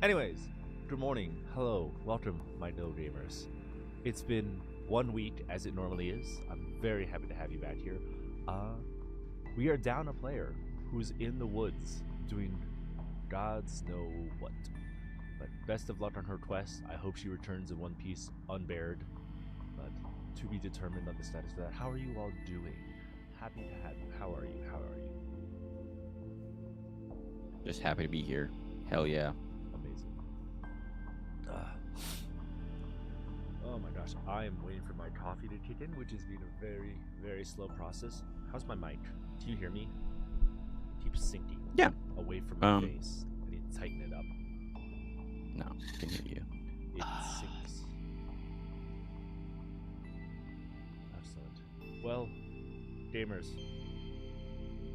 Anyways, good morning, hello, welcome, my no gamers. It's been 1 week as it normally is. I'm very happy to have you back here. We are down a player who's in the woods doing gods know what. But best of luck on her quest. I hope she returns in one piece unbared. But to be determined on the status of that. How are you all doing? Happy to have you. How are you? How are you? Just happy to be here. Hell yeah. Amazing. Oh my gosh, I am waiting for my coffee to kick in, which has been a very, very slow process. How's my mic? Do you hear me? It keeps sinking. Yeah. Away from my face. I need to tighten it up. No, I can hear you. It sinks. Excellent. Well, gamers.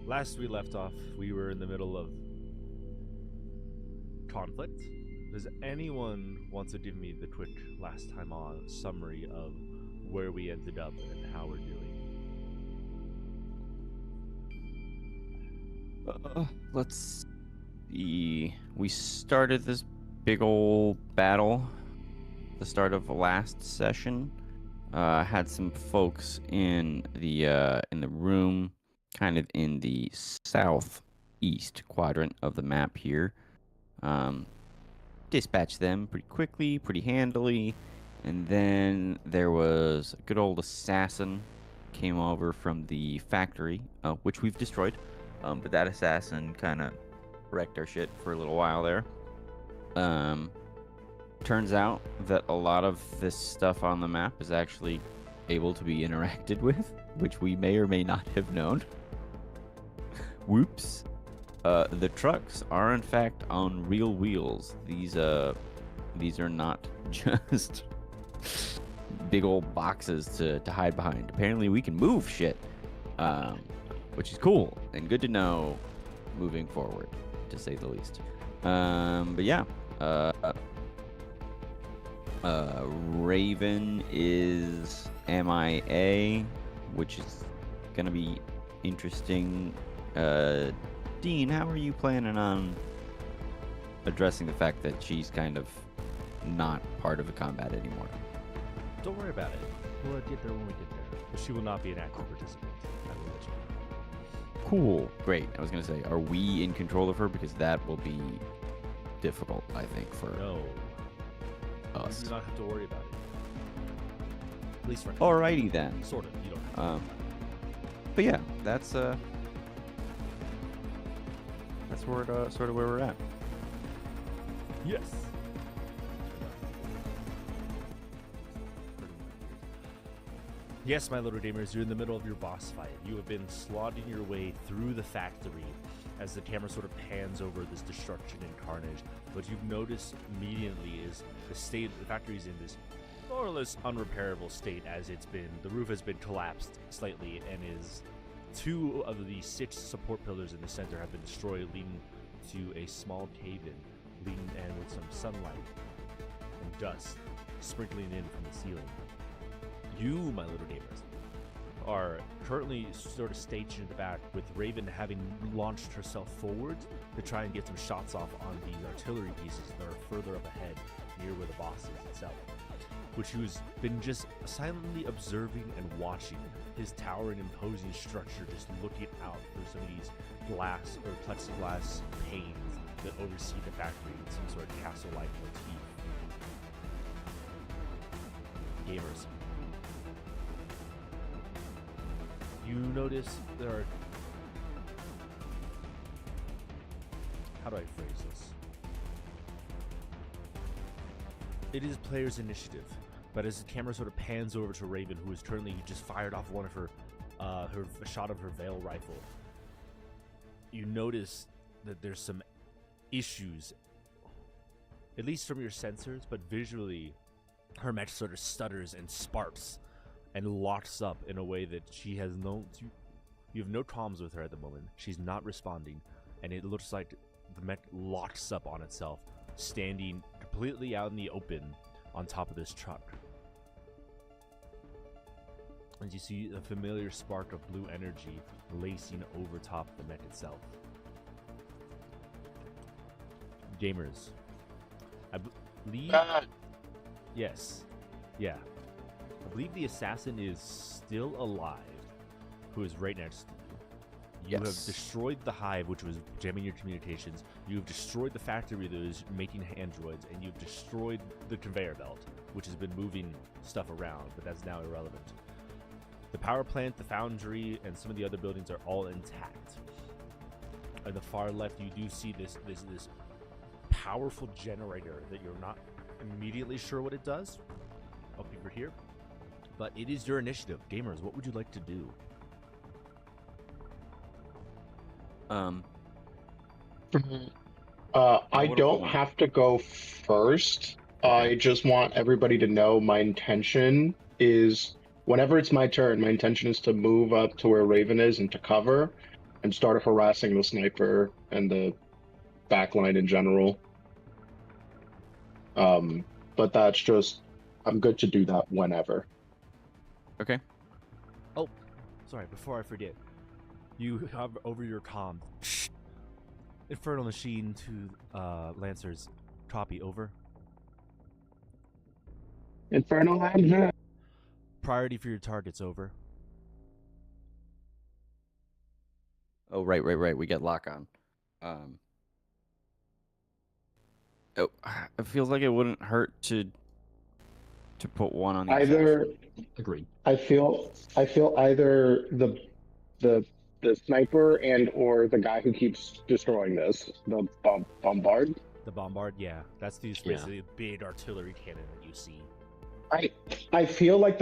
Last we left off, we were in the middle of conflict. Does anyone want to give me the quick last time on summary of where we ended up and how we're doing? Let's see. We started this big old battle at the start of the last session. Had some folks in the room, kind of in the southeast quadrant of the map here. Dispatched them pretty quickly, pretty handily, and then there was a good old assassin came over from the factory, which we've destroyed. But that assassin kind of wrecked our shit for a little while there. Turns out that a lot of this stuff on the map is actually able to be interacted with, which we may or may not have known. Whoops. The trucks are in fact on real wheels. These are not just big old boxes to hide behind. Apparently we can move shit, which is cool and good to know moving forward, to say the least. But yeah, Raven is MIA, which is gonna be interesting. Dean, how are you planning on addressing the fact that she's kind of not part of the combat anymore? Don't worry about it. We'll get there when we get there. But she will not be an active participant. I will let you know. Cool. Great. I was going to say, are we in control of her? Because that will be difficult, I think, for us. You do not have to worry about it. At least for now. Alrighty then. Sort of. You don't have to. But yeah, that's sort of where we're at. Yes. Yes, my little gamers, you're in the middle of your boss fight. You have been slogging your way through the factory as the camera sort of pans over this destruction and carnage. What you've noticed immediately is the factory's in this more or less unrepairable state, as the roof has been collapsed slightly, and two of the 6 support pillars in the center have been destroyed, leading to a small cave-in, and with some sunlight and dust sprinkling in from the ceiling. You, my little gamers, are currently sort of staged in the back, with Raven having launched herself forward to try and get some shots off on these artillery pieces that are further up ahead, near where the boss is itself, which who's been just silently observing and watching his towering, imposing structure, just looking out through some of these glass or plexiglass panes that oversee the factory in some sort of castle-like motif. Gamers, you notice there are... How do I phrase this? It is player's initiative, but as the camera sort of pans over to Raven, who is currently just fired off one of a shot of her Veil rifle, you notice that there's some issues, at least from your sensors, but visually, her mech sort of stutters and sparks and locks up in a way that she has you have no comms with her at the moment. She's not responding, and it looks like the mech locks up on itself, standing completely out in the open on top of this truck. As you see a familiar spark of blue energy lacing over top the mech itself. Gamers, I believe. Yes. Yeah. I believe the assassin is still alive, who is right next to you. You have destroyed the hive, which was jamming your communications. You have destroyed the factory that was making androids, and you've destroyed the conveyor belt, which has been moving stuff around, but that's now irrelevant. The power plant, the foundry, and some of the other buildings are all intact. On the far left, you do see this powerful generator that you're not immediately sure what it does. I'll keep it here. But it is your initiative. Gamers, what would you like to do? I don't have to go first. Okay. I just want everybody to know my intention is, whenever it's my turn, my intention is to move up to where Raven is and to cover and start harassing the sniper and the backline in general. But that's just, I'm good to do that whenever. Okay. Oh, sorry, before I forget. You have over your comm. Infernal machine to Lancers. Copy, over. Infernal Land? Priority for your targets, over. Oh, right. We get lock on. Oh, it feels like it wouldn't hurt to put one on the Either Agreed. I feel either the sniper and or the guy who keeps destroying this, the bombard. The bombard, yeah. That's basically a big artillery cannon that you see. I feel like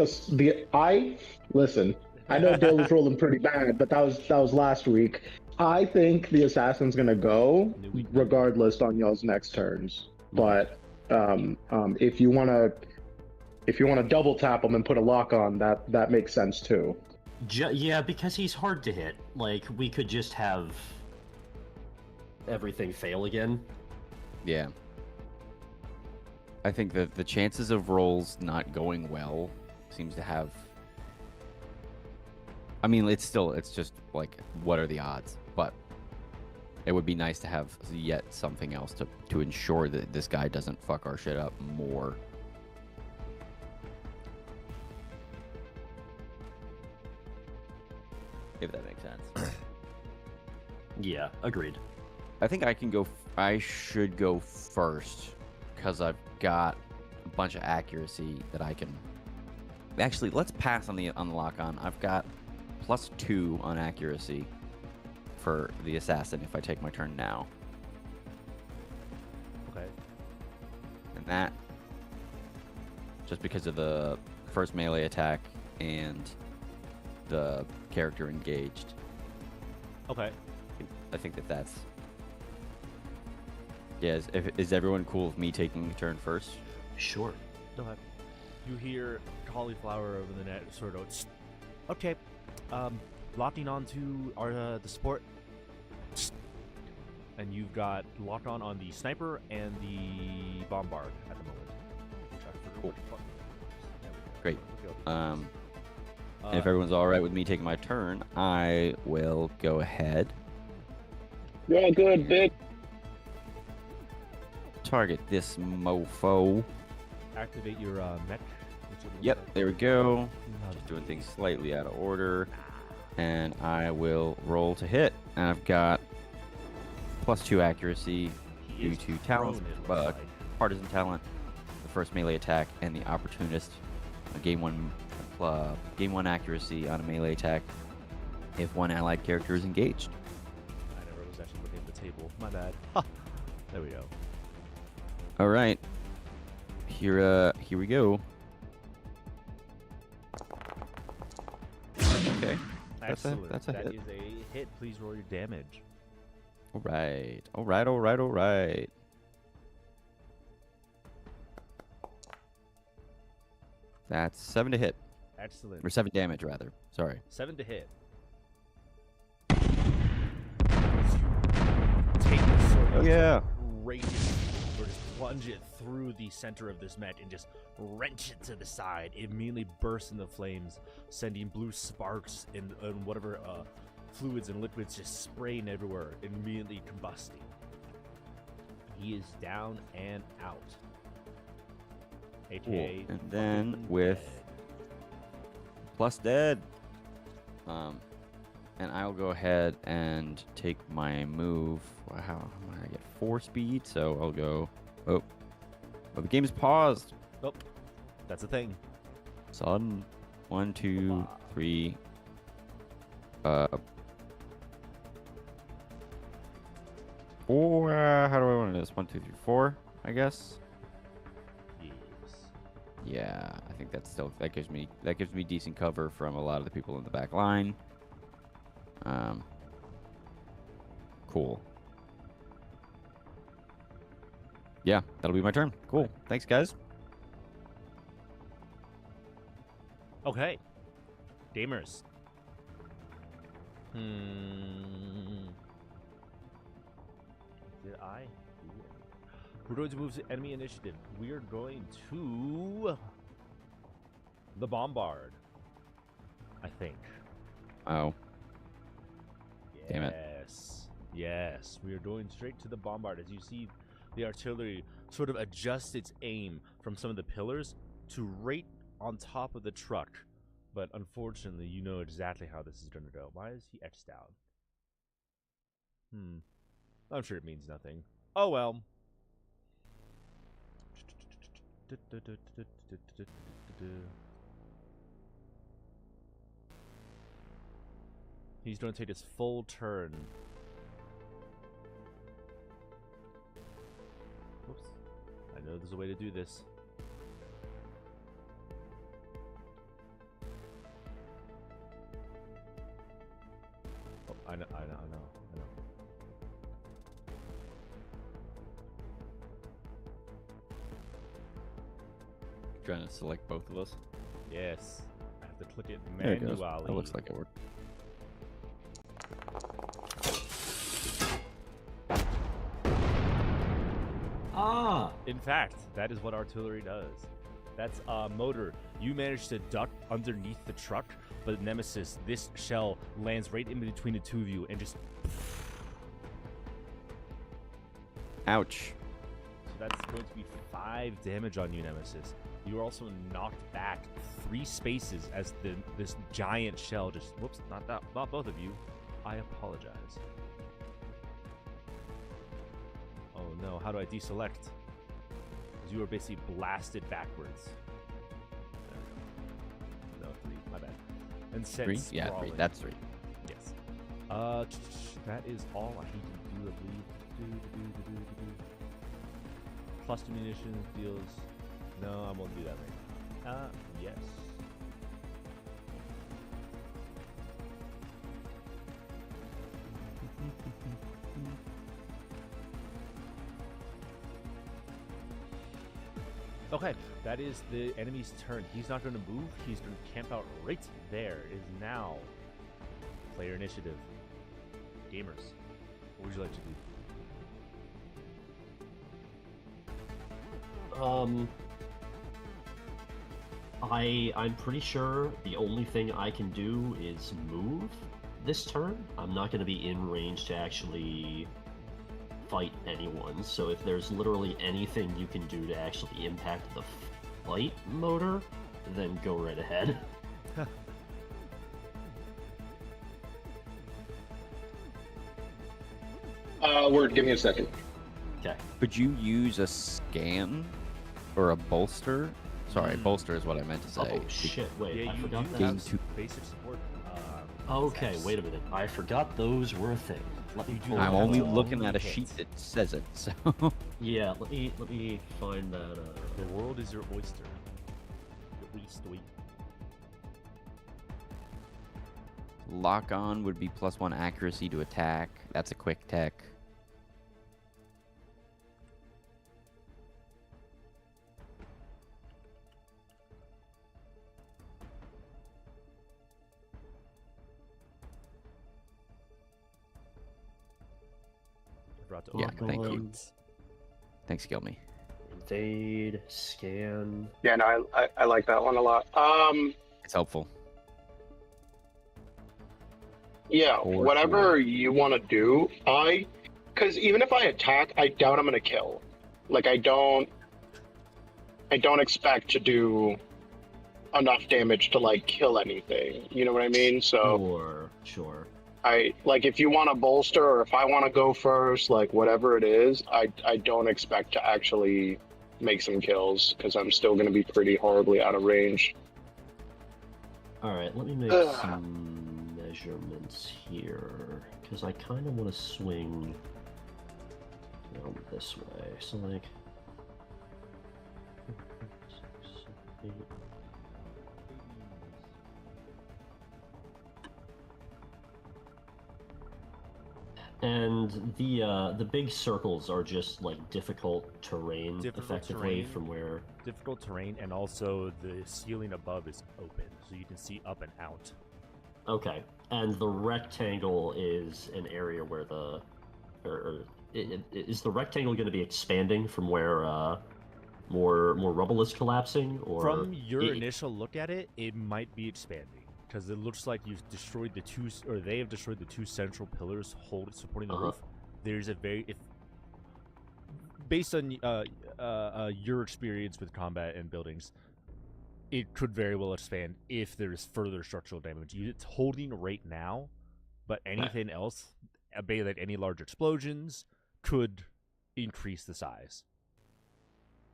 listen. I know Dale was rolling pretty bad, but that was last week. I think the assassin's gonna go regardless on y'all's next turns. But if you wanna double tap him and put a lock on, that makes sense too. Yeah, because he's hard to hit. Like, we could just have everything fail again. Yeah. I think that the chances of rolls not going well seems to have... I mean, it's just like, what are the odds? But it would be nice to have yet something else to ensure that this guy doesn't fuck our shit up more. If that makes sense. Yeah, agreed. I think I should go first because I've got a bunch of accuracy that I can. Actually, let's pass on the lock on. I've got +2 on accuracy for the assassin if I take my turn now. Okay. And that, just because of the first melee attack and the character engaged. Okay. I think that's... Yeah, is everyone cool with me taking a turn first? Sure. Go ahead. You hear cauliflower over the net sort of... Okay. Locking onto the support. And you've got lock on the sniper and the bombard at the moment. Cool. Great. And if everyone's all right with me taking my turn, I will go ahead. Yeah, good, big. Target this mofo. Activate your mech. Yep, there we go. Just doing things slightly out of order. And I will roll to hit. And I've got +2 accuracy due to talent, partisan talent, the first melee attack, and the opportunist. Gain one accuracy on a melee attack if one allied character is engaged. I never was actually looking at the table. My bad. Ha! There we go. All right. Here we go. Okay. Excellent. That's a That hit. is a hit. Please roll your damage. All right. That's 7 to hit. Excellent. Or 7 damage, rather. Sorry. 7 to hit. Take this sword. Oh, yeah. Raging, or just plunge it through the center of this mech and just wrench it to the side. It immediately bursts into flames, sending blue sparks and whatever fluids and liquids just spraying everywhere, immediately combusting. He is down and out. Cool. AKA And then fucking with dead. plus dead. And I'll go ahead and take my move. Wow, how am I get 4 speed? So I'll go. Oh, the game is paused. Nope. That's a thing. Sudden. 1, 2, Wow. 3. 4. How do I want to do this? 1, 2, 3, 4. I guess. Yes. Yeah, I think that's still that gives me decent cover from a lot of the people in the back line. Cool. Yeah, that'll be my turn. Cool. Thanks, guys. Okay. Damers. Did I? We're going to move to enemy initiative. We are going to the bombard. I think. Oh, damn it. Yes. We are going straight to the bombard. As you see, the artillery sort of adjusts its aim from some of the pillars to right on top of the truck. But unfortunately, you know exactly how this is going to go. Why is he etched out? I'm sure it means nothing. Oh well. He's going to take his full turn. Whoops. I know there's a way to do this. Oh, I know. Trying to select both of us. Yes. I have to click it There it manually. goes. That looks like it worked. Ah! In fact, that is what artillery does. That's motor. You manage to duck underneath the truck, but Nemesis, this shell lands right in between the two of you and just. Ouch. So that's going to be 5 damage on you, Nemesis. You are also knocked back 3 spaces as this giant shell just. Whoops, not both of you. I apologize. Oh no, how do I deselect? Because you are basically blasted backwards. There we go. No, 3, my bad. And sent 3? Yeah, 3. sprawling. That's 3. Yes. That is all I need to do, I believe. Cluster munitions deals. No, I won't do that right now. Yes. Okay, that is the enemy's turn. He's not going to move. He's going to camp out right there. It is now player initiative. Gamers, what would you like to do? I'm pretty sure the only thing I can do is move this turn. I'm not going to be in range to actually fight anyone, so if there's literally anything you can do to actually impact the flight motor, then go right ahead. Word, give me a second. Okay. Could you use a scan or a bolster? Sorry, bolster is what I meant to say. Oh shit, wait, Yeah, I you forgot do that. have basic support. Okay, stats. wait a minute. I forgot those were a thing. Let me pull I'm that only up. looking at a hit. sheet that says it, so... Yeah, let me find that. The world is your oyster. Your oyster. Lock on would be +1 accuracy to attack. That's a quick tech. Brought to Yeah, open thank you. gates. Thanks, Gilmy. Invade, scan. Yeah, no, I like that one a lot. It's helpful. Yeah, Or whatever you want to do, because even if I attack, I doubt I'm gonna kill. Like I don't expect to do enough damage to like kill anything. You know what I mean? So Sure. I like if you want to bolster or if I want to go first, like whatever it is, I don't expect to actually make some kills because I'm still gonna be pretty horribly out of range. All right, let me make some measurements here because I kind of want to swing down this way. So like, 6, 8. And the big circles are just like difficult terrain, effectively from where. Difficult terrain, and also the ceiling above is open, so you can see up and out. Okay, and the rectangle is an area where is the rectangle going to be expanding from where more rubble is collapsing, or from your initial look at it, it might be expanding. Because it looks like you've destroyed they have destroyed the two central pillars supporting the roof. There's based on your experience with combat and buildings, it could very well expand if there's further structural damage. It's holding right now, but anything else, be like any large explosions, could increase the size.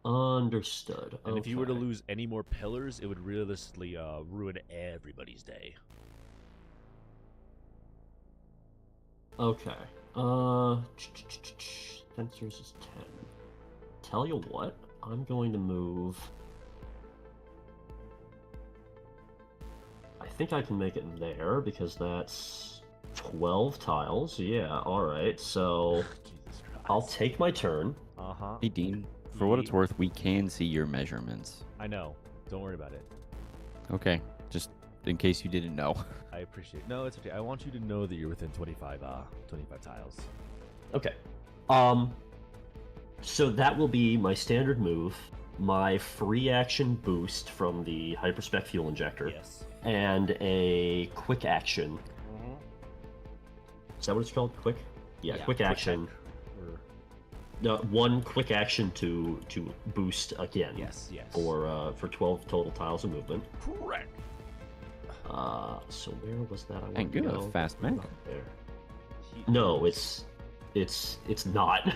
Understood. And if you were to lose any more pillars, it would realistically ruin everybody's day. Okay. Sensors is 10. Tell you what, I'm going to move. I think I can make it there because that's 12 tiles. Yeah, alright. So I'll take my turn. Hey, Dean. For what it's worth, we can see your measurements. I know. Don't worry about it. Okay. Just in case you didn't know. I appreciate it. No, it's okay. I want you to know that you're within 25 tiles. Okay. So that will be my standard move, my free action boost from the hyperspec fuel injector, Yes. and a quick action. Is that what it's called? Quick? Yeah, quick action. One quick action to boost again. Yes. For 12 total tiles of movement. Correct. So where was that? I And good, fast mech. There. No, it's not.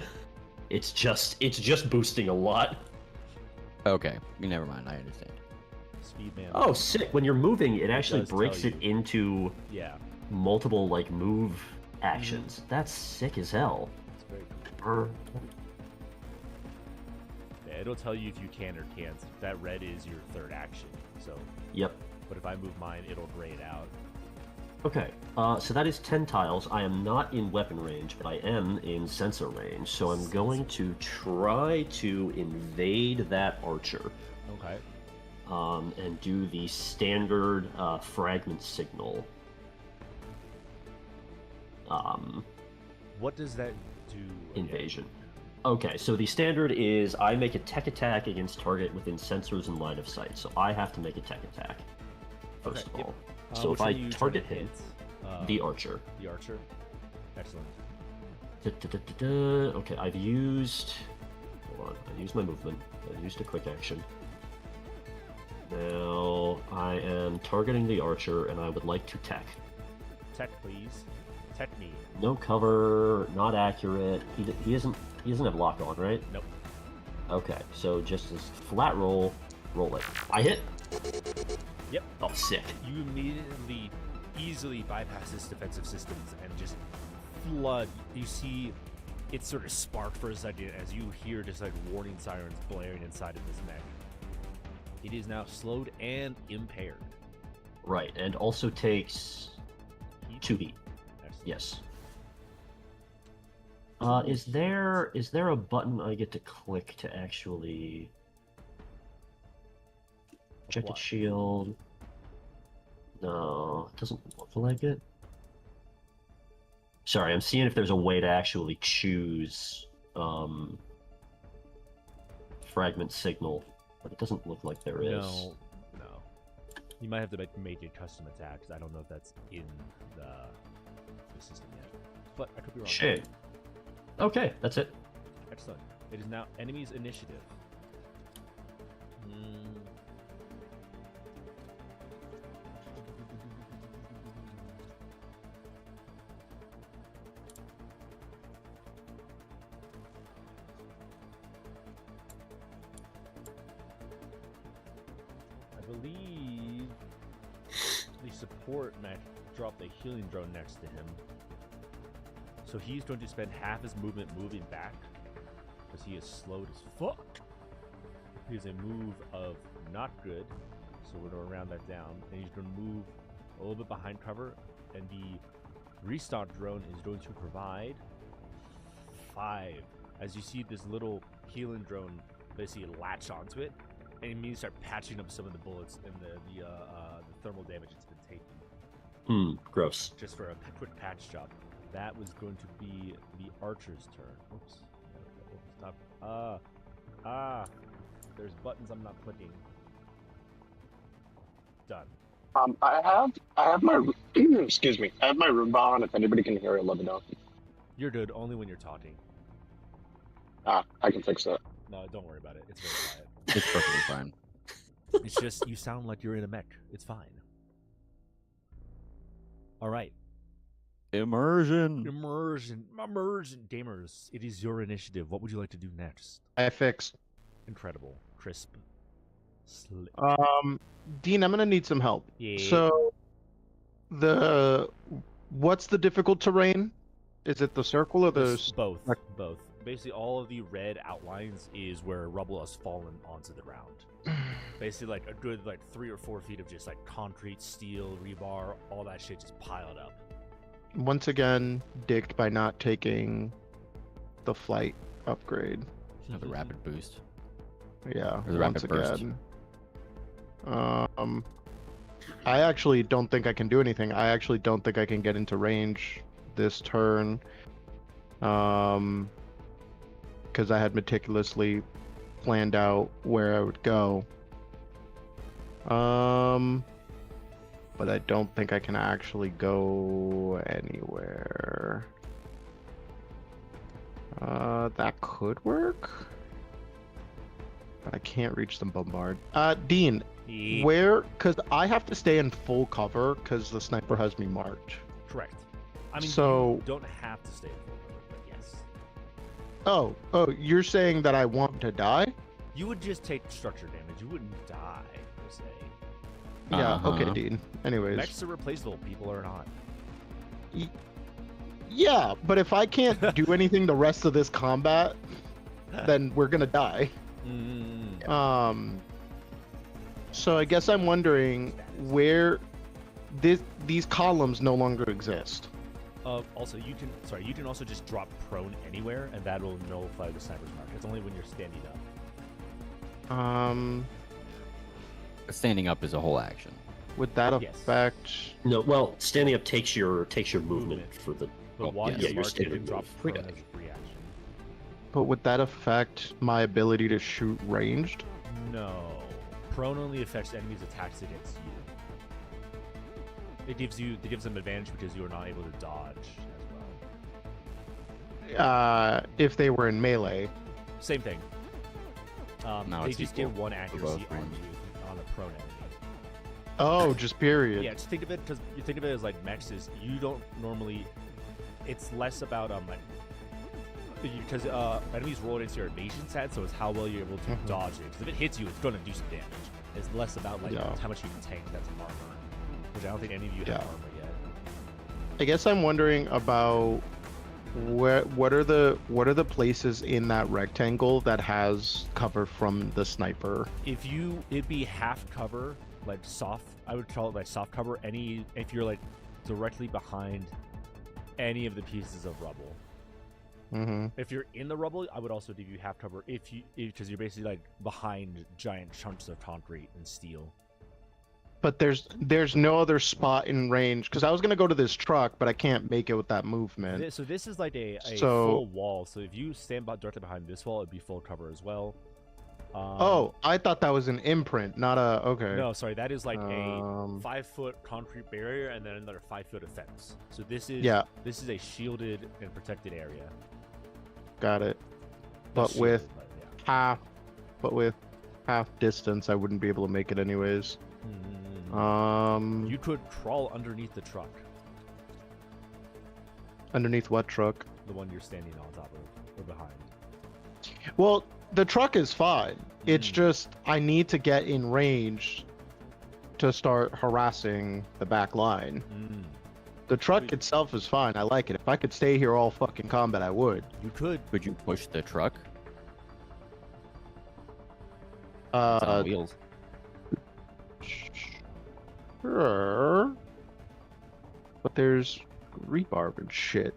It's just boosting a lot. Okay, never mind. I understand. Speedman. Oh, sick! When you're moving, it actually does breaks tell it into multiple like move actions. That's sick as hell. It's very cool. Yeah, it'll tell you if you can or can't. That red is your third action. So. Yep. But if I move mine, it'll gray it out. Okay, so that is 10 tiles. I am not in weapon range, but I am in sensor range. So I'm going to try to invade that archer. Okay. And do the standard fragment signal. What does that do? Invasion. Okay, so the standard is I make a tech attack against target within sensors and line of sight. So I have to make a tech attack, first of all. So if I target him, the archer. The archer? Excellent. Okay, I've used... Hold on, I used my movement. I used a quick action. Now, I am targeting the archer, and I would like to tech. Tech, please. Tech me. No cover, not accurate. He doesn't have lock on, right? Nope. Okay, so just as flat roll it. I hit. Yep. Oh, sick. You immediately, easily bypass his defensive systems and just flood. You see it sort of spark for a second as you hear just like warning sirens blaring inside of this mech. It is now slowed and impaired. Right, and also takes 2 heat. Excellent. Yes. Is there a button I get to click to actually projected shield? No, it doesn't look like it. Sorry, I'm seeing if there's a way to actually choose fragment signal, but it doesn't look like there is. No. You might have to make a custom attack, 'cause I don't know if that's in the system yet. But I could be wrong. Shit. Okay, that's it. Excellent. It is now enemy's initiative. I believe the support mech dropped a healing drone next to him. So he's going to spend half his movement moving back, because he is slowed as fuck. He has a move of not good, so we're going to round that down. And he's going to move a little bit behind cover, and the restock drone is going to provide 5. As you see this little healing drone basically latch onto it, and it means start patching up some of the bullets and the thermal damage it's been taking. Gross. Just for a quick patch job. That was going to be the archer's turn. Oops. Stop. There's buttons I'm not clicking. Done. I have my excuse me. I have my Roomba on. If anybody can hear it, let me know. You're good only when you're talking. I can fix that. No, don't worry about it. It's very quiet. It's perfectly fine. It's just you sound like you're in a mech. It's fine. All right. Immersion. Immersion. Gamers, it is your initiative. What would you like to do next? I fixed. Incredible. Crisp. Slick. Dean, I'm gonna need some help. Yeah. So, what's the difficult terrain? Is it the circle or the? Both. Both. Basically, all of the red outlines is where rubble has fallen onto the ground. Basically, like a good 3 or 4 feet of just like concrete, steel, rebar, all that shit just piled up. Once again, dicked by not taking the flight upgrade. The rapid boost. Yeah, Or the rapid burst. I actually don't think I can do anything. I actually don't think I can get into range this turn. Because I had meticulously planned out where I would go. But I don't think I can actually go anywhere. That could work. But I can't reach them bombard. Dean, Yeah. where? Because I have to stay in full cover because the sniper has me marked. Correct. I mean, So- you don't have to stay in full cover, but yes. Oh, you're saying that I want to die? You would just take structure damage. You wouldn't die, per se. Yeah, okay, Uh-huh. Dean. Anyways. Mechs are replaceable. People are not. Yeah, but if I can't do anything the rest of this combat, then we're gonna die. So I guess I'm wondering where these columns no longer exist. Also, you can also just drop prone anywhere, and that will nullify the sniper's mark. It's only when you're standing up. Standing up is a whole action. Would that Yes. affect? No, well, standing up takes your movement for the. But Oh, while yeah, you're your marked, you standard can drop move. prone Free as a free action. But would that affect my ability to shoot ranged? No. Prone only affects enemies' attacks against you. It gives them advantage because you are not able to dodge as well. If they were in melee. Same thing. No, They it's just equal get 1 for accuracy both on range. you on a prone enemy. Oh, just period. Yeah, just think of it because you think of it as like mechs is you don't normally. It's less about because enemies roll into your evasion stat, so it's how well you're able to Mhm. dodge it. Because if it hits you, it's gonna do some damage. It's less about like Yeah. how much you can tank. That's armor, which I don't think any of you Yeah. have armor yet. I guess I'm wondering about what are the places in that rectangle that has cover from the sniper? It'd be half cover, like soft. I would call it like soft cover. If you're like directly behind any of the pieces of rubble. Mm-hmm. If you're in the rubble, I would also give you half cover because you're basically like behind giant chunks of concrete and steel. But there's no other spot in range because I was gonna go to this truck, but I can't make it with that movement. So this is like a So- full wall. So if you stand directly behind this wall, it'd be full cover as well. Oh, I thought that was an imprint, not a okay. No, sorry, that is like a Um, 5-foot concrete barrier and then another 5-foot of fence. So this is Yeah. this is a shielded and protected area. Got it. No But with shield, yeah. half distance, I wouldn't be able to make it anyways. You could crawl underneath the truck, Underneath what truck? the one you're standing on top of or behind. Well, the truck is fine. It's Mm. just I need to get in range to start harassing the back line. The truck Wait. itself is fine. I like it. If I could stay here all fucking combat, I would. You could. Could you push the truck? It's on wheels. Sure. But there's rebarb and shit.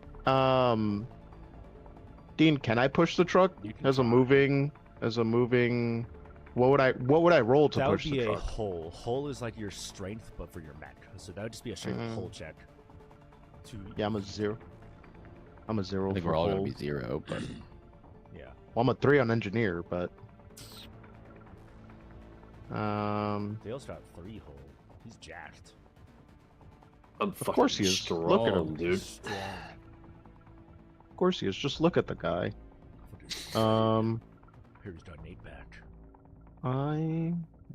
Dean, can I push the truck You can as a try. moving? What would I roll to That would push be the a truck? hull. Hull is like your strength, but for your mech. So that would just be a straight Mm. hull check. Yeah, I'm a 0. I'm a 0 I think for we're all hull. gonna be 0, but Yeah. Well, I'm a 3 on engineer, but Dale's got 3 hull. He's jacked. I'm Of course he fucking is. strong, Look at him, dude. Strong. of course he is. Just look at the guy. Fucking Here's got Nate back.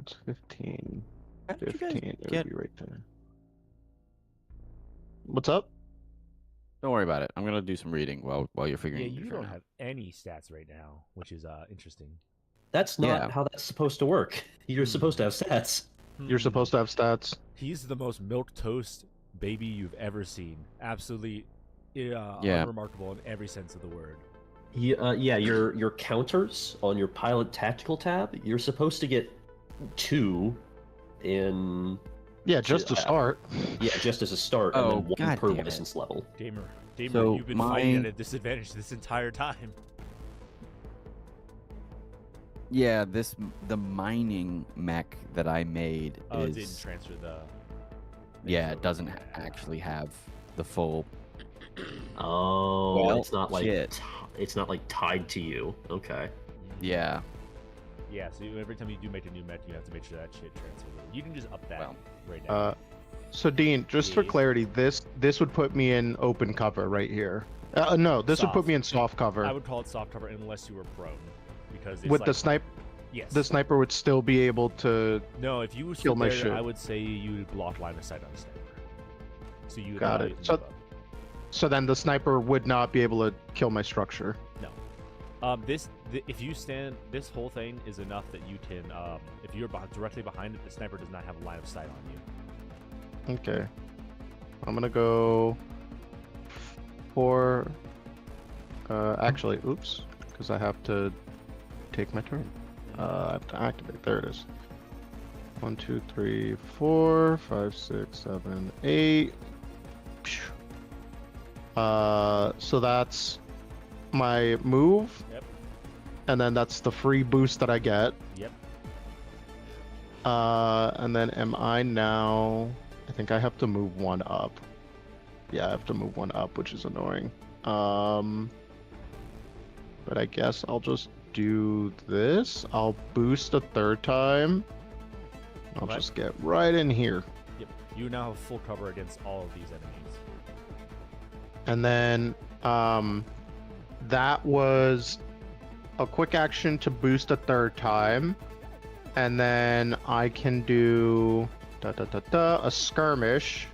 It's 15. how did you guys 15. It get? would be right there. What's up? Don't worry about it. I'm gonna do some reading while you're Yeah, figuring. you your don't shit out. have any stats right now, which is interesting. That's not Yeah. how that's supposed to work. You're supposed to have stats. You're supposed to have stats. He's the most milk toast baby you've ever seen. Absolutely, Yeah. unremarkable in every sense of the word. Yeah, your counters on your pilot tactical tab, you're supposed to get 2 in Yeah, just to start. just as a start, Oh, and then 1 God per damn it. license level. Damer, So you've been fighting my- at a disadvantage this entire time. Yeah, the mining mech that I made Oh, it didn't is transfer the. yeah, it doesn't actually have the full. Oh, Well, it's not like shit. it's not like tied to you. Okay. Yeah, Yeah, so every time you do make a new mech, you have to make sure that shit transfers over. You can just up that Well, right now. So Dean, just for Yeah. clarity, this would put me in open cover right here. No, this would put me in soft cover. I would call it soft cover unless you were prone, because it's With like, the snipe, yes. the sniper would still be able to. No, if you kill stood my there, shit. I would say you would block line of sight on the sniper. So you would Got allow it. you to So- move up. So then the sniper would not be able to kill my structure. If you stand, this whole thing is enough that you can. If you're directly behind it, the sniper does not have a line of sight on you. Okay. I'm gonna go for. Actually, oops, because I have to take my turn. I have to activate. There it is. 1, 2, 3, 4, 5, 6, 7, 8. So that's my move. Yep. And then that's the free boost that I get. Yep. And then am I now? I think I have to move 1 up. Yeah, I have to move 1 up, which is annoying. But I guess I'll just do this. I'll boost a 3rd time. I'll Okay. just get right in here. Yep. You now have full cover against all of these enemies. And then that was a quick action to boost a 3rd time. And then I can do a skirmish.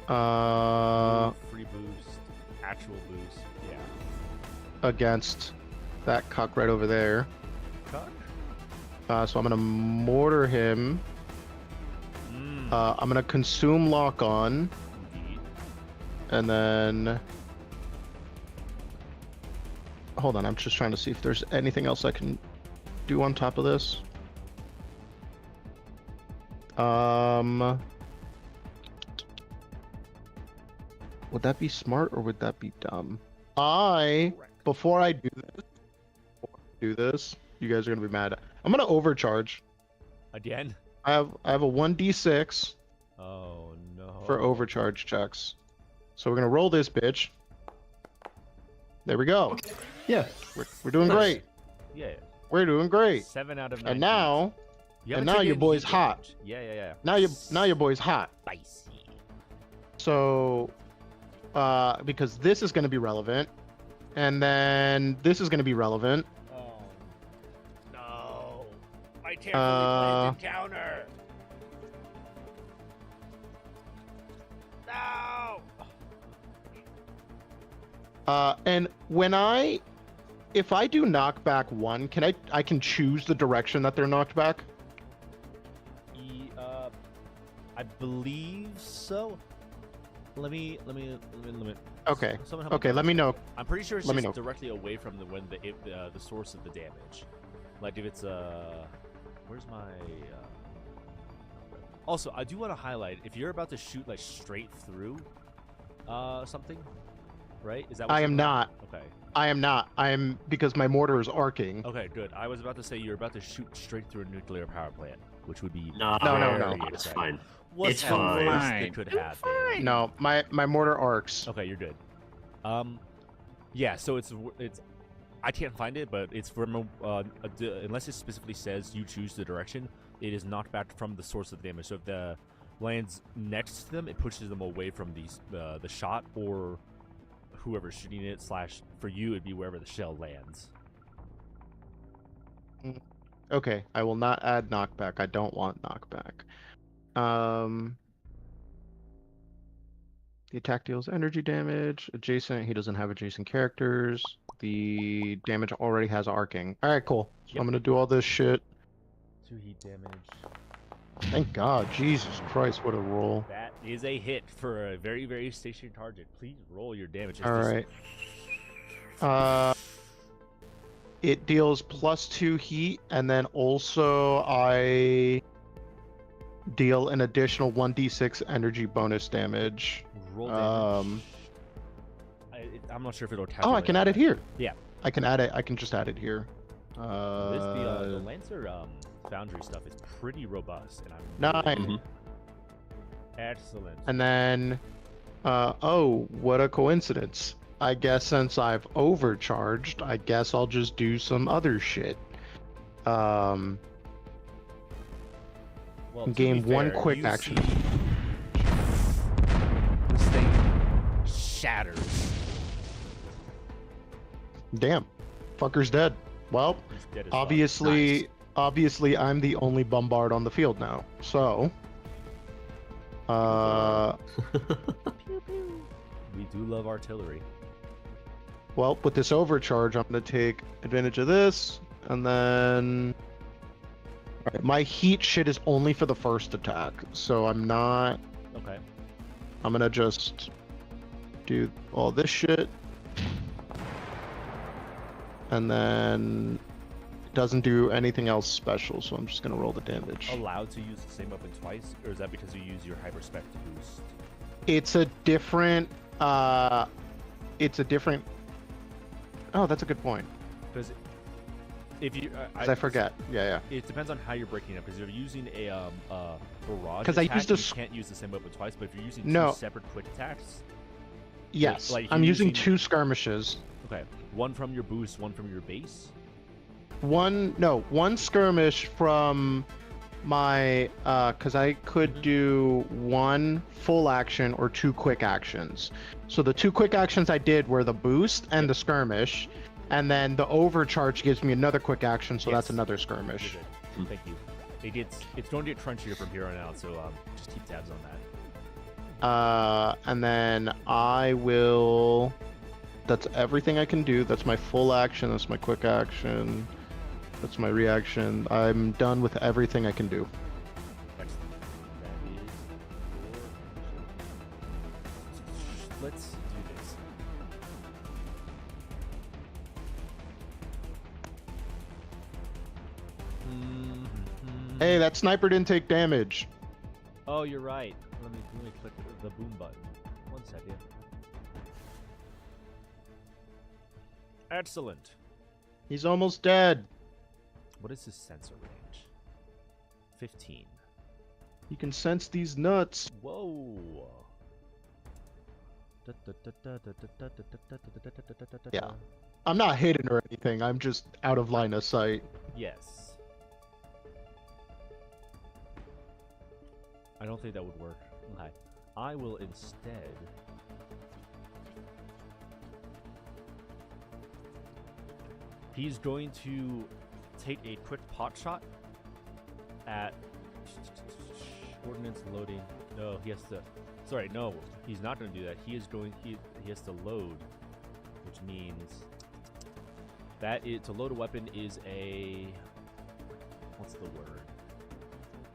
Free boost, actual boost. Yeah. Against that cuck right over there. Cut. So I'm gonna mortar him. I'm gonna consume lock on, Indeed. and then hold on. I'm just trying to see if there's anything else I can do on top of this. Would that be smart or would that be dumb? Correct. Before I do this, you guys are gonna be mad. I'm gonna overcharge. Again. I have a 1d6 Oh no. for overcharge checks. So we're gonna roll this bitch. There we go. Yeah. We're doing Nice. great. Yeah. We're doing great. 7 out of 9. And now You and haven't now taken your any boy's heat hot. damage. Yeah. now your boy's hot. Spicy. So because this is gonna be relevant, And then this is going to be relevant. Oh no! My Uh, counter. No! And if I do knockback 1, I can choose the direction that they're knocked back? I believe so. Let me. Okay. Someone help Okay, let me know. I'm pretty sure it's Let me just know. directly away from the source of the damage. Like if it's where's my Also, I do want to highlight if you're about to shoot like straight through something, right? Is that what I you're am doing? not. Okay. I am not. because my mortar is arcing. Okay, good. I was about to say you're about to shoot straight through a nuclear power plant, which would be No. very It's exciting. fine. What's It's the fine. worst that could happen? No, my mortar arcs. Okay, you're good. Yeah. So it's I can't find it, but it's from unless it specifically says you choose the direction, it is knocked back from the source of the damage. So if the lands next to them, it pushes them away from the shot or whoever's shooting it. / for you, it'd be wherever the shell lands. Okay, I will not add knockback. I don't want knockback. The attack deals energy damage. Adjacent, he doesn't have adjacent characters. The damage already has arcing. All right, cool. So Yep. I'm gonna do all this shit. 2 heat damage. Thank God. Jesus Christ, what a roll. That is a hit for a very, very stationary target. Please roll your damage. It's All just- right. It deals +2 heat, and then also I deal an additional 1d6 energy bonus damage. Roll damage. Um. I'm not sure if it'll Oh, I calculate can add it here. Yeah. I can add it. I can just add it here. The Lancer Foundry stuff is pretty robust, and I'm 9. Mhm. excellent. And then, oh, what a coincidence. I guess since I've overcharged, I guess I'll just do some other shit. Well, to gain be 1 fair, quick you action. see This thing shatters. Damn, fucker's dead. Well, He's dead as fuck. obviously, I'm the only bombard on the field now. So, We do love artillery. well, with this overcharge, I'm gonna take advantage of this, and then my heat shit is only for the first attack, so I'm Okay. gonna just do all this shit, and then it doesn't do anything else special, so I'm just gonna roll the damage. Allowed to use the same weapon twice, or is that because you use your hyperspec to boost? It's a different. Oh, that's a good point. Because if you, 'Cause I forget. Yeah. It depends on how you're breaking it up. Because if you're using a barrage 'Cause I attack, used a you can't use the same weapon twice. But if you're using No. 2 separate quick attacks, Yes, like I'm you're using using- 2 skirmishes. okay, one from your boost, one from your base. One skirmish from my because I could do 1 full action or 2 quick actions. So the 2 quick actions I did were the boost and the skirmish, and then the overcharge gives me another quick action, so that's Yes. another You're skirmish. good. Thank you. It's going to get crunchier from here on out, so just keep tabs on that. And then I will. That's everything I can do. That's my full action. That's my quick action. That's my reaction. I'm done with everything I can do. Excellent. That is your action. Let's do this. Hey, that sniper didn't take damage. Oh, you're right. Let me click the boom button. 1 second. Excellent. He's almost dead. What is his sensor range? 15. You can sense these nuts. Whoa. Yeah. I'm not hidden or anything. I'm just out of line of sight. Yes. I don't think that would work. Okay. I will instead He's going to take a quick pot shot at ordnance loading. No, he has to. Sorry, no, he's not going to do that. He is going. He has to load, which means that to load a weapon is a. What's the word?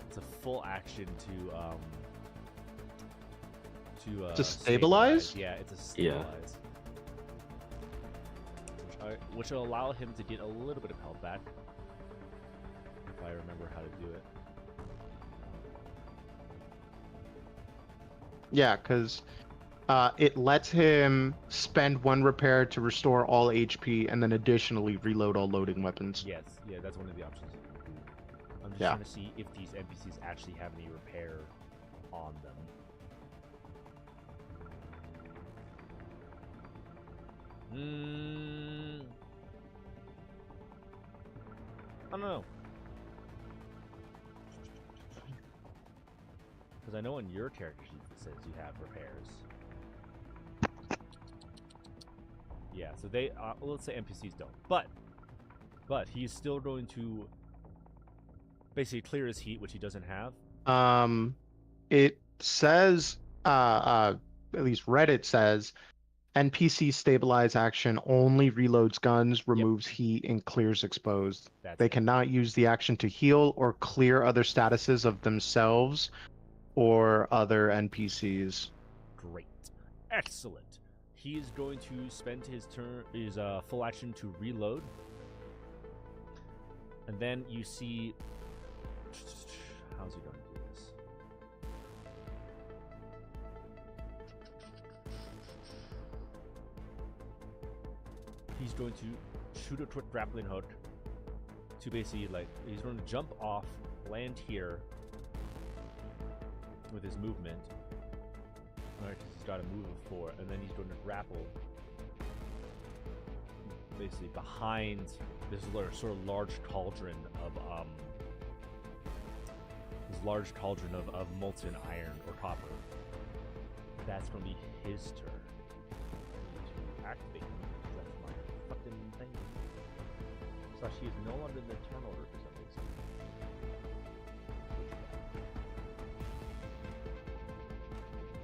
It's a full action to stabilize? Yeah, it's a stabilize. Which will allow him to get a little bit of health back, if I remember how to do it. Yeah, because it lets him spend 1 repair to restore all HP and then additionally reload all loading weapons. Yes, yeah, that's one of the options you can do. I'm just Yeah. trying to see if these NPCs actually have any repair on them. I don't know. Because I know on your character sheet it says you have repairs. Yeah, so they, well, let's say NPCs don't. But he's still going to basically clear his heat, which he doesn't have. It says, at least Reddit says, NPC stabilize action only reloads guns, removes heat, and clears exposed. They cannot use the action to heal or clear other statuses of themselves or other NPCs. Great. Excellent. He is going to spend his full action to reload. And then you see... How's he going to do this? He's going to shoot a quick grappling hook to basically, like, he's going to jump off, land here with his movement. Alright, because he's got to move of 4, and then he's going to grapple basically behind this sort of large cauldron of molten iron or copper. That's going to be his turn. To activate him, because that's my fucking thing. So she is no longer in the turn order for some reason.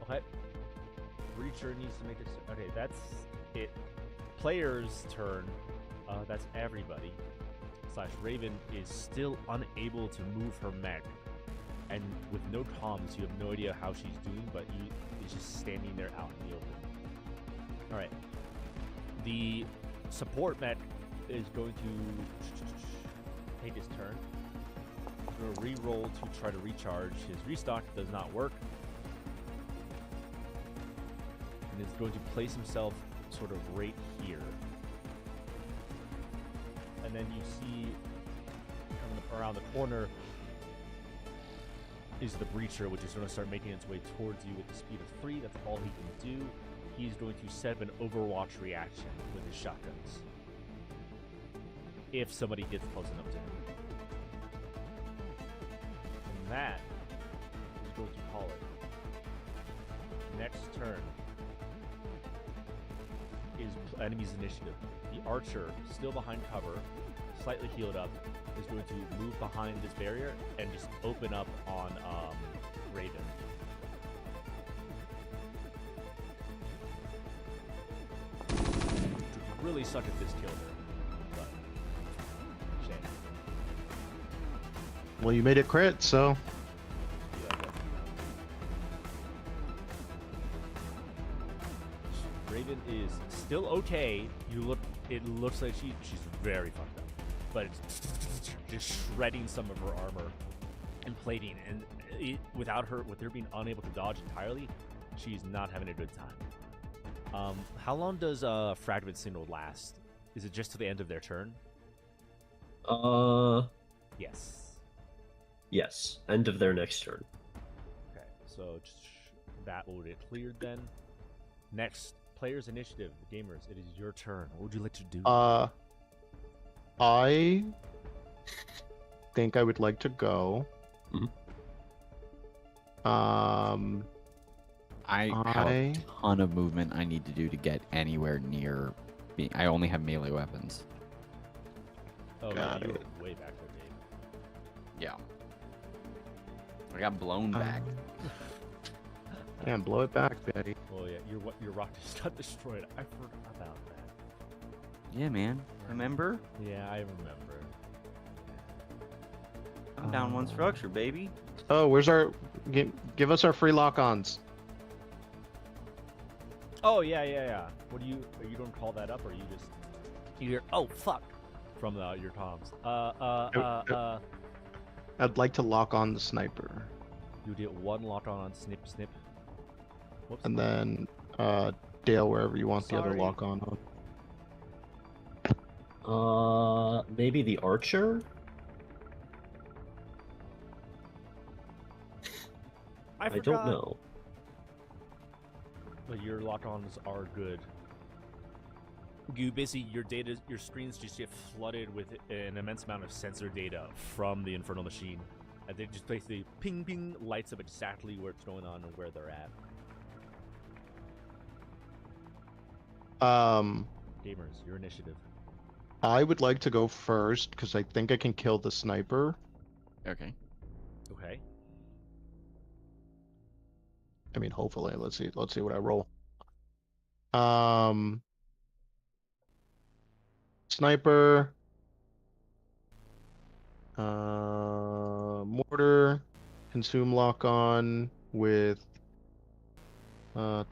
Okay. Breacher needs to make a... Okay, that's it. Player's turn. That's everybody. / Raven is still unable to move her mech. And with no comms, you have no idea how she's doing, but is just standing there out in the open. Alright. The support mech is going to take his turn. He's going to re-roll to try to recharge. His restock does not work. And is going to place himself sort of right here. And then you see coming around the corner is the Breacher, which is going to start making its way towards you with the speed of 3. That's all he can do. He's going to set up an Overwatch reaction with his shotguns. If somebody gets close enough to him. And that is going to call it. Next turn is enemy's initiative. The archer, still behind cover, slightly healed up, is going to move behind this barrier and just open up on Raven. Really suck if this killed her, but shame. Well, you made it crit, so... Raven is still okay. It looks like she's very fucked up, but it's just shredding some of her armor and plating, and with her being unable to dodge entirely, she's not having a good time. How long does fragment signal last? Is it just to the end of their turn? Yes. Yes. End of their next turn. Okay, so that will get cleared then. Next, players' initiative. Gamers, it is your turn. What would you like to do? I think I would like to go. Mhm. I have a ton of movement I need to do to get anywhere near. I only have melee weapons. Oh, Got yeah, you it. were way back there, Dave. Yeah. I got blown back. Man, blow it back, Betty. Oh yeah, your rock just got destroyed. I forgot about that. Yeah, man. Remember? Yeah, I remember. I'm down one structure, baby. Oh, where's our? Give us our free lock-ons. Oh yeah. What do you don't call that up, or you just you hear oh fuck from your toms? I'd like to lock on the sniper, You get one lock on snip. Whoops. and then Dale, wherever you want the other Sorry. lock on. Maybe the archer. I don't forgot. know. But your lock-ons are good. You basically your screens just get flooded with an immense amount of sensor data from the Infernal Machine, and they just basically ping lights up exactly where it's going on and where they're at. Gamers, your initiative. I would like to go first because I think I can kill the sniper. Okay. Okay. I mean, hopefully. Let's see what I roll. Sniper. Mortar. Consume lock on with. So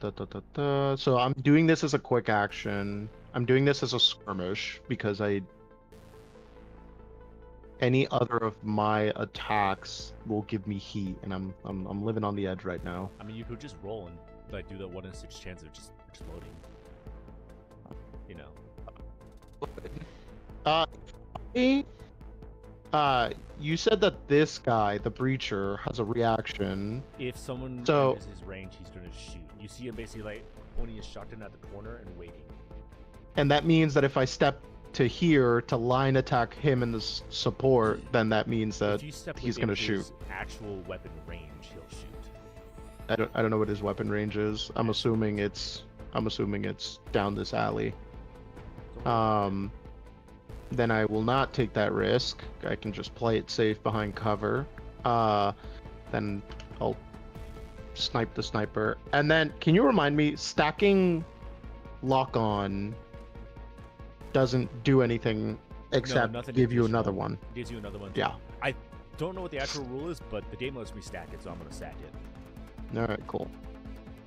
I'm doing this as a quick action. I'm doing this as a skirmish because any other of my attacks will give me heat, and I'm living on the edge right now. I mean, you could just roll and like do the 1 in 6 chance of just exploding. You know. You said that this guy, the breacher, has a reaction. If someone So- enters his range, he's gonna shoot. You see him basically like pointing his shotgun at the corner and waiting. And that means that if I step to here to line attack him in the support, then that means that If you step he's within gonna his shoot. actual weapon range, he'll shoot. I don't know what his weapon range is. I'm assuming it's down this alley. So Then I will not take that risk. I can just play it safe behind cover. Then I'll snipe the sniper. And then, can you remind me, stacking lock on doesn't do anything except nothing give you additional. another one. Gives you another one. Yeah. I don't know what the actual rule is, but the game lets me stack it, so I'm gonna stack it. All right, cool.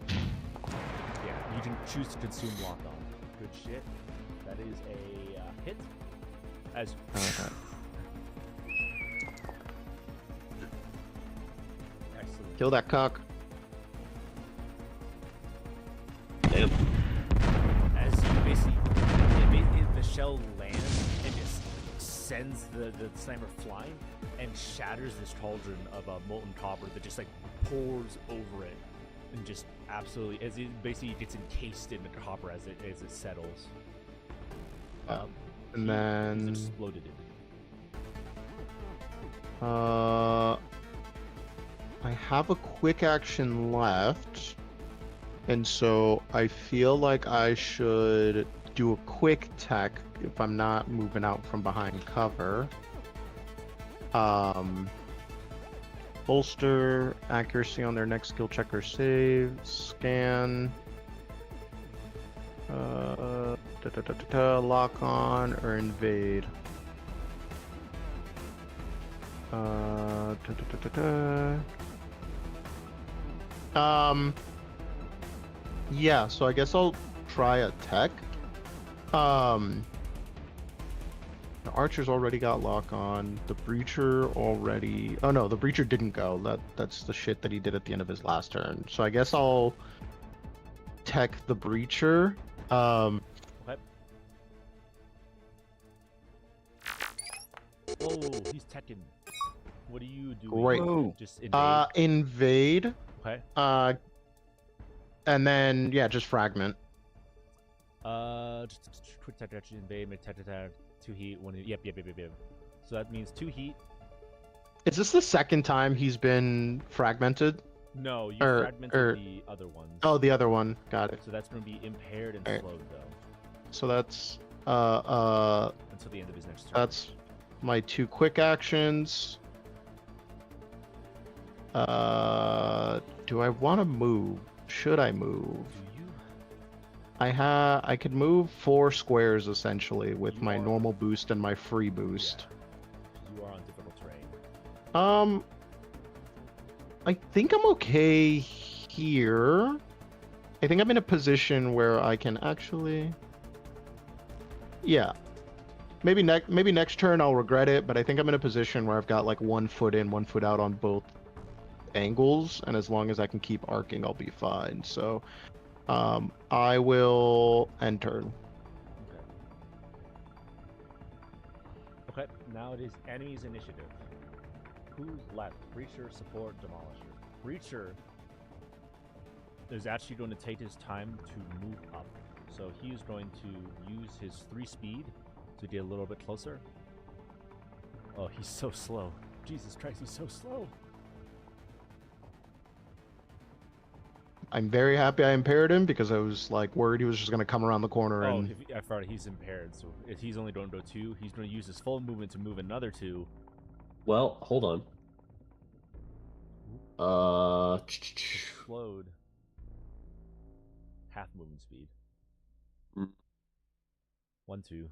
Yeah, you can choose to consume lock on. Good shit. That is a hit. As excellent. Kill that cock. Damn. As you basically, the shell lands and just sends the sniper flying and shatters this cauldron of molten copper that just like pours over it and just absolutely as it basically gets encased in the copper as it settles. And He's then exploded it. I have a quick action left, and so I feel like I should do a quick tech if I'm not moving out from behind cover. Bolster accuracy on their next skill check or save. Scan. Lock on or invade. Yeah, so I guess I'll try a tech. The archer's already got lock on. The breacher already. Oh no, the breacher didn't go. That's the shit that he did at the end of his last turn. So I guess I'll tech the breacher. Okay. Oh, he's teching. What do you do? Great. Whoa. Just invade. Invade. Okay. And then yeah, just fragment. Just quick tech action, invade, make tech attack, 2 heat, 1 heat. Yep. So that means 2 heat. Is this the second time he's been fragmented? No, you Or- fragmented or- the other ones. Oh, the other one. Got it. So that's going to be impaired and Alright. slowed though So that's until the end of his next turn. that's my 2 quick actions. Do I want to move? Should I move? Do you? I could move 4 squares essentially with You my are- normal boost and my free boost. Yeah. You are on difficult terrain. I think I'm okay here. I think I'm in a position where I can actually. Yeah. Maybe next turn I'll regret it, but I think I'm in a position where I've got like 1 foot in, 1 foot out on both angles, and as long as I can keep arcing, I'll be fine. So, I will end turn. Okay. Now it is enemy's initiative. Who's left? Breacher, support, demolisher. Breacher is actually going to take his time to move up. So he is going to use his 3 speed to get a little bit closer. Oh, he's so slow. Jesus Christ, he's so slow. I'm very happy I impaired him because I was like worried he was just gonna come around the corner Oh, and. I forgot he's impaired. So if he's only going to go 2, he's going to use his full movement to move another 2. Well, hold on. Slowed. Half movement speed. Mm. 1, 2.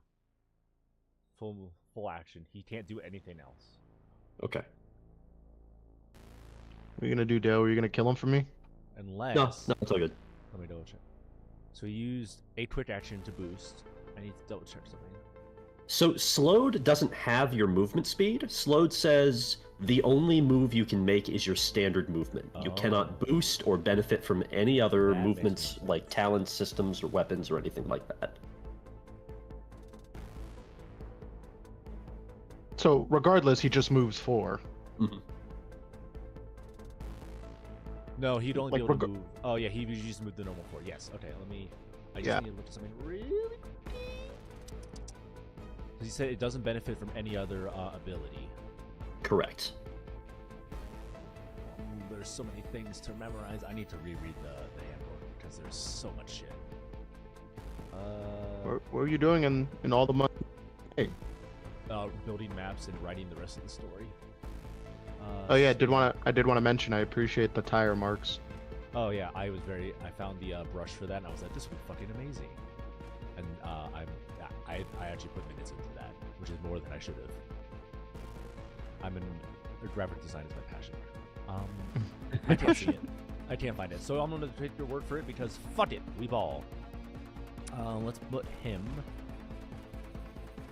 Full action. He can't do anything else. Okay. What are you gonna do, Dale? Are you gonna kill him for me? Unless. No, it's all good. Let me double check. So he used a quick action to boost. I need to double check something. So slowed doesn't have your movement speed. Slowed says the only move you can make is your standard movement. You Oh. cannot boost or benefit from any other That makes movements sense. like talents, systems, or weapons or anything like that. So regardless, he just moves 4. No, he'd only be Like, able to move. Oh yeah, he usually just moved the normal 4. Yes. Okay. Let me. I just Yeah. need to look at something really quickly. 'Cause he said it doesn't benefit from any other ability. Correct. Ooh, there's so many things to memorize. I need to reread the handbook because there's so much shit. What are you doing in all the money? Building maps and writing the rest of the story. Oh yeah, I so- did want to mention I appreciate the tire marks. Oh yeah, I found the brush for that, and I was like, this would be fucking amazing. And I actually put minutes into that, which is more than I should have. Graphic design is my passion. I can't see it. I can't find it. So I'm gonna take your word for it because fuck it, we ball. Let's put him.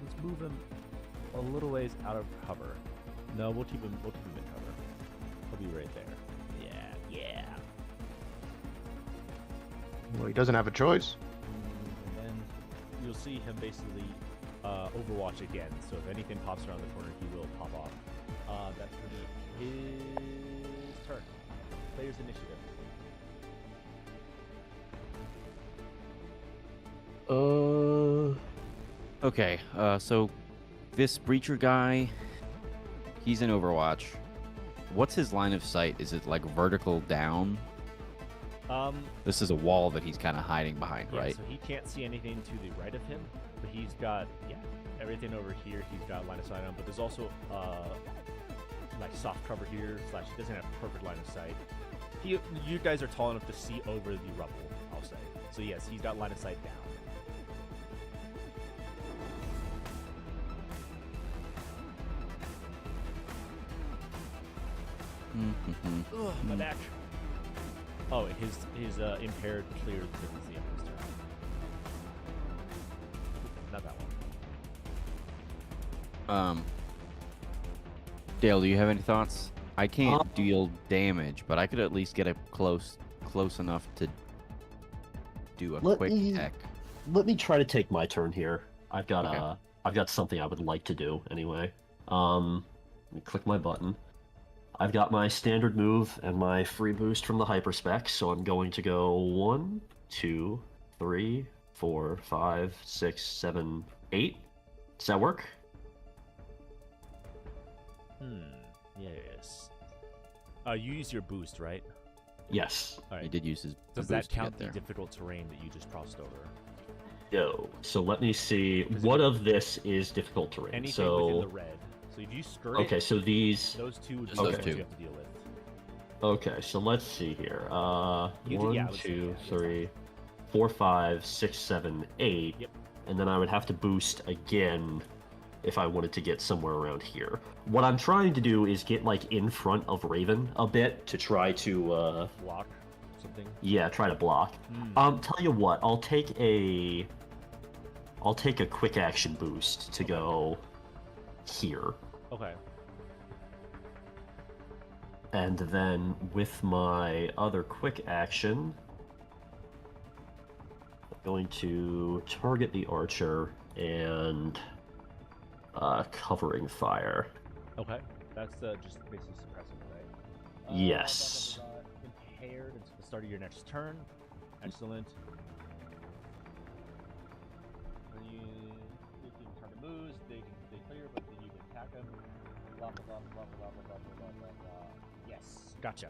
Let's move him a little ways out of cover. No, we'll keep him in cover. He'll be right there. Yeah. Well, he doesn't have a choice. And then you'll see him basically Overwatch again. So if anything pops around the corner, he will pop off. That's gonna be his turn. Player's initiative. Okay, so this Breacher guy, he's in Overwatch. What's his line of sight? Is it like vertical down? This is a wall that he's kind of hiding behind, Yeah, right? so he can't see anything to the right of him, but he's got everything over here. He's got line of sight on, but there's also like soft cover here. / he doesn't have perfect line of sight. You guys are tall enough to see over the rubble, I'll say. So yes, he's got line of sight down. Ugh, my back. Oh, his impaired cleared because it's the Emperor's turn. Not that one. Dale, do you have any thoughts? I can't deal damage, but I could at least get it close enough to do a quick tech. Let me try to take my turn here. I've got Okay. I've got something I would like to do anyway. Let me click my button. I've got my standard move and my free boost from the hyperspec, so I'm going to go 1, 2, 3, 4, 5, 6, 7, 8. Does that work? Yes. You use your boost, right? Yes. All right. He did use his Does boost that to get count the there. difficult terrain that you just crossed over? No. So let me see. Is it What a- of this is difficult terrain? Anything so within the red. So if you skirt it, okay, so these. those two would be Just the those ones two. you have to deal with. Okay, so let's see here. You do- One, yeah, I would say, two, yeah, three, 4, 5, 6, 7, 8. Yep. And then I would have to boost again if I wanted to get somewhere around here. What I'm trying to do is get like in front of Raven a bit to try to Block something. yeah, try to block. Tell you what, I'll take a quick action boost to go here. Okay. And then with my other quick action, I'm going to target the archer and covering fire. Okay. That's just basically suppressing, right? Yes. Impaired until the start of your next turn. Excellent. When you can target moves, they clear, but then you can attack them. Blah blah blah blah blah blah blah blah blah blah. Yes. Gotcha.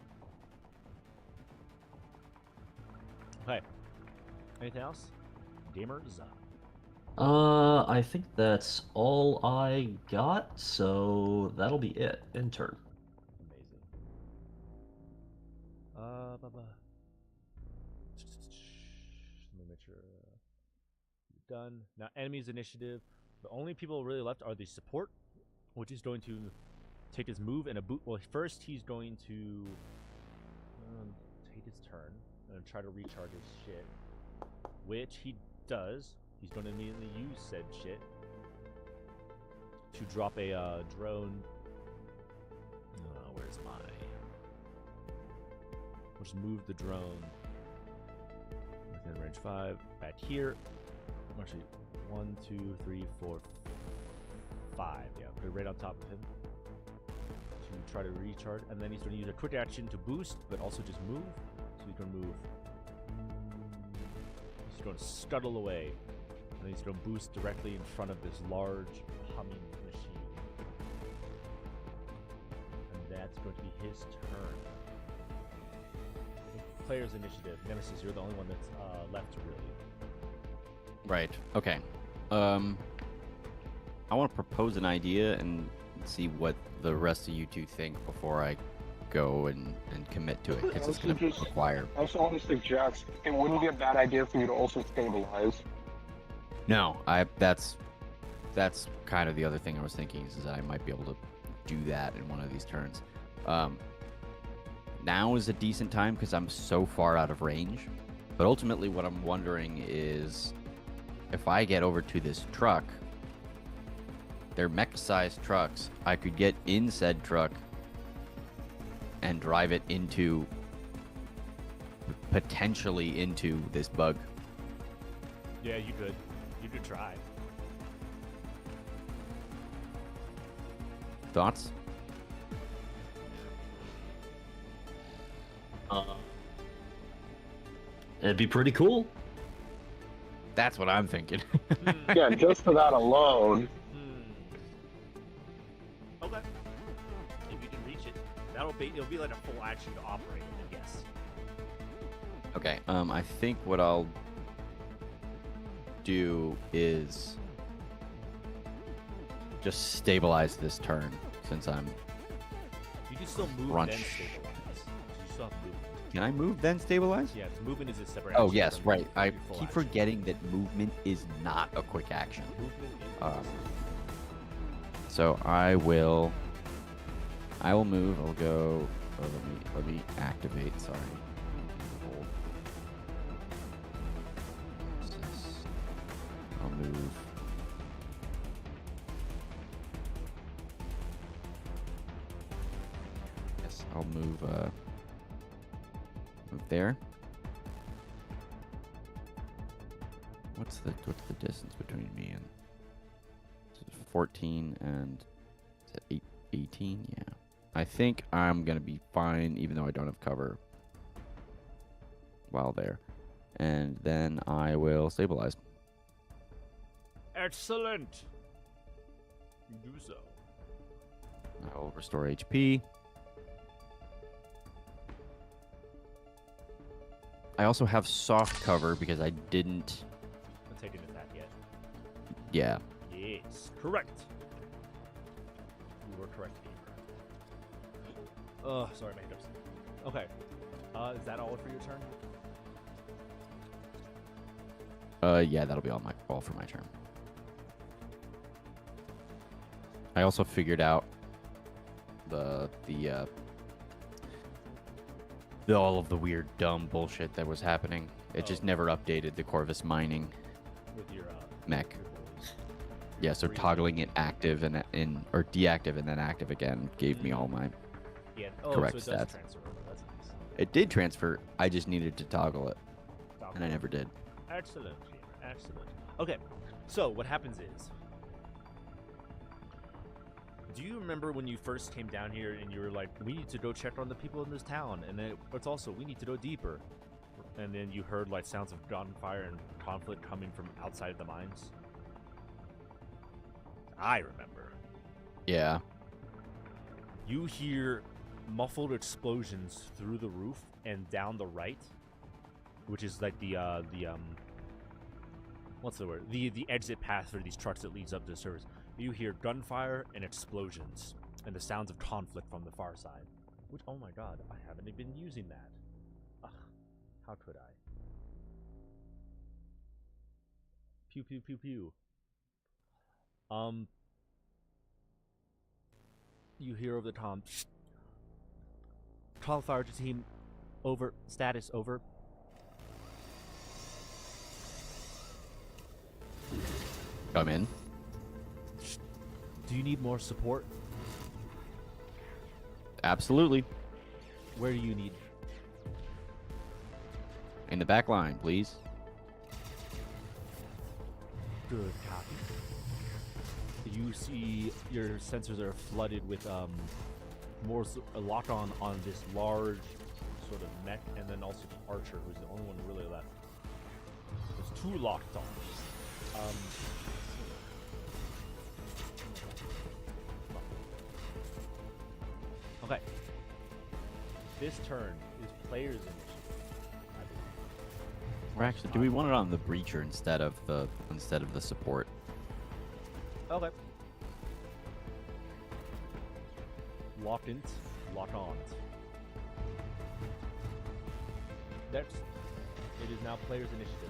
Okay. Anything else? Gamers? I think that's all I got, so that'll be it in turn. Amazing. Let me make sure you're done. Now, enemies initiative. The only people really left are the support, which is going to take his move and a boot. Well, first he's going to take his turn and try to recharge his shit, which he does. He's going to immediately use said shit to drop a drone. Where's my? We'll just move the drone within range 5 back here. Actually, 1, 2, 3, 4, 5. Yeah, put it right on top of him to try to recharge, and then he's going to use a quick action to boost, but also just move. So he's going to move. He's going to scuttle away. And he's going to boost directly in front of this large humming machine. And that's going to be his turn. Player's initiative. Nemesis, you're the only one that's left, really. Right. Okay. I want to propose an idea and see what the rest of you two think before I go and commit to it, because it's going to require. I also want to suggest it wouldn't be a bad idea for you to also stabilize. No, that's kind of the other thing I was thinking is that I might be able to do that in one of these turns. Now is a decent time because I'm so far out of range. But ultimately, what I'm wondering is if I get over to this truck, they're mech-sized trucks. I could get in said truck and drive it into, potentially into this bug. Yeah, you could. You could try. Thoughts? It'd be pretty cool. That's what I'm thinking. Yeah, just for that alone. Okay. If you can reach it, it'll be like a full action to operate it, I guess. Okay, I think what I'll do is just stabilize this turn since I'm. You can still move Crunch. then stabilize. You still have movement. Can I move then stabilize? Yeah, 'cause movement is a separate Oh action yes, from right. I your full keep action. forgetting that movement is not a quick action. Movement Um, So I will move. I'll go. Oh, let me activate. Sorry. Hold. What's this? I'll move. Yes, I'll move. Move there. What's the distance between me and? 14 and is it 18? Yeah. I think I'm going to be fine, even though I don't have cover while there. And then I will stabilize. Excellent. You do so. I will restore HP. I also have soft cover because I didn't I'll take an Yeah. Yes, correct. You were correct, gamer. Sorry, my hiccups. Okay. Is that all for your turn? Yeah, that'll be all for my turn. I also figured out all of the weird dumb bullshit that was happening. It just never updated the Corvus mining With your mech. your bullies. Yeah, so Freezing. toggling it active or deactive and then active again gave me all my. Yeah. Correct so it does stats. transfer over. That's nice. It did transfer. I just needed to toggle it, Stop and I it. never did. Excellent, gamer. Excellent. Okay, so what happens is, do you remember when you first came down here and you were like, we need to go check on the people in this town, and then it's also, we need to go deeper, and then you heard like sounds of gunfire and conflict coming from outside the mines? I remember. Yeah. You hear muffled explosions through the roof and down the right, which is like the what's the word? The exit path for these trucks that leads up to the surface. You hear gunfire and explosions and the sounds of conflict from the far side. Which, oh my god, I haven't even been using that. Ugh, how could I? Pew pew pew pew. You hear over the comm. Call fire to team. Over. Status over. Come in. Do you need more support? Absolutely. Where do you need? In the back line, please. Good copy. You see your sensors are flooded with more a lock on this large sort of mech, and then also the archer, who's the only one really left. There's two locked on. Okay. This turn is players' initiative, I believe. Or actually, do we want it on the breacher instead of the support? Okay. Lock in, lock on. Next, it is now players' initiative.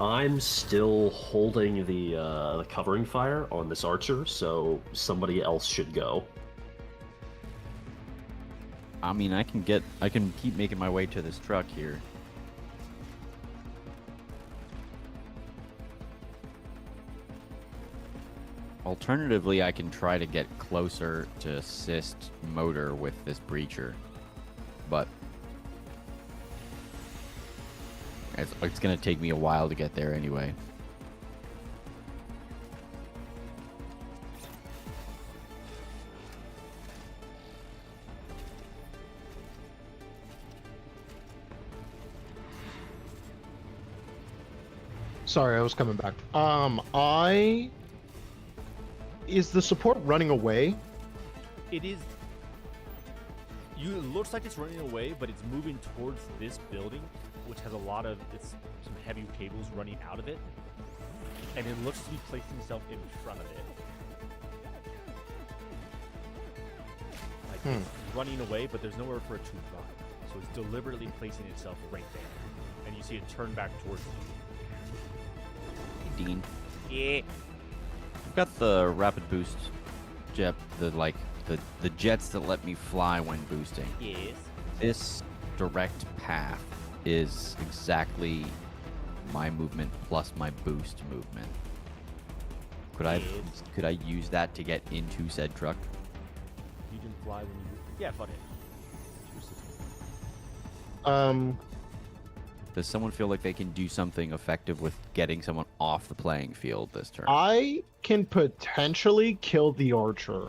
I'm still holding the covering fire on this archer, so somebody else should go. I mean, I can keep making my way to this truck here. Alternatively, I can try to get closer to assist Motor with this breacher, but it's going to take me a while to get there anyway. Sorry, I was coming back. Is the support running away? It is. It looks like it's running away, but it's moving towards this building, which has a lot of some heavy cables running out of it, and it looks to be placing itself in front of it. Like it's running away, but there's nowhere for it to run, so it's deliberately placing itself right there, and you see it turn back towards you. Dean, Yeah. I've got the rapid boost jet, the jets that let me fly when boosting. Yes. This direct path is exactly my movement plus my boost movement. Could I use that to get into said truck? You can fly when you. Yeah, fuck it. Does someone feel like they can do something effective with getting someone off the playing field this turn? I can potentially kill the archer.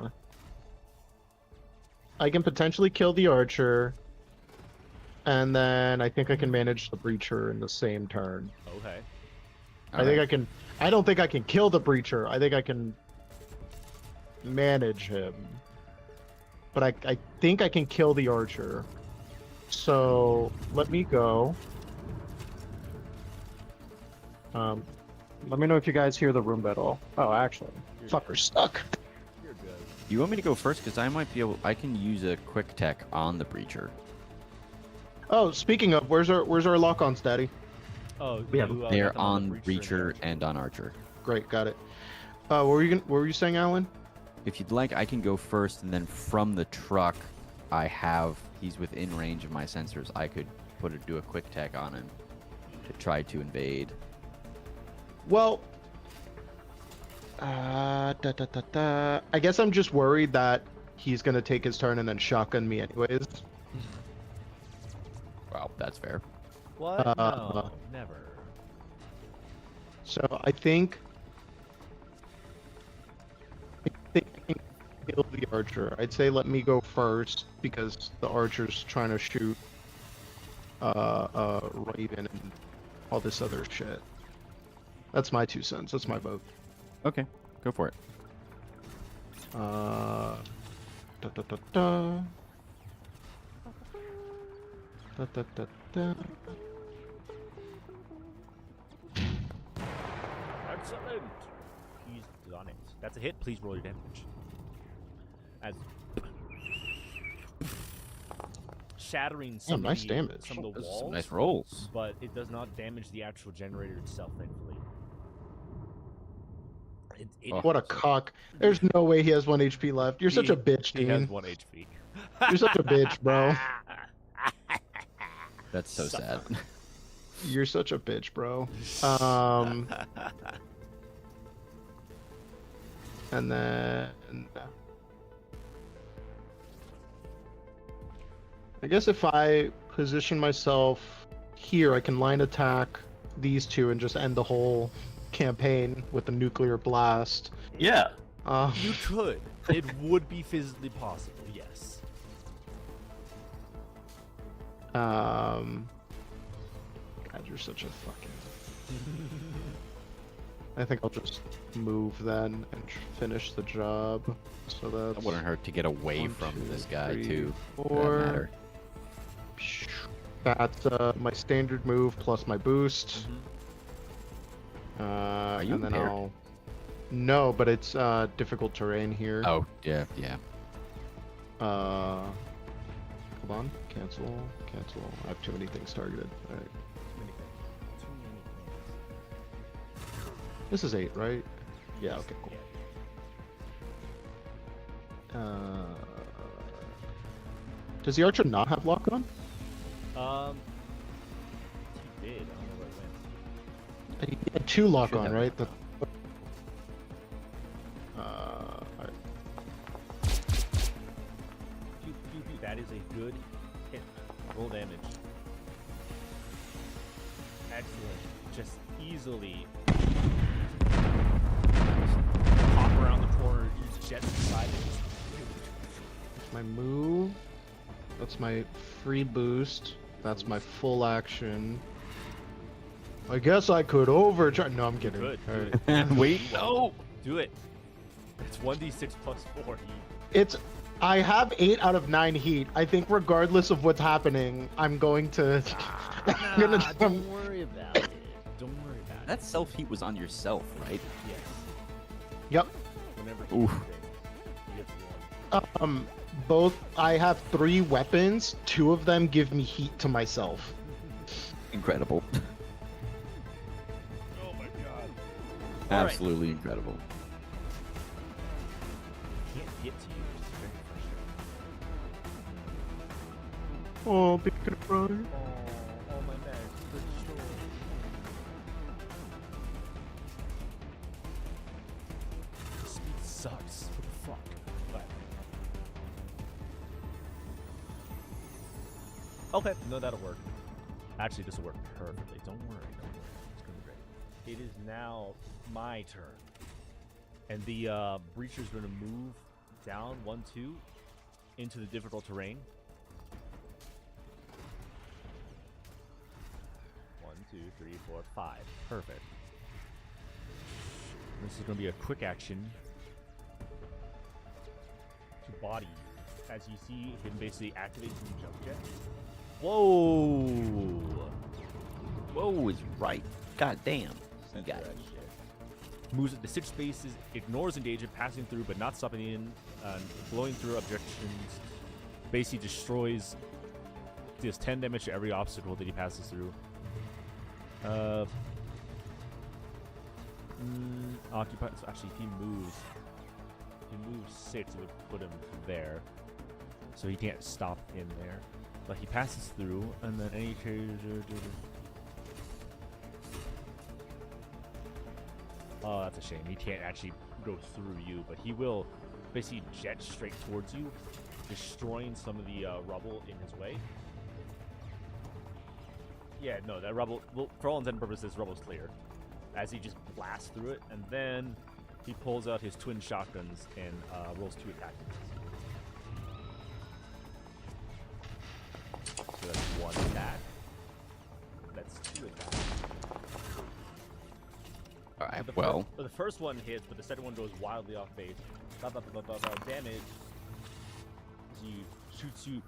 And then I think I can manage the breacher in the same turn. Okay. I don't think I can kill the breacher. I think I can manage him. But I think I can kill the archer. So let me go. Let me know if you guys hear the Roomba at all. Oh, actually, You're fucker's stuck. You're good. You want me to go first? Because I might be able. I can use a quick tech on the breacher. Oh, speaking of, where's our lock-ons, Daddy? Oh, We have- you, got They're them on the breacher and and on archer. Great, got it. What were you saying, Alan? If you'd like, I can go first, and then from the truck, he's within range of my sensors. I could do a quick tech on him to try to invade. Well, I guess I'm just worried that he's gonna take his turn and then shotgun me anyways. Well, that's fair. What? No, never. So I think I can kill the archer. I'd say let me go first because the archer's trying to shoot Raven and all this other shit. That's my 2 cents. That's my vote. Okay, go for it. Da, da, da, da. Da, da, da, da. Excellent. He's done it. That's a hit. Please roll your damage. As shattering some, nice of, damage. some of the Those are walls, some nice rolls. but it does not damage the actual generator itself, thankfully. What a cock. There's no way he has 1 HP left. You're such a bitch, He has Dean. 1 HP. You're such a bitch, bro. That's so sad. You're such a bitch, bro. And then I guess if I position myself here, I can line attack these two and just end the whole campaign with a nuclear blast. Yeah. You could. It would be physically possible, yes. God, you're such a fucking... I think I'll just move then and finish the job. So that's... That wouldn't hurt to get away 1, from 2, this guy 3, too. For that 4. matter. That's my standard move plus my boost. Are you and then impaired? I'll... No, but it's difficult terrain here. Oh yeah, yeah. Hold on. Cancel. I have too many things targeted. Alright. This is 8, right? Yeah, okay, cool. Does the archer not have lock on? He did. I don't know where it went. He had 2 lock Should on, have. right? Alright. Pew, pew, pew. That is a good hit. Roll damage. Excellent. Just easily pop around the corner, use jets inside it. That's my move. That's my free boost. That's my full action. I guess I could overcharge. No, I'm kidding. Good. Alright. Wait, no. Do it. It's 1d6 plus 4. It's. I have 8 out of 9 heat. I think regardless of what's happening, I'm going to. I'm gonna. Don't worry about it. Don't worry about it. That self heat was on yourself, right? Yes. Yep. Whenever Ooh. you get one. Both. I have 3 weapons. 2 of them give me heat to myself. Incredible. Oh my god. Absolutely incredible. Can't get to you. It's very frustrating. Oh, big brother. Oh my man. The speed sucks. What the fuck? But... Okay, no, that'll work. Actually, this will work perfectly. Don't worry. It's gonna be great. It is now my turn. And the breacher's gonna move down 1, 2 into the difficult terrain. 1, 2, 3, 4, 5. Perfect. This is going to be a quick action to body you. As you see him basically activate some jump jet. Whoa! Whoa is right. God damn. Got it. Moves at the stitch spaces, ignores engagement, passing through but not stopping in, blowing through objections. Basically destroys. Deals 10 damage to every obstacle that he passes through. Occupy. So actually, if he moves 6, it would put him there. So he can't stop in there. But he passes through, and then any Oh, that's a shame. He can't actually go through you, but he will basically jet straight towards you, destroying some of the rubble in his way. Yeah, no, that rubble, well, for all intents and purposes, rubble's clear. As he just blasts through it, and then he pulls out his twin shotguns and rolls 2 attack damage. So that's 1 attack. That's 2 attacks. Alright, The well. the first one hits, but the second one goes wildly off base. Damage. He shoots you.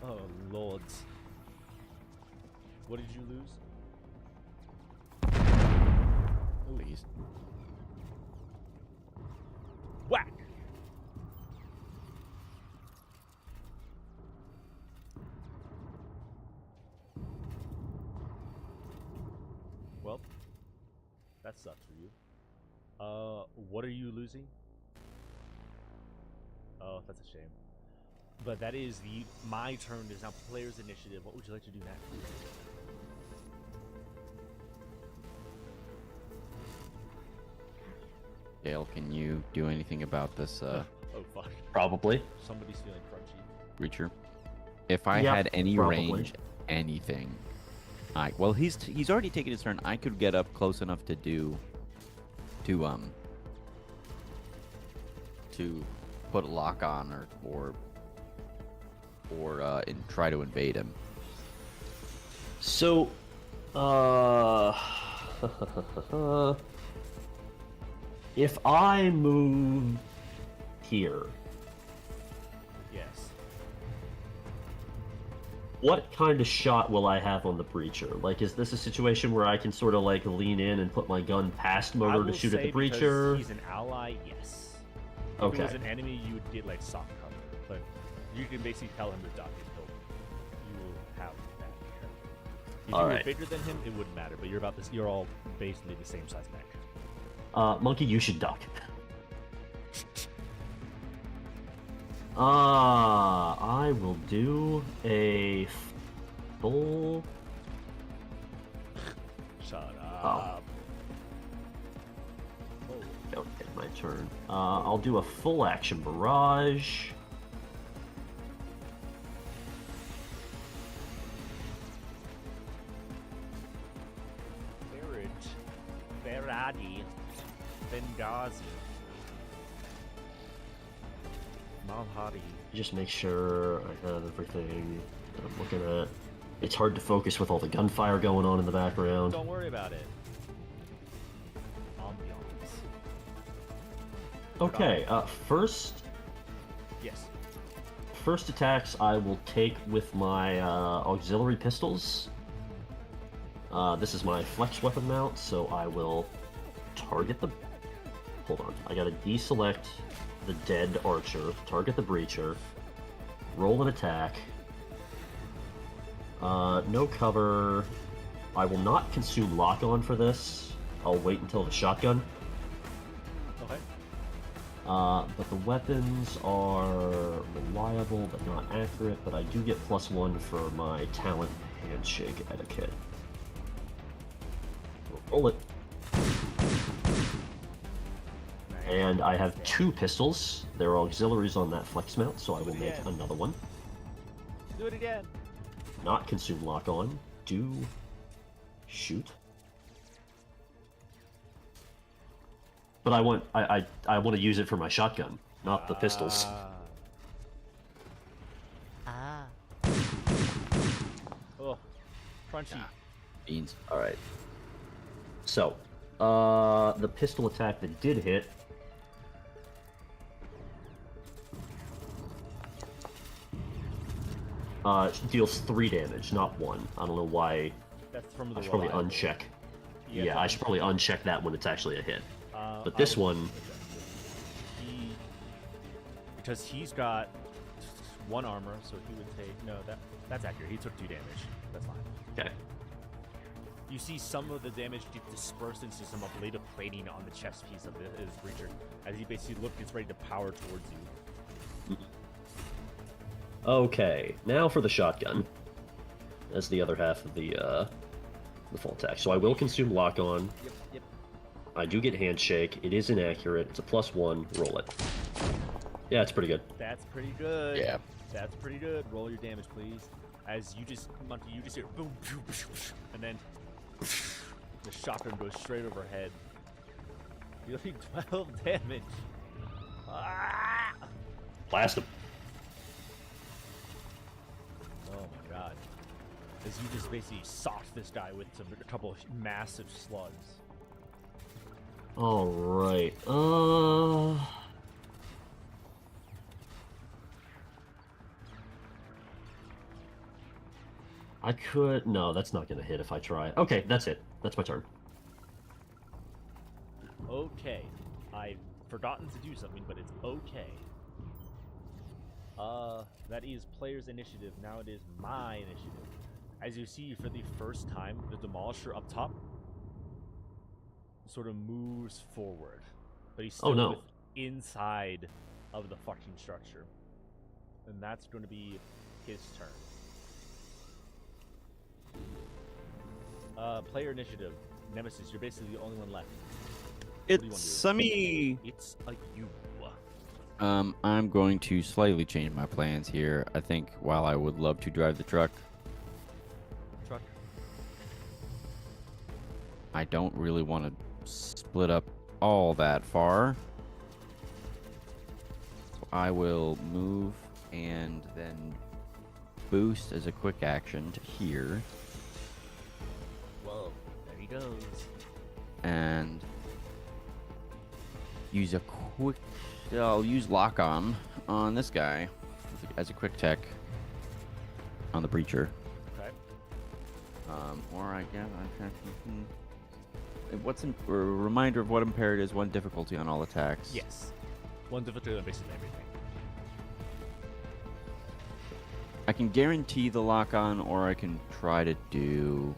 Oh, lords. What did you lose? Please. Whack! Well, that sucks for you. What are you losing? Oh, that's a shame. But that is my turn. It is now player's initiative. What would you like to do next? Dale, can you do anything about this Oh fuck! Probably. Somebody's feeling crunchy. creature? If I Yep, had any probably. range, anything. Well, he's already taken his turn. I could get up close enough to put a lock on or try to invade him. So, if I move here, Yes. what kind of shot will I have on the breacher? Like, is this a situation where I can sort of like lean in and put my gun past I motor will to shoot at say the because breacher? he's an ally, yes. If Okay. it was an enemy, you would get like soft cover, but you can basically tell him to duck and you will have that here. If All you were right. bigger than him, it wouldn't matter. But you're about this. You're all basically the same size mech. Monkey, you should duck. I will do a full. Shut Oh. up. Oh. Okay, my turn. I'll do a full action barrage. Barrage. Berardi. Benghazi. Malhadi. Just make sure I have everything that I'm looking at. It's hard to focus with all the gunfire going on in the background. Don't worry about it. Ambiance. Okay, first Yes. first attacks I will take with my auxiliary pistols. This is my flex weapon mount, so I will target the... Hold on, I gotta deselect the dead archer, target the breacher, roll an attack. No cover. I will not consume lock-on for this. I'll wait until the shotgun. Okay. But the weapons are reliable but not accurate, but I do get +1 for my talent handshake etiquette. Roll it. And I have 2 pistols. There are auxiliaries on that flex mount, so I will make another one. Do it again. Not consume lock-on. Do shoot. But I want I want to use it for my shotgun, not the pistols. Oh, crunchy. Beans. All right. So, the pistol attack that did hit. Deals 3 damage, not 1. I don't know why from the I should probably reliable. uncheck. You have Yeah, to I should probably uncheck that when it's actually a hit. But I this would one, adjust it. Because he's got 1 armor, so he would take that's accurate. He took 2 damage. That's fine. okay. You see some of the damage get dispersed into some ablative plating on the chest piece of his breacher, as he basically gets ready to power towards you. Okay, now for the shotgun. That's the other half of the full attack. So I will consume lock on. Yep. I do get handshake. It is inaccurate. It's a +1. Roll it. Yeah, it's pretty good. That's pretty good. Yeah. That's pretty good. Roll your damage, please. As you just hear boom, boom, boom, and then the shotgun goes straight overhead. Dealing 12 damage. Ah! Blast him. Oh my god. As you just basically socked this guy with a couple of massive slugs. All right. I could. No, that's not gonna hit if I try. Okay, that's it. That's my turn. Okay. I've forgotten to do something, but it's okay. That is player's initiative. Now it is my initiative. As you see, for the first time, the Demolisher up top sort of moves forward. But he's still Oh, no. inside of the fucking structure. And that's going to be his turn. Player initiative. Nemesis, you're basically the only one left. do you wanna It's do? semi. It's a you. I'm going to slightly change my plans here. I think while I would love to drive the truck, Truck. I don't really want to split up all that far. So I will move and then boost as a quick action to here. Whoa, there he goes. And use a quick. I'll use lock on this guy as a quick tech on the breacher. Okay. Or I guess what's a reminder of what impaired is 1 difficulty on all attacks. Yes. 1 difficulty on basically everything. I can guarantee the lock on, or I can try to do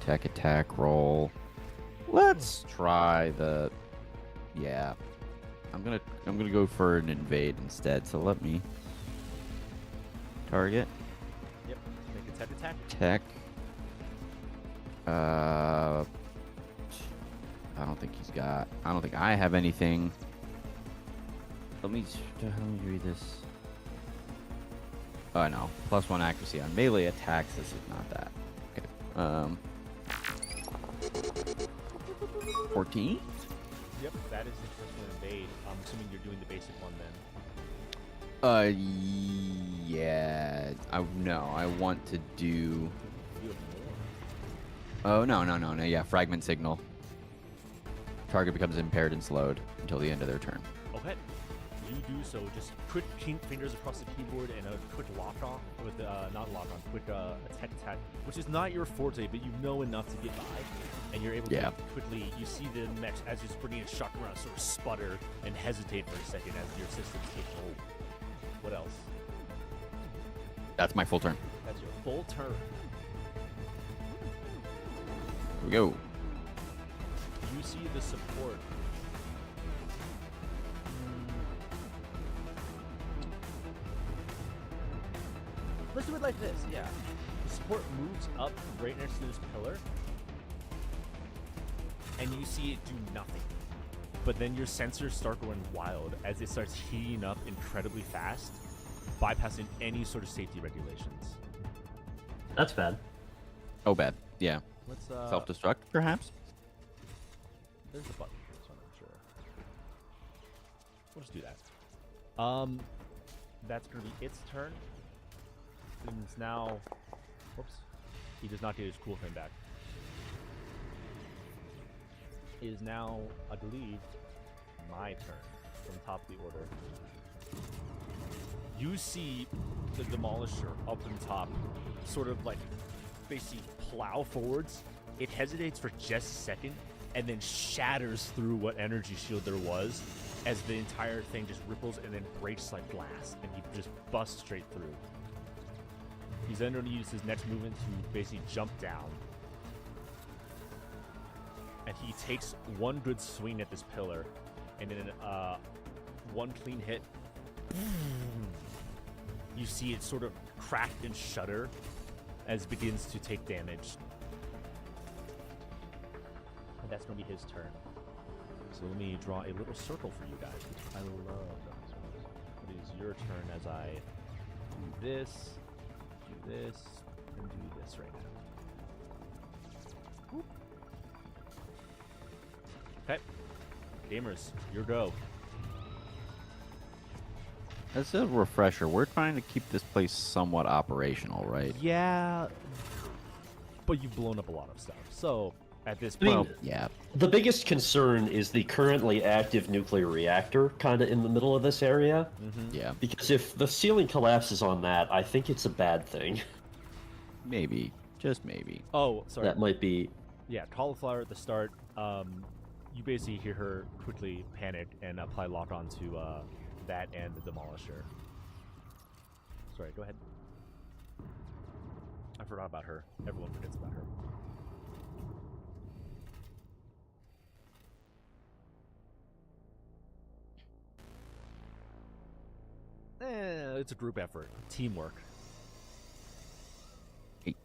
a attack roll. Let's try the. Yeah. I'm gonna go for an invade instead. So let me target Yep. Make a tech attack. tech. I don't think he's got. I don't think I have anything. Let me read this. Oh no, +1 accuracy on melee attacks. This is not that. Okay. 14. Yep. That is the first one invade. I'm assuming you're doing the basic one then. Yeah. I want to do. You have more. Oh no. Yeah, fragment signal. Target becomes impaired and slowed until the end of their turn. Okay. You do so. Just quick fingers across the keyboard and a quick lock on with not lock on, quick attack, which is not your forte, but you know enough to get by, and you're able to quickly. You see the mech as it's bringing a shock around, sort of sputter and hesitate for a second as your systems take hold. What else? That's my full turn. That's your full turn. Here we go. You see the support. Let's do it like this, yeah. The support moves up right next to this pillar, and you see it do nothing. But then your sensors start going wild as it starts heating up incredibly fast, bypassing any sort of safety regulations. That's bad. Oh, bad. Yeah. Let's Self-destruct, perhaps? There's a button for this one, I'm sure. We'll just do that. That's gonna be its turn. And it's now. Whoops. He does not get his cool frame back. It is now, I believe, my turn from the top of the order. You see the Demolisher up on top, sort of like basically plow forwards. It hesitates for just a second and then shatters through what energy shield there was as the entire thing just ripples and then breaks like glass, and he just busts straight through. He's then going to use his next movement to basically jump down. And he takes one good swing at this pillar, and then one clean hit. You see it sort of crack and shudder as it begins to take damage. And that's going to be his turn. So let me draw a little circle for you guys, which I love. It is your turn as I do this, and do this right now. Whoop. Okay. Gamers, your go. As a refresher, we're trying to keep this place somewhat operational, right? Yeah, but you've blown up a lot of stuff. So at this I mean, point, Yeah. The biggest concern is the currently active nuclear reactor kind of in the middle of this area. Yeah. Because if the ceiling collapses on that, I think it's a bad thing. Maybe. Just maybe. oh, sorry. That might be... Yeah, cauliflower at the start. You basically hear her quickly panic and apply lock on to that and the demolisher. Sorry, go ahead. I forgot about her. Everyone forgets about her. It's a group effort, teamwork. Hey,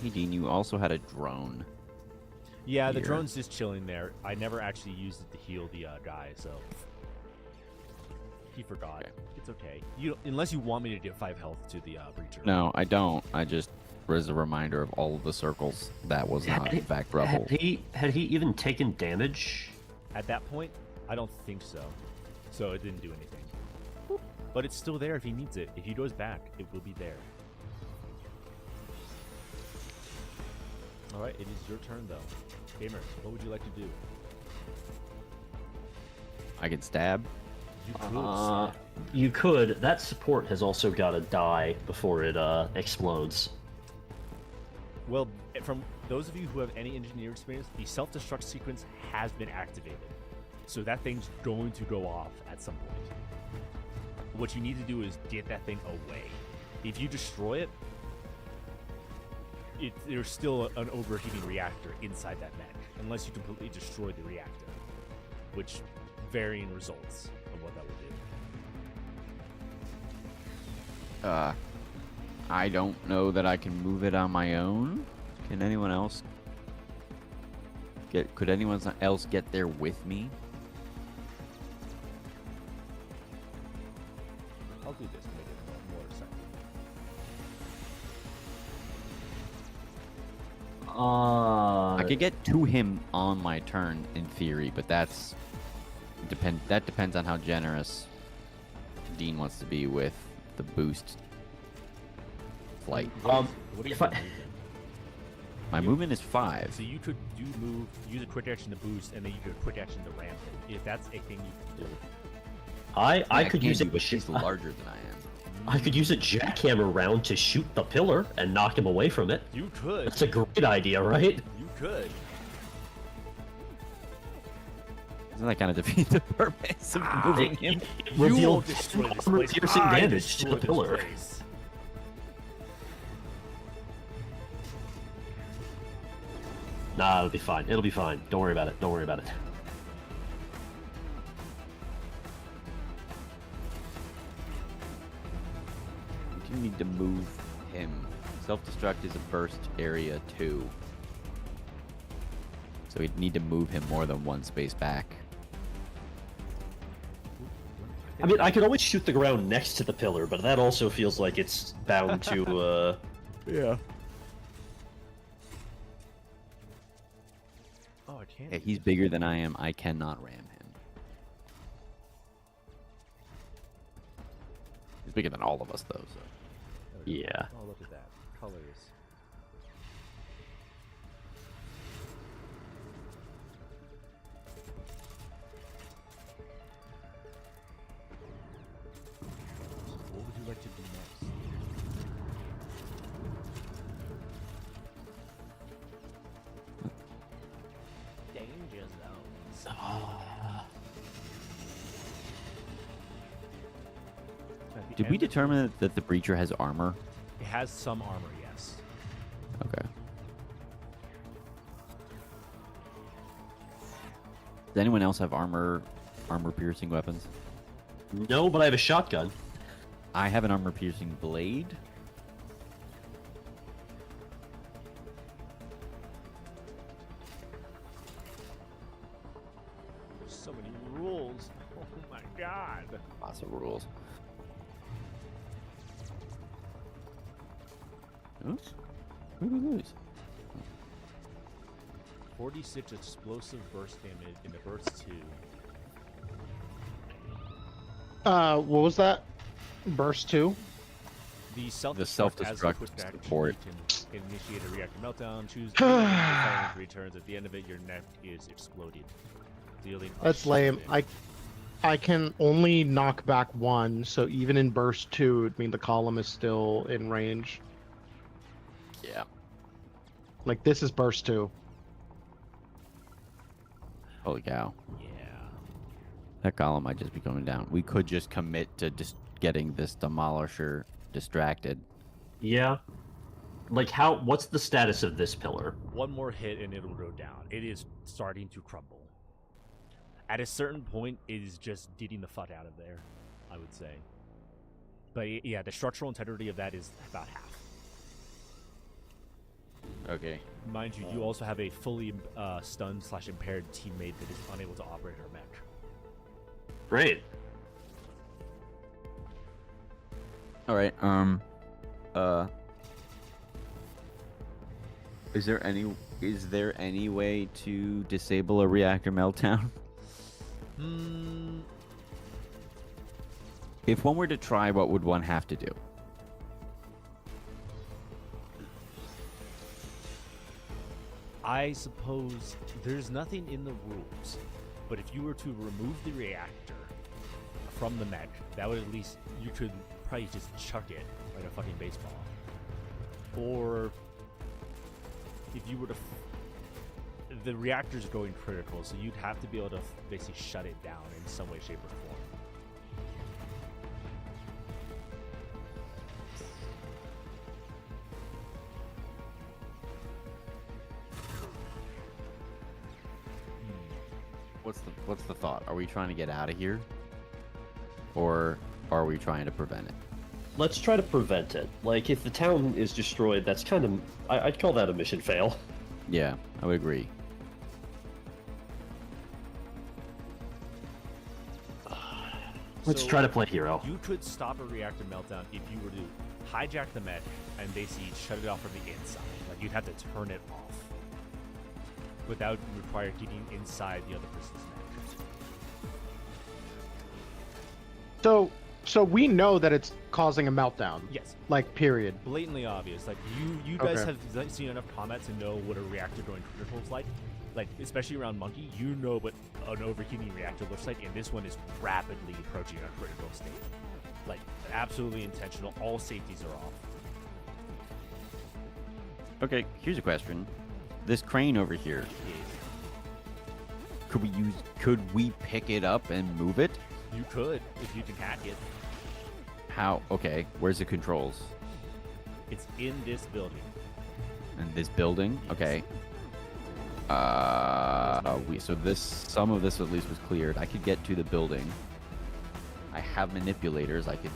Dean, you also had a drone. Yeah, the Here. drone's just chilling there. I never actually used it to heal the guy, so he forgot. Okay. It's okay. Unless you want me to give 5 health to the breacher. No, I don't. I just was a reminder of all of the circles that was not, in fact, rubble. Had he even taken damage? At that point, I don't think so. So it didn't do anything. But it's still there if he needs it. If he goes back, it will be there. Alright, it is your turn, though. Gamers, what would you like to do? I can stab. You could You could. That support has also got to die before it explodes. Well, from those of you who have any engineer experience, the self-destruct sequence has been activated. So that thing's going to go off at some point. What you need to do is get that thing away. If you destroy it, there's still an overheating reactor inside that mech, unless you completely destroy the reactor, which varying results of what that will do. I don't know that I can move it on my own. Can anyone else could anyone else get there with me? I'll do this to make it more exciting. I could get to him on my turn in theory, but that depends on how generous Dean wants to be with the boost flight. What is if your I- movement? My movement is 5. So you could use a quick action to boost, and then you could quick action to ramp it. If that's a thing you can do. I could use it, but she's larger than I am. I could use a jackhammer round to shoot the pillar and knock him away from it. You could. That's a great idea, right? You could. Doesn't that kind of defeat the purpose of moving him? You Reveal won't destroy this armor place. piercing I damage to destroy the this pillar. place. Nah, it'll be fine. It'll be fine. Don't worry about it. Don't worry about it. We do need to move him. Self-destruct is a burst area 2. So we'd need to move him more than one space back. I mean, I could always shoot the ground next to the pillar, but that also feels like it's bound to, Yeah. Oh, I can't. Yeah, he's bigger than I am. I cannot ram him. He's bigger than all of us, though. So. There we go. Yeah. Oh, look at that. Colors. What would you like to do next? zones. At the Did end we of the- determine that the breacher has armor? It has some armor, yes. Okay. Does anyone else have armor piercing weapons? No, but I have a shotgun. I have an armor piercing blade. There's so many rules. Oh my god. Lots of rules. Oops. Who did we lose? 46 explosive burst damage in the burst 2. What was that? Burst 2? The self-destruct, The as a self-destruct quick action, support. you can initiate a reactor meltdown, choose any of the following 3 turns. At the end of it, your neck is exploded. Dealing a That's lame. shit damage. I can only knock back 1, so even in burst 2, it mean the column is still in range. Yeah. Like, this is burst 2. Holy cow. Yeah. That column might just be coming down. We could just commit to just getting this demolisher distracted. Yeah. Like, what's the status of this pillar? One more hit and it'll go down. It is starting to crumble. At a certain point, it is just getting the fuck out of there, I would say. But yeah, the structural integrity of that is about half. Okay. Mind you, you also have a fully stunned/impaired teammate that is unable to operate her mech. Great. All right. Is there any way to disable a reactor meltdown? If one were to try, what would one have to do? I suppose there's nothing in the rules, but if you were to remove the reactor from the mech, that would at least, you could probably just chuck it like a fucking baseball. Or if you were to, the reactor's going critical, so you'd have to be able to basically shut it down in some way, shape, or form. What's the thought? Are we trying to get out of here? Or are we trying to prevent it? Let's try to prevent it. Like, if the town is destroyed, that's kind of... I'd call that a mission fail. Yeah, I would agree. Let's So try to play hero. You could stop a reactor meltdown if you were to hijack the mech and basically shut it off from the inside. Like, you'd have to turn it off without requiring getting inside the other person's mech. So we know that it's causing a meltdown. Yes, Like, period. blatantly obvious. Like, you guys Okay. have seen enough combat to know what a reactor going critical is like. Like, especially around Monkey, you know what an overheating reactor looks like, and this one is rapidly approaching a critical state. Like, absolutely intentional. All safeties are off. Okay, here's a question. This crane over here, could we pick it up and move it? You could, if you can hack it. How? Okay, where's the controls? It's in this building. In this building? Yes. Okay. Some of this at least was cleared. I could get to the building. I have manipulators. I could.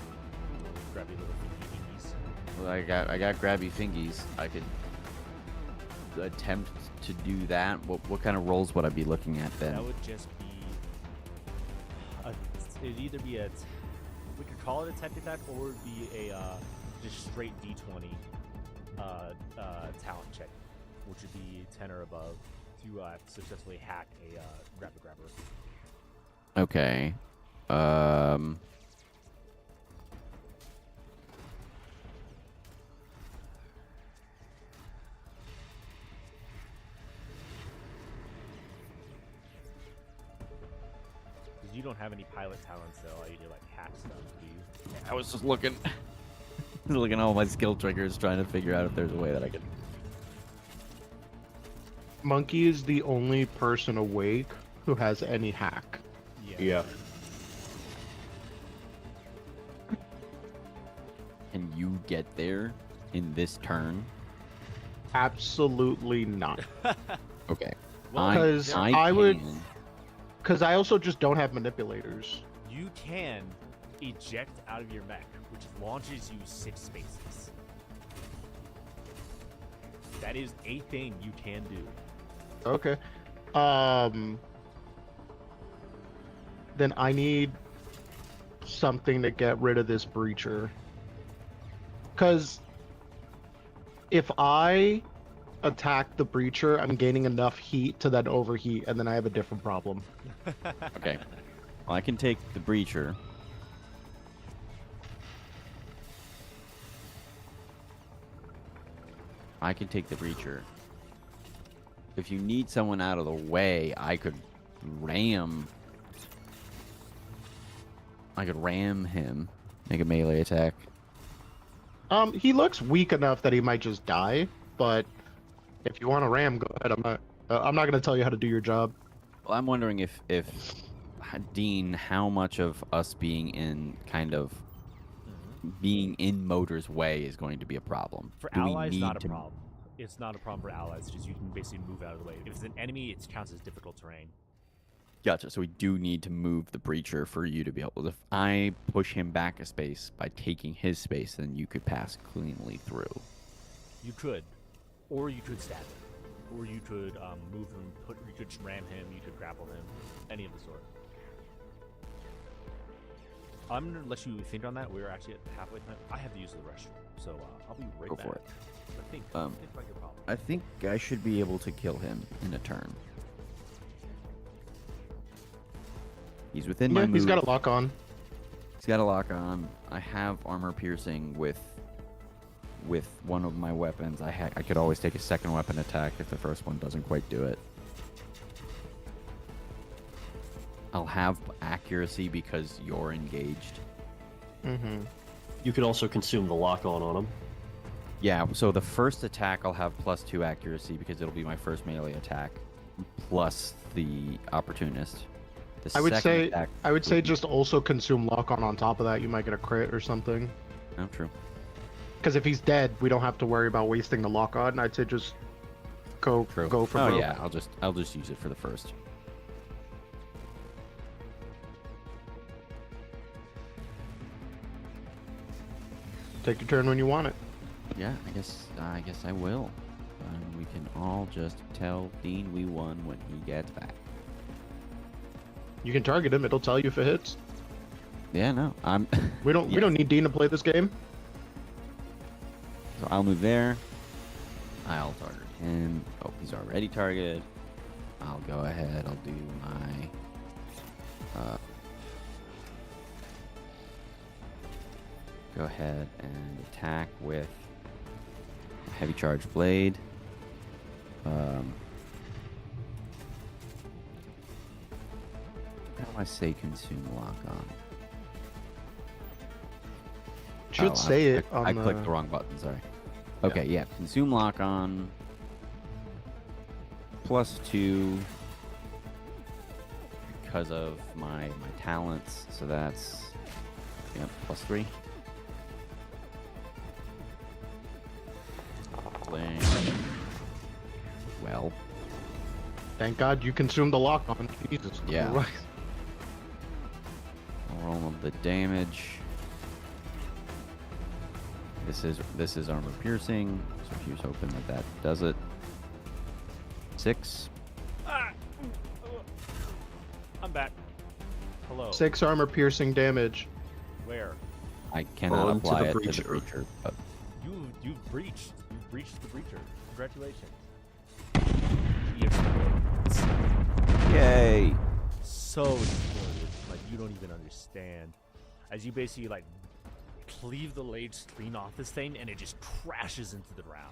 Grab your little thingies. Well, I got grabby thingies. I could attempt to do that. What kind of rolls would I be looking at then? That would just be. It'd either be we could call it a tech attack, or it'd be a just straight D20 talent check, which would be 10 or above to successfully hack a grabber. Okay. Because you don't have any pilot talents, though. All you do like hack stuff, do you? I was just looking, looking at all my skill triggers, trying to figure out if there's a way that I could. Monkey is the only person awake who has any hack. Yeah. Can you get there in this turn? Absolutely not. Okay. Well, Because I I would- can. Because I also just don't have manipulators. You can eject out of your mech, which launches you 6 spaces. That is a thing you can do. Okay. Then I need something to get rid of this breacher. Because if I attack the breacher, I'm gaining enough heat to then overheat, and then I have a different problem. Okay. Well, I can take the breacher. I can take the breacher. If you need someone out of the way, I could ram. I could ram him. Make a melee attack. He looks weak enough that he might just die, but if you want to ram, go ahead. I'm not gonna tell you how to do your job. Well, I'm wondering if Dean, how much of us being in kind of being in Motor's way is going to be a problem? For Do we allies, need not a to- problem. It's not a problem for allies, just you can basically move out of the way. If it's an enemy, it counts as difficult terrain. Gotcha. So we do need to move the breacher for you to be able to. If I push him back a space by taking his space, then you could pass cleanly through. You could, or you could stab him, or you could move him. You could ram him. You could grapple him. Any of the sort. I'm gonna let you think on that. We're actually at halfway time. I have to use the restroom, so I'll be right Go back. for it. But think about your problem. I think I should be able to kill him in a turn. He's within my Yeah, move. he's got a lock on. He's got a lock on. I have armor piercing with one of my weapons. I could always take a second weapon attack if the first one doesn't quite do it. I'll have accuracy because you're engaged. Mm-hmm. You could also consume the lock-on on him. Yeah, so the first attack I'll have +2 accuracy because it'll be my first melee attack, plus the opportunist. The I would second say attack I would just also consume lock on top of that. You might get a crit or something. Oh, true. Because if he's dead, we don't have to worry about wasting the lock on. I'd say just go True. go for Oh broke. yeah, I'll just use it for the first. Take your turn when you want it. Yeah, I guess I will. We can all just tell Dean we won when he gets back. You can target him. It'll tell you if it hits. Yeah, no, I'm. We don't need Dean to play this game. So I'll move there. I'll target him. Oh, he's already targeted. I'll go ahead. I'll do my. Go ahead and attack with a heavy charge blade. How do I say consume lock on? Should say it on I the... clicked the wrong button, sorry. Okay, yeah. Consume lock on +2 because of my talents, so that's +3. Well, Thank God you consumed the lock on. Jesus Yeah. Christ. roll of the damage. This is armor piercing, so here's hoping that does it. 6. I'm back. Hello. 6 armor piercing damage. Where? I cannot On to apply the it to the breacher. breacher, but You've breached. You've breached the breacher. Congratulations. He explodes. yay! So distorted. Like you don't even understand. As you basically like cleave the blades clean off this thing, and it just crashes into the ground.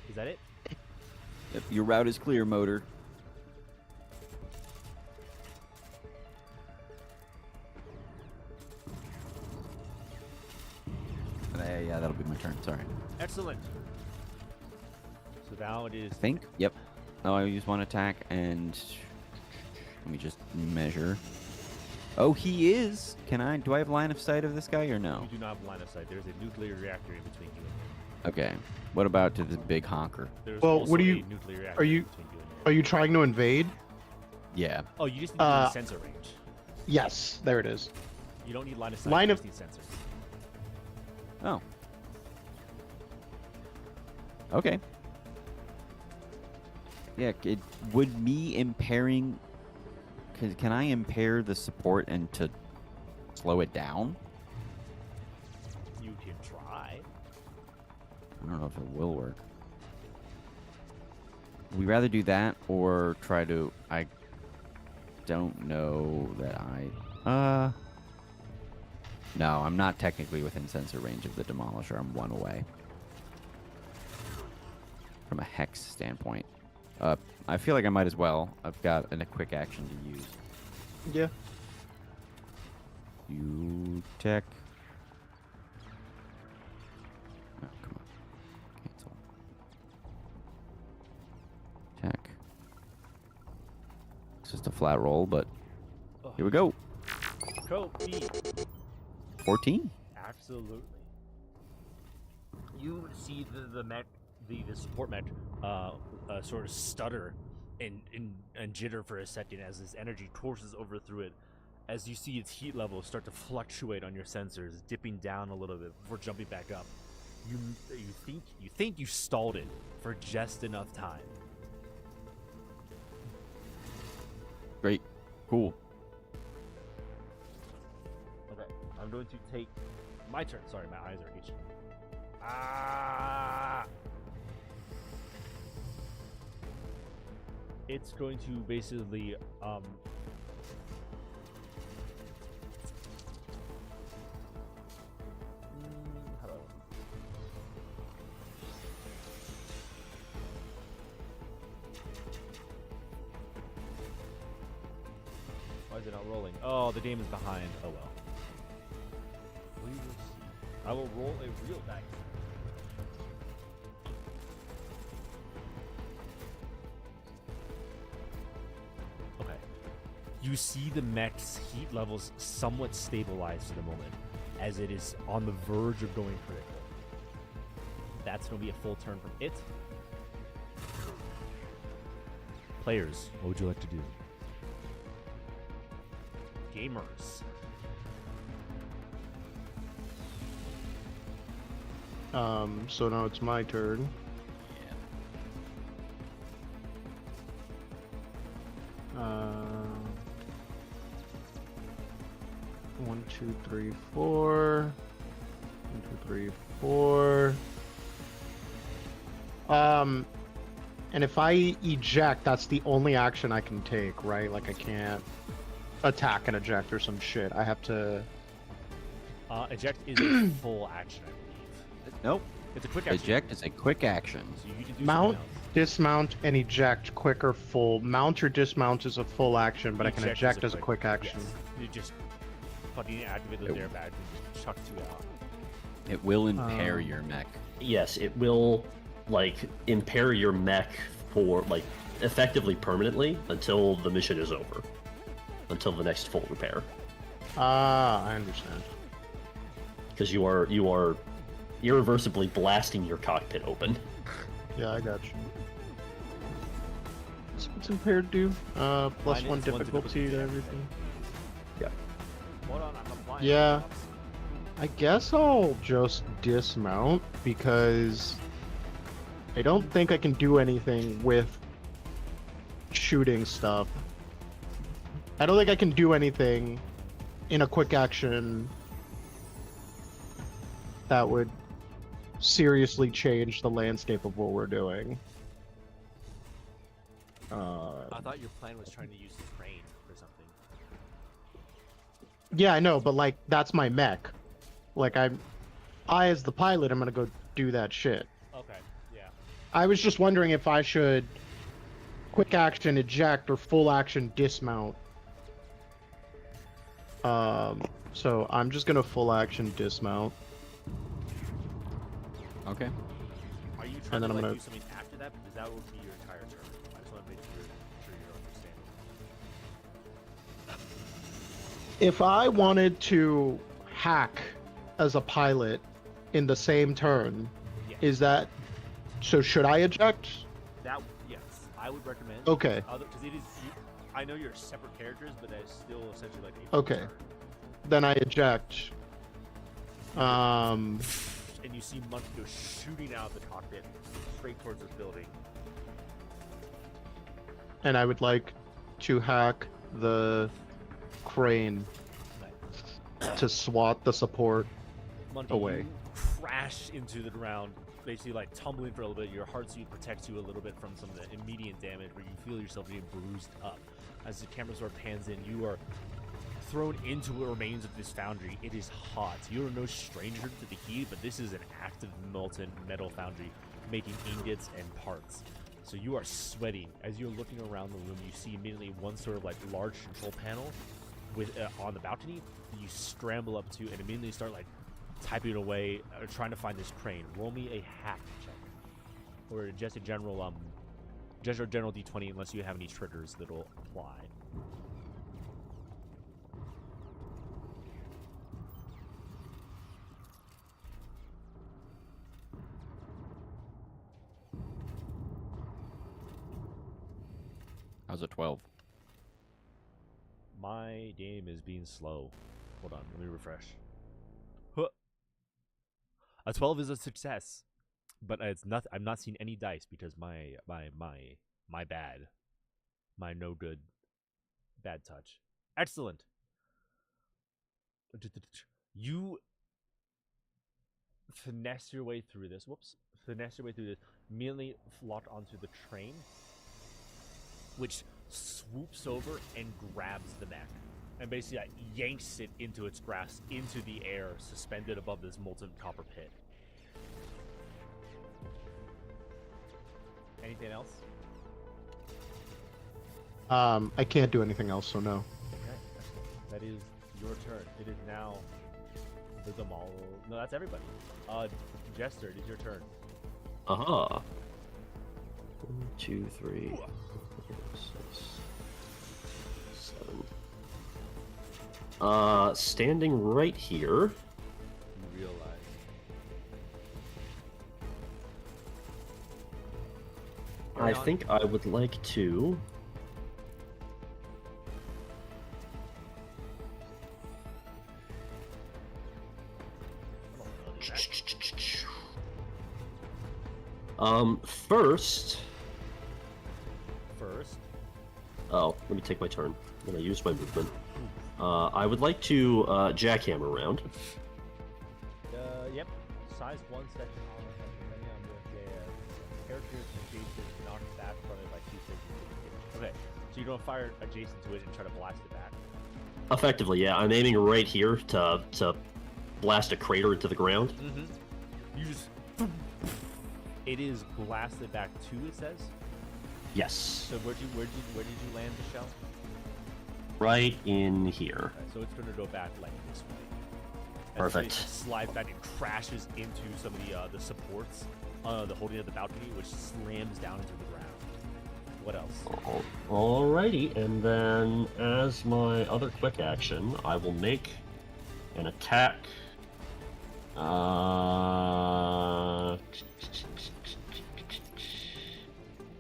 Is that it? Yep, your route is clear, Motor. Yeah, that'll be my turn. Sorry. Excellent. So now it is. I think. Yep. Oh, I use one attack and let me just measure. Oh, he is. Can I? Do I have line of sight of this guy or no? You do not have line of sight. There's a nuclear reactor in between you and him. Okay. What about to this big honker? There's Well, also what do a you- nuclear reactor are you- in between you and him. Are you trying to invade? Yeah. Oh, you just need to use sensor range. Yes, there it is. You don't need line of sight. Line you of- just need sensors. Oh. Okay. Yeah. Would me impairing? Can I impair the support and to slow it down? You can try. I don't know if it will work. We rather do that or try to. I don't know that I. No, I'm not technically within sensor range of the Demolisher. I'm one away. From a hex standpoint. I feel like I might as well. I've got a quick action to use. Yeah. You tech. Oh, come on. Cancel. Tech. It's just a flat roll, but here we go. Copy. 14. Absolutely. You see the mech, the support mech, sort of stutter and jitter for a second as this energy courses over through it. As you see its heat levels start to fluctuate on your sensors, dipping down a little bit before jumping back up. You think you stalled it for just enough time. Great. Cool. Okay, I'm going to take my turn. Sorry, my eyes are itching. Ah! It's going to basically hello. Why is it not rolling? Oh, the game is behind. Oh well. We will see. I will roll a real dice. Okay. You see the mech's heat levels somewhat stabilized for the moment, as it is on the verge of going critical. That's going to be a full turn from it. Players, what would you like to do? Gamers. So now it's my turn. One, two, three, four. 1, 2, 3, 4. And if I eject, that's the only action I can take, right? Like I can't attack and eject or some shit. I have to. Eject is a full action, I believe. Nope. It's a quick action. Eject is a quick action. So you can do Mount, something else. dismount, and eject quick or full. Mount or dismount is a full action, but I can eject as a quick action. Yes. You just fucking activate those air bags and just chuck 2 out. It will impair your mech. Yes, it will like impair your mech for like effectively permanently until the mission is over. Until the next full repair. Ah, I understand. Because you are irreversibly blasting your cockpit open. Yeah, I got you. What's impaired do? Plus Mine one is difficulty to everything. Hold on, I'm applying. Yeah. I guess I'll just dismount because I don't think I can do anything with shooting stuff. I don't think I can do anything in a quick action that would seriously change the landscape of what we're doing. I thought your plan was trying to use the crane or something. Yeah, I know, but like that's my mech. Like I as the pilot, I'm gonna go do that shit. Okay, yeah. I was just wondering if I should quick action eject or full action dismount. So I'm just gonna full action dismount. Okay. Are you And trying then to I'm like, gonna- do something after that? Does that will be your entire turn. I just want to make sure you're understanding. If I wanted to hack as a pilot in the same turn, Yeah. is that so? Should I eject? That yes, I would recommend. Okay. Because it is. I know you're separate characters, but that's still essentially like a Okay. turn. Then I eject. And you see Munch go shooting out of the cockpit straight towards this building. And I would like to hack the crane to swat the support Munch, away. you crash into the ground, basically like tumbling for a little bit. Your heart suit protects you a little bit from some of the immediate damage, where you feel yourself getting bruised up. As the camera sort of pans in, you are thrown into what remains of this foundry. It is hot. You are no stranger to the heat, but this is an active molten metal foundry making ingots and parts. So you are sweating. As you're looking around the room, you see immediately one sort of like large control panel with on the balcony. You scramble up to and immediately start like typing away, trying to find this crane. Roll me a hack check, or just a general general D20, unless you have any triggers that'll apply. How's a 12? My game is being slow. Hold on, let me refresh. Huh. A 12 is a success, but it's not. I'm not seeing any dice because my bad, my no good, bad touch. Excellent. You finesse your way through this. Whoops. Finesse your way through this. Immediately lock onto the train, which swoops over and grabs the mech, and basically yanks it into its grasp, into the air, suspended above this molten copper pit. Anything else? I can't do anything else, so no. Okay, excellent. That is your turn. It is now the Demal. No, that's everybody. Jester, it is your turn. Aha. 1, 2, 3, 4, 6, 7. Standing right here. You realize. I think I would like to. First. Oh, let me take my turn. I'm gonna use my movement. I would like to jackhammer around. Yep. Size 1 section on depending on the characters adjacent knock back from it by 2 seconds. Okay, so you don't fire adjacent to it and try to blast it back. Effectively, yeah. I'm aiming right here to blast a crater into the ground. Mm-hmm. You just. It is blasted back 2. It says. Yes. So where did you land the shell? Right in here. Okay, so it's going to go back like this way. Perfect. It slides back and crashes into some of the supports, the holding of the balcony, which slams down into the ground. What else? Alrighty, and then as my other quick action, I will make an attack.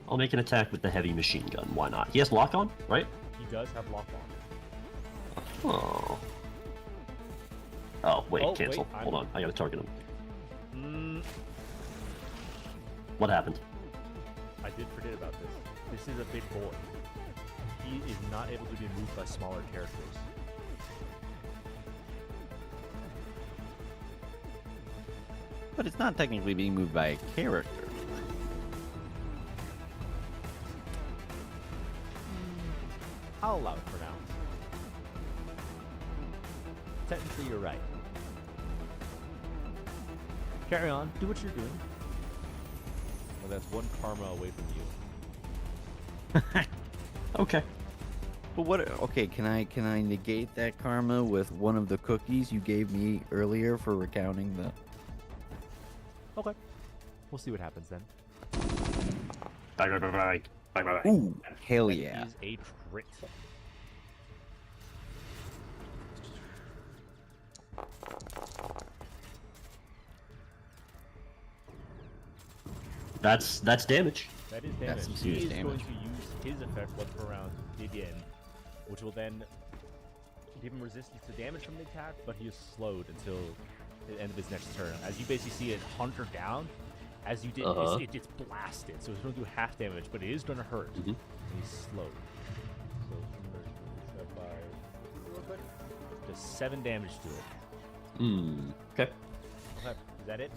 I'll make an attack with the heavy machine gun. Why not? He has lock on, right? He does have lock on. Oh. Oh, wait, cancel. Wait, Hold on, I gotta target him. Mm, What happened? I did forget about this. This is a big boy. He is not able to be moved by smaller characters. But it's not technically being moved by a character. I'll allow it for now. Technically, you're right. Carry on. Do what you're doing. Well, that's 1 karma away from you. Okay. But what? Okay, can I negate that karma with one of the cookies you gave me earlier for recounting the? Okay. We'll see what happens then. Bang, bang, bang, bang. Bang, bang, bang. Ooh, hell That yeah. is a crit. That's damage. That is That's damage. some He serious is going damage. to use his effect once per round, dig in, which will then give him resistance to damage from the attack, but he is slowed until the end of his next turn. As you basically see it hunter down, as you did, it's blasted, so it's going to do half damage, but it is going to hurt. Mhm. And he's slowed. So I'm going to increase that by real quick. Just 7 damage to it. Okay. Okay, is that it?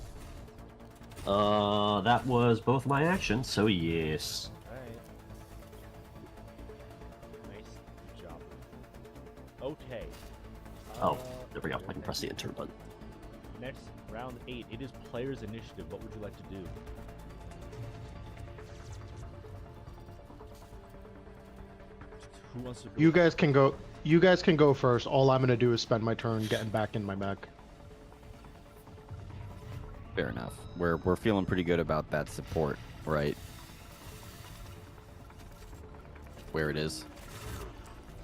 That was both my actions, so yes. Alright. Nice. Good job. Okay. Oh, there we go. I can press the enter button. Next, round 8. It is player's initiative. What would you like to do? Who wants to go? You guys can go. You guys can go first. All I'm gonna do is spend my turn getting back in my mech. Fair enough. We're feeling pretty good about that support, right? Where it is.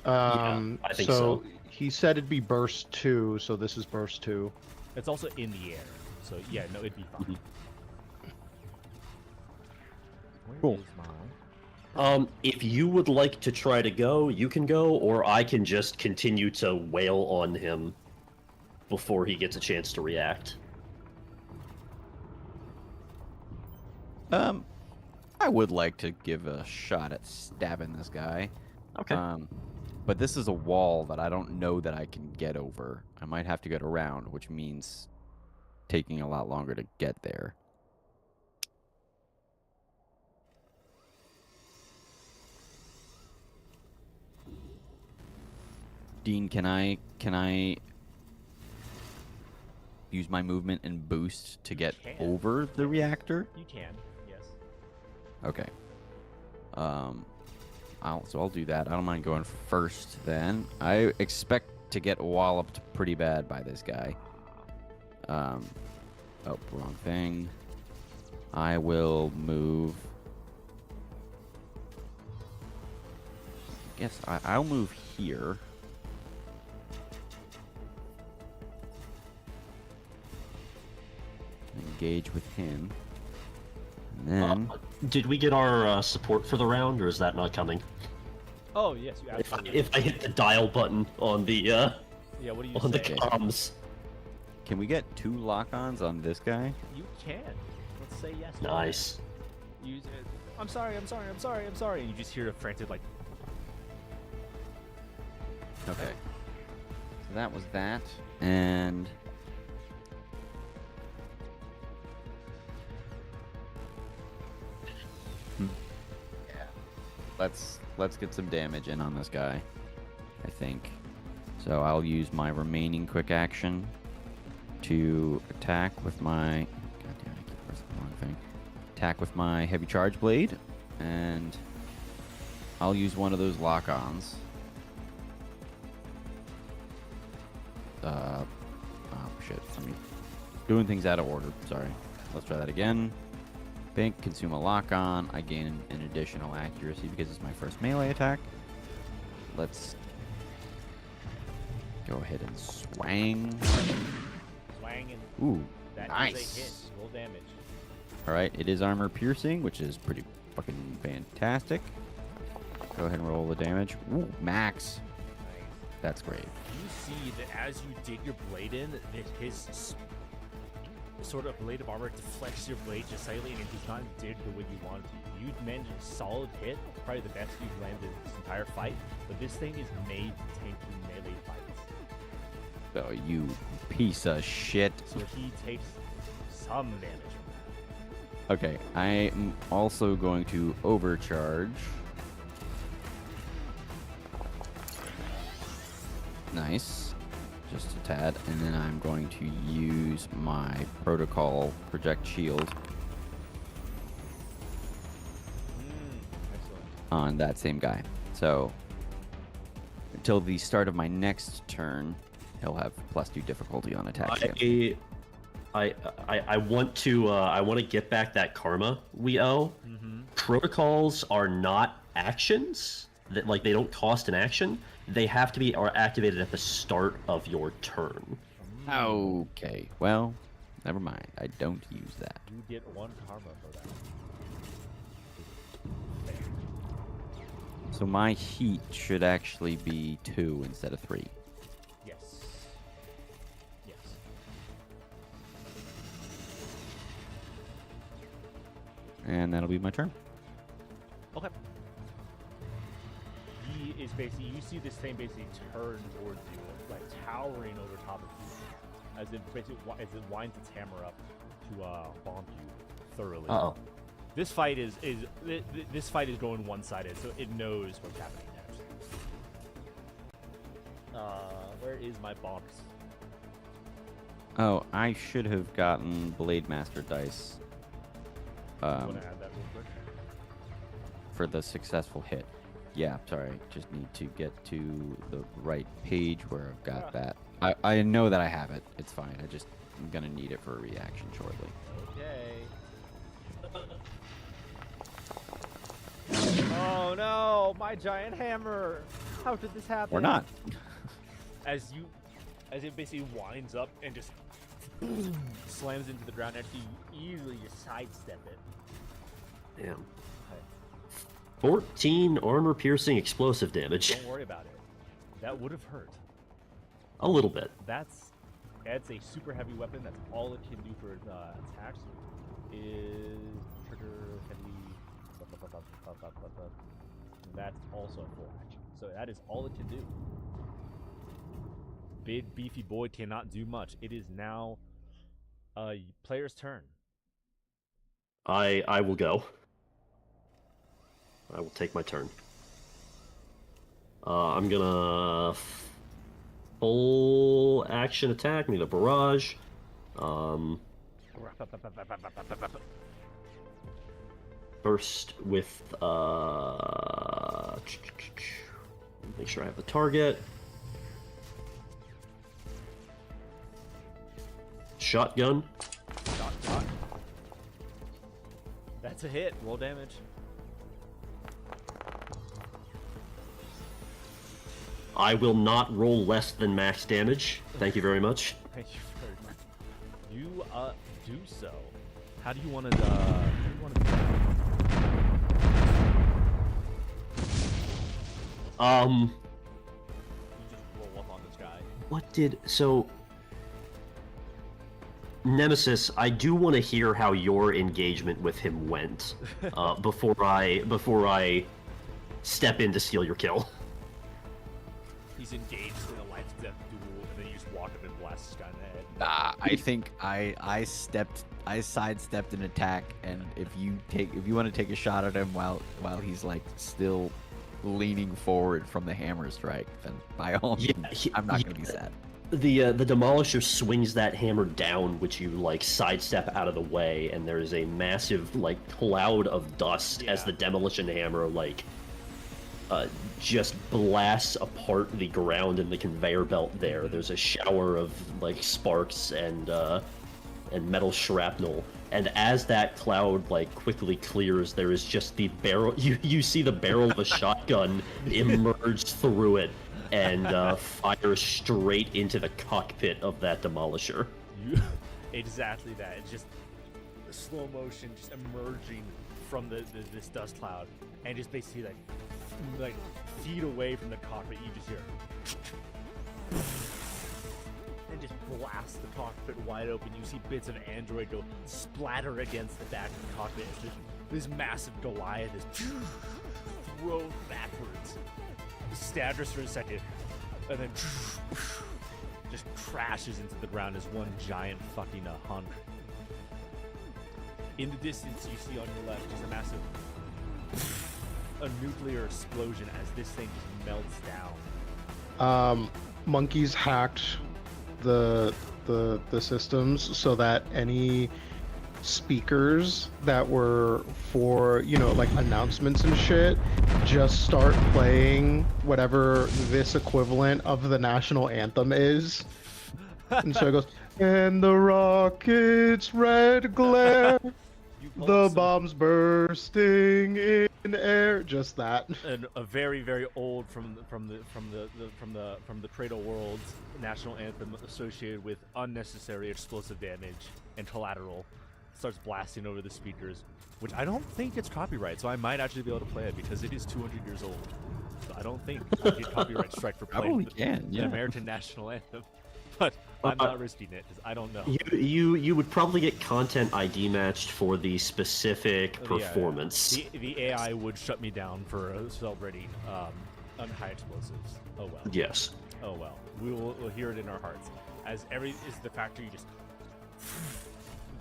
I think so. He said it'd be burst 2, so this is burst 2. It's also in the air. So, yeah, no, it'd be fine. Where Cool. is mine? If you would like to try to go, you can go, or I can just continue to wail on him before he gets a chance to react. I would like to give a shot at stabbing this guy. Okay. But this is a wall that I don't know that I can get over. I might have to get around, which means taking a lot longer to get there. Dean, can I use my movement and boost to get can. over the reactor? You can, yes. Okay. I'll do that. I don't mind going first then. I expect to get walloped pretty bad by this guy. Oh, wrong thing. I will move. I guess I'll move here. Engage with him. And then Did we get our support for the round, or is that not coming? Oh, yes, you absolutely. If I hit the dial button on the yeah, what do you on the say? comms, can we get 2 lock-ons on this guy? You can. Let's say yes. nice. Use it. I'm sorry, I'm sorry, I'm sorry, I'm sorry. And you just hear a frantic, like, Okay. So that was that. And let's get some damage in on this guy, I think. So I'll use my remaining quick action to attack with my God damn, I keep pressing the wrong thing. Attack with my heavy charge blade, and I'll use one of those lock-ons. Oh shit, doing things out of order, sorry. Let's try that again. Bank, consume a lock-on. I gain an additional accuracy because it's my first melee attack. Let's go ahead and swang. swang and Ooh, that is nice. a hit. Roll damage. Alright, it is armor piercing, which is pretty fucking fantastic. Go ahead and roll the damage. Ooh, max. Nice. That's great. You see that as you dig your blade in, that his sort of blade of armor deflects your blade just slightly, and it does not dig the way you want it to. You managed a solid hit, probably the best you've landed this entire fight, but this thing is made to tank in melee fights. Oh, you piece of shit. So he takes some damage from that. Okay, I am also going to overcharge. Nice. Just a tad. And then I'm going to use my protocol project shield Excellent. on that same guy. So until the start of my next turn, he'll have +2 difficulty on attacks again. I want to get back that karma we owe. Mm-hmm. Protocols are not actions that like they don't cost an action. They have to be activated at the start of your turn. Okay, well, never mind. I don't use that. You get 1 karma for that. Fair. So my heat should actually be 2 instead of 3. Yes. Yes. And that'll be my turn. Okay. He is basically, you see this thing basically turn towards you, like towering over top of you, as it basically as it winds its hammer up to bomb you thoroughly. Uh-oh. This fight is this fight is going one-sided, so it knows what's happening next. Where is my box? Oh, I should have gotten Blade Master dice Want to add that real quick? for the successful hit. Yeah, sorry. Just need to get to the right page where I've got that. I know that I have it. It's fine. I'm gonna need it for a reaction shortly. Okay. Oh no, my giant hammer! How did this happen? Or not. As it basically winds up and just slams into the ground next to you, easily just sidestep it. Damn. 14 armor-piercing explosive damage. Don't worry about it. That would have hurt. A little bit. That's a super heavy weapon. That's all it can do for its attacks. Is trigger heavy. That's also a full action. So that is all it can do. Big beefy boy cannot do much. It is now a player's turn. I will go. I will take my turn. I'm gonna full action attack, need a barrage. First with make sure I have the target. Shotgun. Shot. That's a hit. Roll damage. I will not roll less than max damage. Thank you very much. Thank you very much. You do so. How do you want to do that? You just roll up on this guy. Nemesis, I do want to hear how your engagement with him went before I step in to steal your kill. He's engaged in a life death duel, and then you just walk up and blast this guy in the head. Nah, I think I sidestepped an attack, and if you want to take a shot at him while he's like still leaning forward from the hammer strike, then by all means, I'm not gonna be sad. The Demolisher swings that hammer down, which you like sidestep out of the way, and there is a massive like cloud of dust as the demolition hammer like just blasts apart the ground and the conveyor belt there. There's a shower of like sparks and metal shrapnel, and as that cloud like quickly clears, there is just the barrel. You see the barrel of a shotgun emerge through it and fire straight into the cockpit of that Demolisher. Exactly that. It's just slow motion, just emerging from this dust cloud, and just basically like feet away from the cockpit, you just hear and just blast the cockpit wide open. You see bits of android go splatter against the back of the cockpit. This massive Goliath is thrown backwards, staggers for a second, and then just crashes into the ground as one giant fucking hunk. In the distance, you see on your left just a nuclear explosion as this thing just melts down. Monkeys hacked the systems so that any speakers that were for, you know, like announcements and shit just start playing whatever this equivalent of the national anthem is. And so it goes And the rocket's red glare. You pull The up some- bombs bursting in air. Just that. and a very very old from the Cradle World's national anthem associated with unnecessary explosive damage and collateral starts blasting over the speakers, which I don't think it's copyright, so I might actually be able to play it because it is 200 years old. So I don't think I get copyright strike for playing Probably the can, yeah. American national anthem, but I'm not risking it because I don't know. You would probably get content ID matched for the specific Yeah, yeah. performance. The AI would shut me down for celebrating high explosives. Oh well. Yes. Oh well. We'll hear it in our hearts. As the factory just.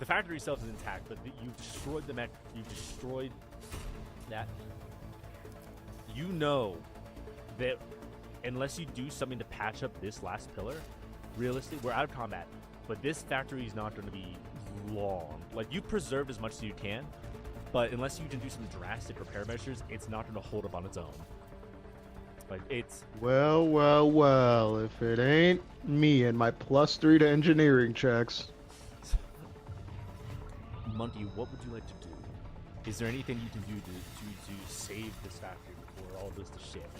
The factory itself is intact, but you've destroyed the mech. You've destroyed that. You know that unless you do something to patch up this last pillar, realistically, we're out of combat. But this factory is not going to be long. Like, you preserved as much as you can, but unless you can do some drastic repair measures, it's not going to hold up on its own. Like, it's... Well, if it ain't me and my +3 to engineering checks. Monkey, what would you like to do? Is there anything you can do to save this factory before all goes to shit?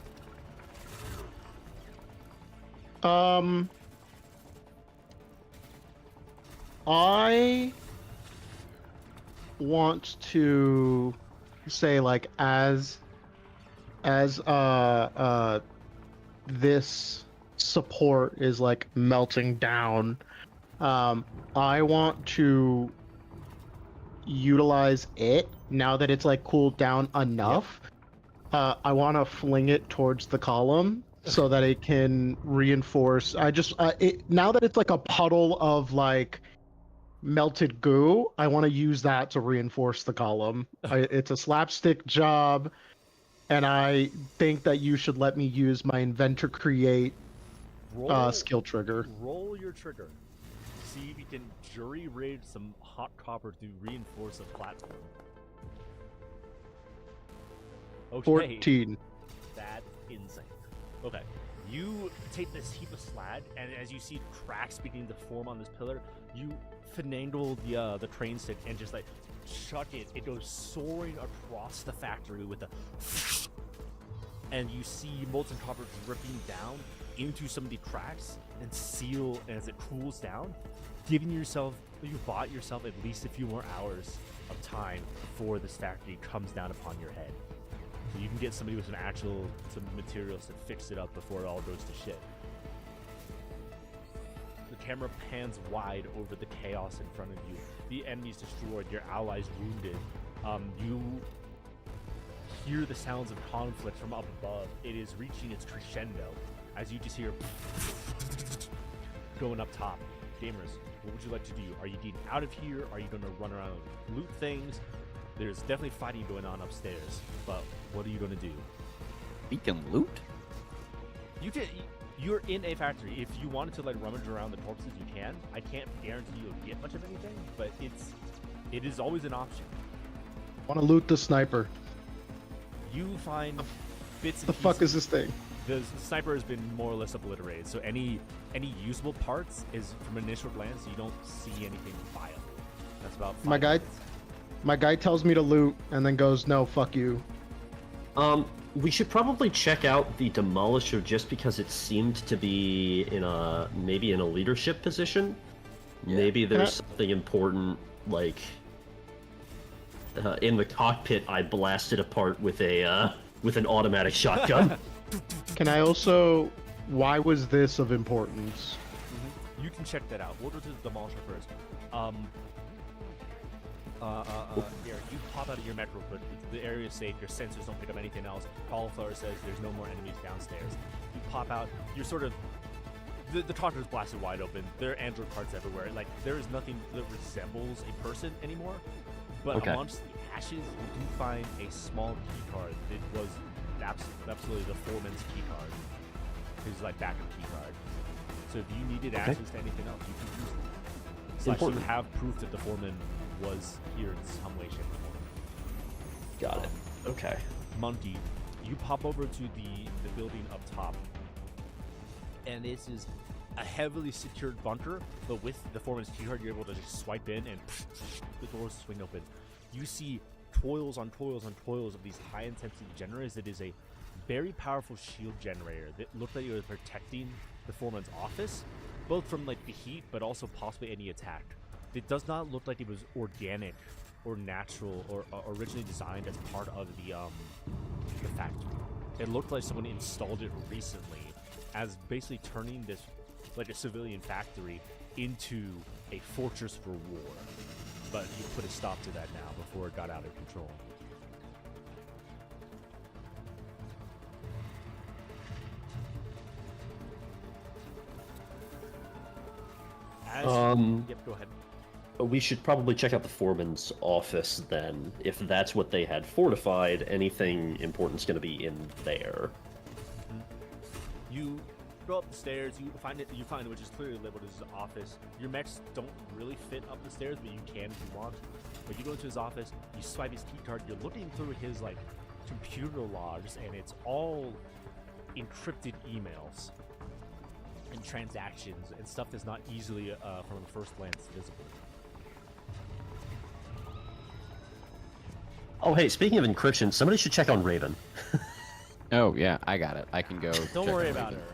I want to say, like, as this support is like melting down, I want to utilize it now that it's like cooled down enough. I want to fling it towards the column so that it can reinforce. Now that it's like a puddle of like melted goo, I want to use that to reinforce the column. It's a slapstick job, and I think that you should let me use my inventor create skill trigger. Roll your trigger. See if you can jury rig some hot copper to reinforce a platform. Okay. 14. That's insane. Okay. You take this heap of slag, and as you see cracks beginning to form on this pillar, you finagle the train stick and just like chuck it. It goes soaring across the factory with a, and you see molten copper dripping down into some of the cracks and seal as it cools down, you bought yourself at least a few more hours of time before this factory comes down upon your head. So you can get somebody with some materials to fix it up before it all goes to shit. The camera pans wide over the chaos in front of you. The enemy's destroyed, your allies wounded. You hear the sounds of conflict from up above. It is reaching its crescendo as you just hear going up top. Gamers, what would you like to do? Are you getting out of here? Are you going to run around and loot things? There's definitely fighting going on upstairs, but what are you going to do? We can loot? You're in a factory. If you wanted to like rummage around the corpses, you can. I can't guarantee you'll get much of anything, but it is always an option. Want to loot the sniper. You find bits and The fuck pieces. is this thing? The sniper has been more or less obliterated, so any usable parts is from initial glance you don't see anything viable. That's about 5 My guy- minutes. My guy tells me to loot and then goes, "No, fuck you." We should probably check out the Demolisher just because it seemed to be maybe in a leadership position. Yeah. Maybe there's something important, like in the cockpit. I blasted apart with an automatic shotgun. Can I also? Why was this of importance? You can check that out. We'll go to the Demolisher first. Here, you pop out of your mech real quick. The area is safe. Your sensors don't pick up anything else. Cauliflower says there's no more enemies downstairs. You pop out. You're sort of... The tractor is blasted wide open. There are android parts everywhere. Like, there is nothing that resembles a person anymore. But Okay. amongst the ashes, you do find a small key card. It was absolutely the foreman's key card. His, like, backup key card. So if you needed access to anything else, you can use it. Slash, you have proof that the foreman was here in some way, shape, or form. Got it. Okay. Monkey, you pop over to the building up top, and this is a heavily secured bunker, but with the foreman's key card, you're able to just swipe in and the doors swing open. You see toils on toils on toils of these high-intensity generators. It is a very powerful shield generator that looked like it was protecting the foreman's office, both from like the heat, but also possibly any attack. It does not look like it was organic or natural or originally designed as part of the factory. It looked like someone installed it recently, as basically turning this like a civilian factory into a fortress for war. But you put a stop to that now before it got out of control. Yep, go ahead. We should probably check out the foreman's office then. If that's what they had fortified, anything important's going to be in there. You go up the stairs. You find it, which is clearly labeled as his office. Your mechs don't really fit up the stairs, but you can if you want. But you go into his office. You swipe his key card. You're looking through his like computer logs, and it's all encrypted emails and transactions and stuff that's not easily from the first glance visible. Oh, hey, speaking of encryption, somebody should check on Raven. Oh yeah, I got it. I can go. Don't check worry on about Raven.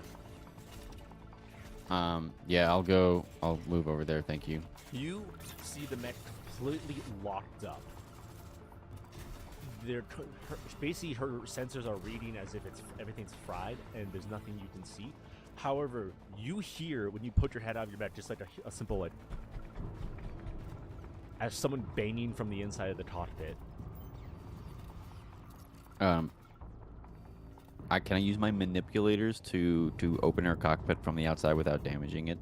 her. Yeah, I'll go. I'll move over there. Thank you. You see the mech completely locked up. Basically her sensors are reading as if everything's fried and there's nothing you can see. However, you hear when you put your head out of your mech just like a simple like as someone banging from the inside of the cockpit. Can I use my manipulators to open our cockpit from the outside without damaging it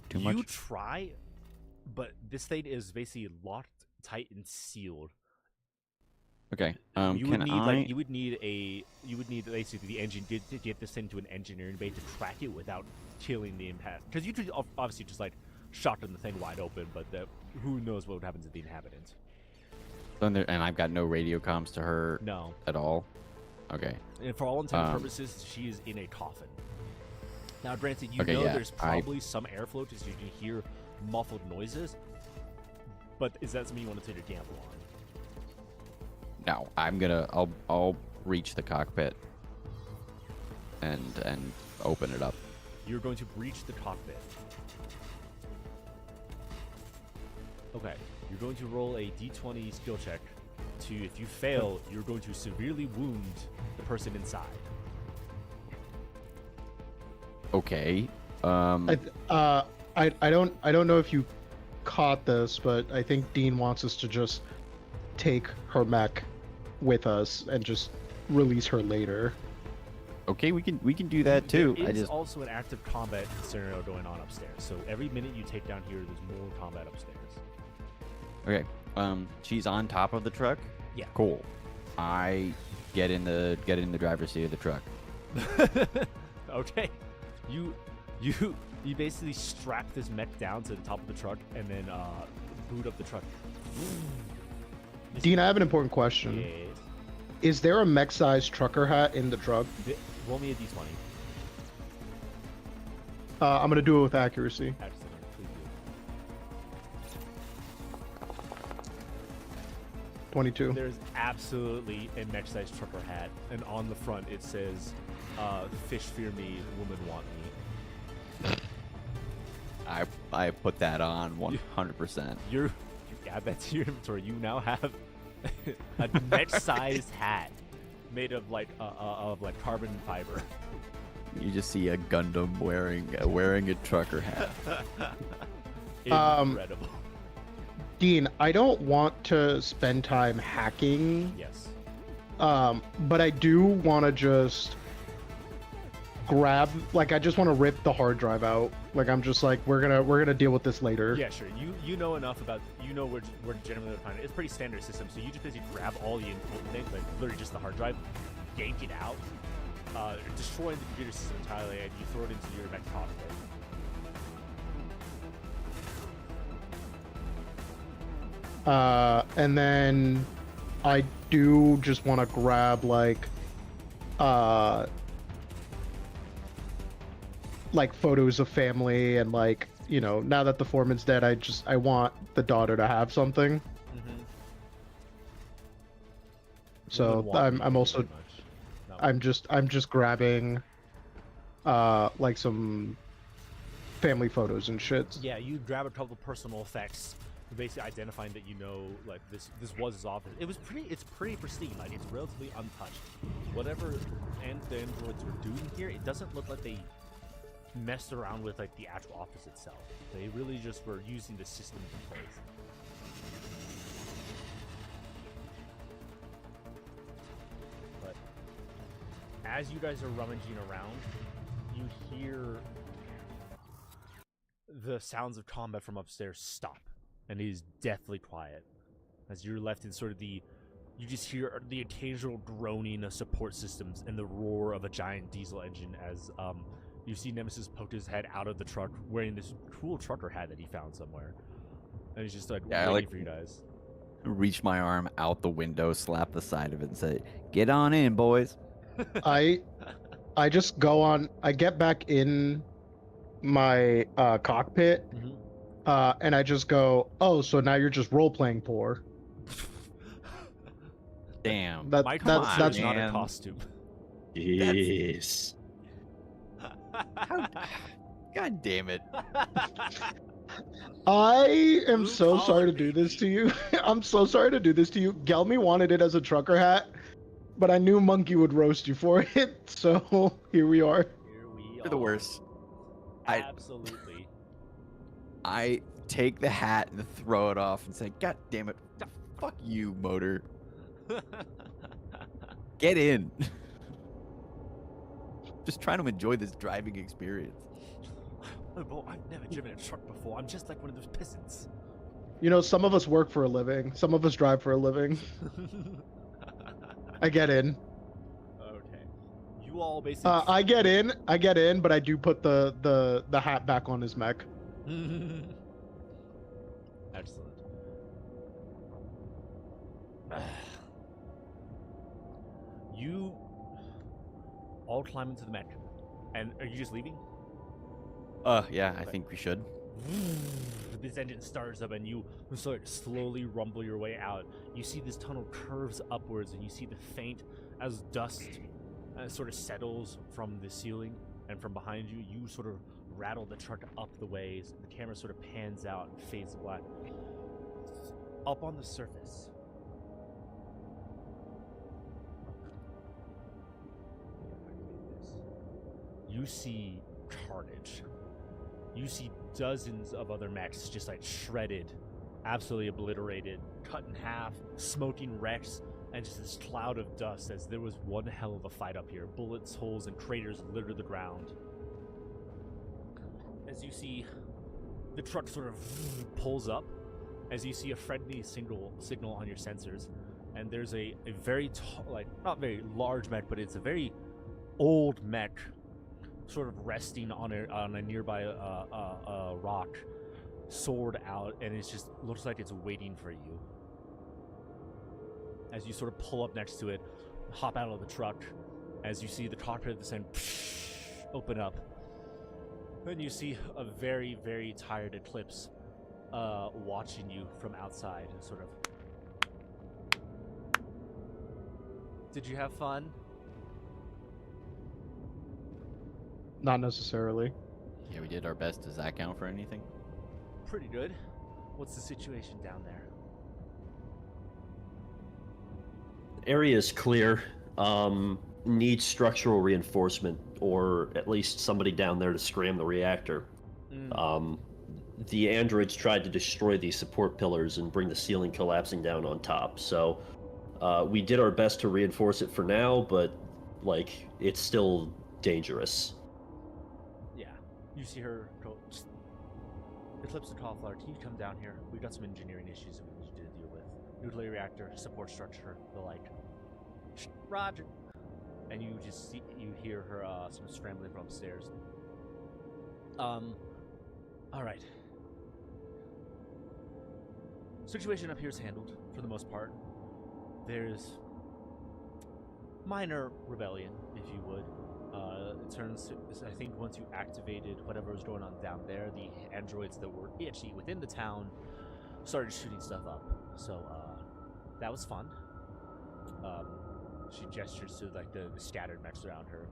too much? You try, but this thing is basically locked tight and sealed. Okay. You would need basically the engine to get this thing to an engineering bay to crack it without killing the impact. Because you could obviously just like shotgun the thing wide open, but who knows what would happen to the inhabitants. And I've got no radio comms to her. No. At all. Okay. And for all intents and purposes, she is in a coffin. Now, granted, there's probably some airflow just so you can hear muffled noises, but is that something you want to take a gamble on? No, I'll reach the cockpit and open it up. You're going to breach the cockpit. Okay, you're going to roll a d20 skill check. If you fail, you're going to severely wound the person inside. Okay. I don't know if you caught this, but I think Dean wants us to just take her mech with us and just release her later. Okay, we can do that too. There is also an active combat scenario going on upstairs. So every minute you take down here, there's more combat upstairs. Okay. She's on top of the truck. Yeah. Cool. I get in the driver's seat of the truck. Okay. You basically strap this mech down to the top of the truck and then boot up the truck. Dean, I have an important question. Yes. Is there a mech-sized trucker hat in the truck? Roll me a d20. I'm gonna do it with accuracy. Excellent. Please do. 22. There's absolutely a mech-sized trucker hat, and on the front it says, "Fish fear me, women want me." I put that on 100%. You add that to your inventory. You now have a mech-sized hat made of like carbon fiber. You just see a Gundam wearing a trucker hat. Incredible. Dean, I don't want to spend time hacking. Yes. But I do want to just grab, like, I just want to rip the hard drive out. Like, I'm just like, we're gonna deal with this later. Yeah, sure. You know enough about, where generally find it. It's a pretty standard system. So you just basically grab all the important things, like literally just the hard drive, yank it out, destroying the computer system entirely, and you throw it into your mech cockpit. And then I do just want to grab, like, like photos of family and like, you know, now that the foreman's dead, I want the daughter to have something. Mm-hmm. So I'm also I'm just grabbing like some family photos and shit. Yeah, you grab a couple personal effects, basically identifying that you know, like this was his office. It's pretty pristine, like it's relatively untouched. Whatever the androids were doing here, it doesn't look like they messed around with like the actual office itself. They really just were using the systems in place. But as you guys are rummaging around, you hear the sounds of combat from upstairs stop, and it is deathly quiet. As you're left in sort of you just hear the occasional groaning of support systems and the roar of a giant diesel engine as you see Nemesis poke his head out of the truck wearing this cool trucker hat that he found somewhere. And he's just like waiting for you guys. Reach my arm out the window, slap the side of it, and say, "Get on in, boys." I just I get back in my cockpit, and I just go, "Oh, so now you're just role playing poor." Damn. That's not man. a costume. Yes. God damn it. I am Blue so collar, sorry to do this to you. I'm so sorry to do this to you. Gelmy wanted it as a trucker hat, but I knew Monkey would roast you for it, so here we are. Here we You're the worst. Absolutely. I take the hat and throw it off and say, "God damn it. Fuck you, motor. Get in." Just trying to enjoy this driving experience. Oh, boy, I've never driven a truck before. I'm just like one of those peasants. You know, some of us work for a living. Some of us drive for a living. I get in. Okay. You all basically... I get in, but I do put the hat back on his mech. Excellent. You all climb into the mech. And are you just leaving? Yeah, I think we should. This engine starts up and you sort of slowly rumble your way out. You see this tunnel curves upwards and you see the faint as dust sort of settles from the ceiling and from behind you. You sort of rattle the truck up the ways. The camera sort of pans out and fades to black. Up on the surface, you see carnage. You see dozens of other mechs just like shredded, absolutely obliterated, cut in half, smoking wrecks, and just this cloud of dust as there was one hell of a fight up here. Bullets, holes, and craters litter the ground. As you see the truck sort of pulls up, as you see a friendly signal on your sensors, and there's a very not very large mech, but it's a very old mech sort of resting on a nearby rock, sword out, and it just looks like it's waiting for you. As you sort of pull up next to it, hop out of the truck, as you see the cockpit of this end open up, then you see a very, very tired Eclipse watching you from outside and sort of... Did you have fun? Not necessarily. Yeah, we did our best. Does that count for anything? Pretty good. What's the situation down there? Area is clear. Needs structural reinforcement, or at least somebody down there to scram the reactor. The androids tried to destroy these support pillars and bring the ceiling collapsing down on top. So we did our best to reinforce it for now, but like it's still dangerous. Yeah. You see her go, Eclipse the Cauliflower, can you come down here? We've got some engineering issues that we need to deal with. Nuclear reactor, support structure, the like. Roger. And you just see, you hear her some scrambling from upstairs. Alright. Situation up here is handled, for the most part. There's minor rebellion, if you would. It turns to, I think once you activated whatever was going on down there, the androids that were itchy within the town started shooting stuff up. So that was fun. She gestures to like the scattered mechs around her.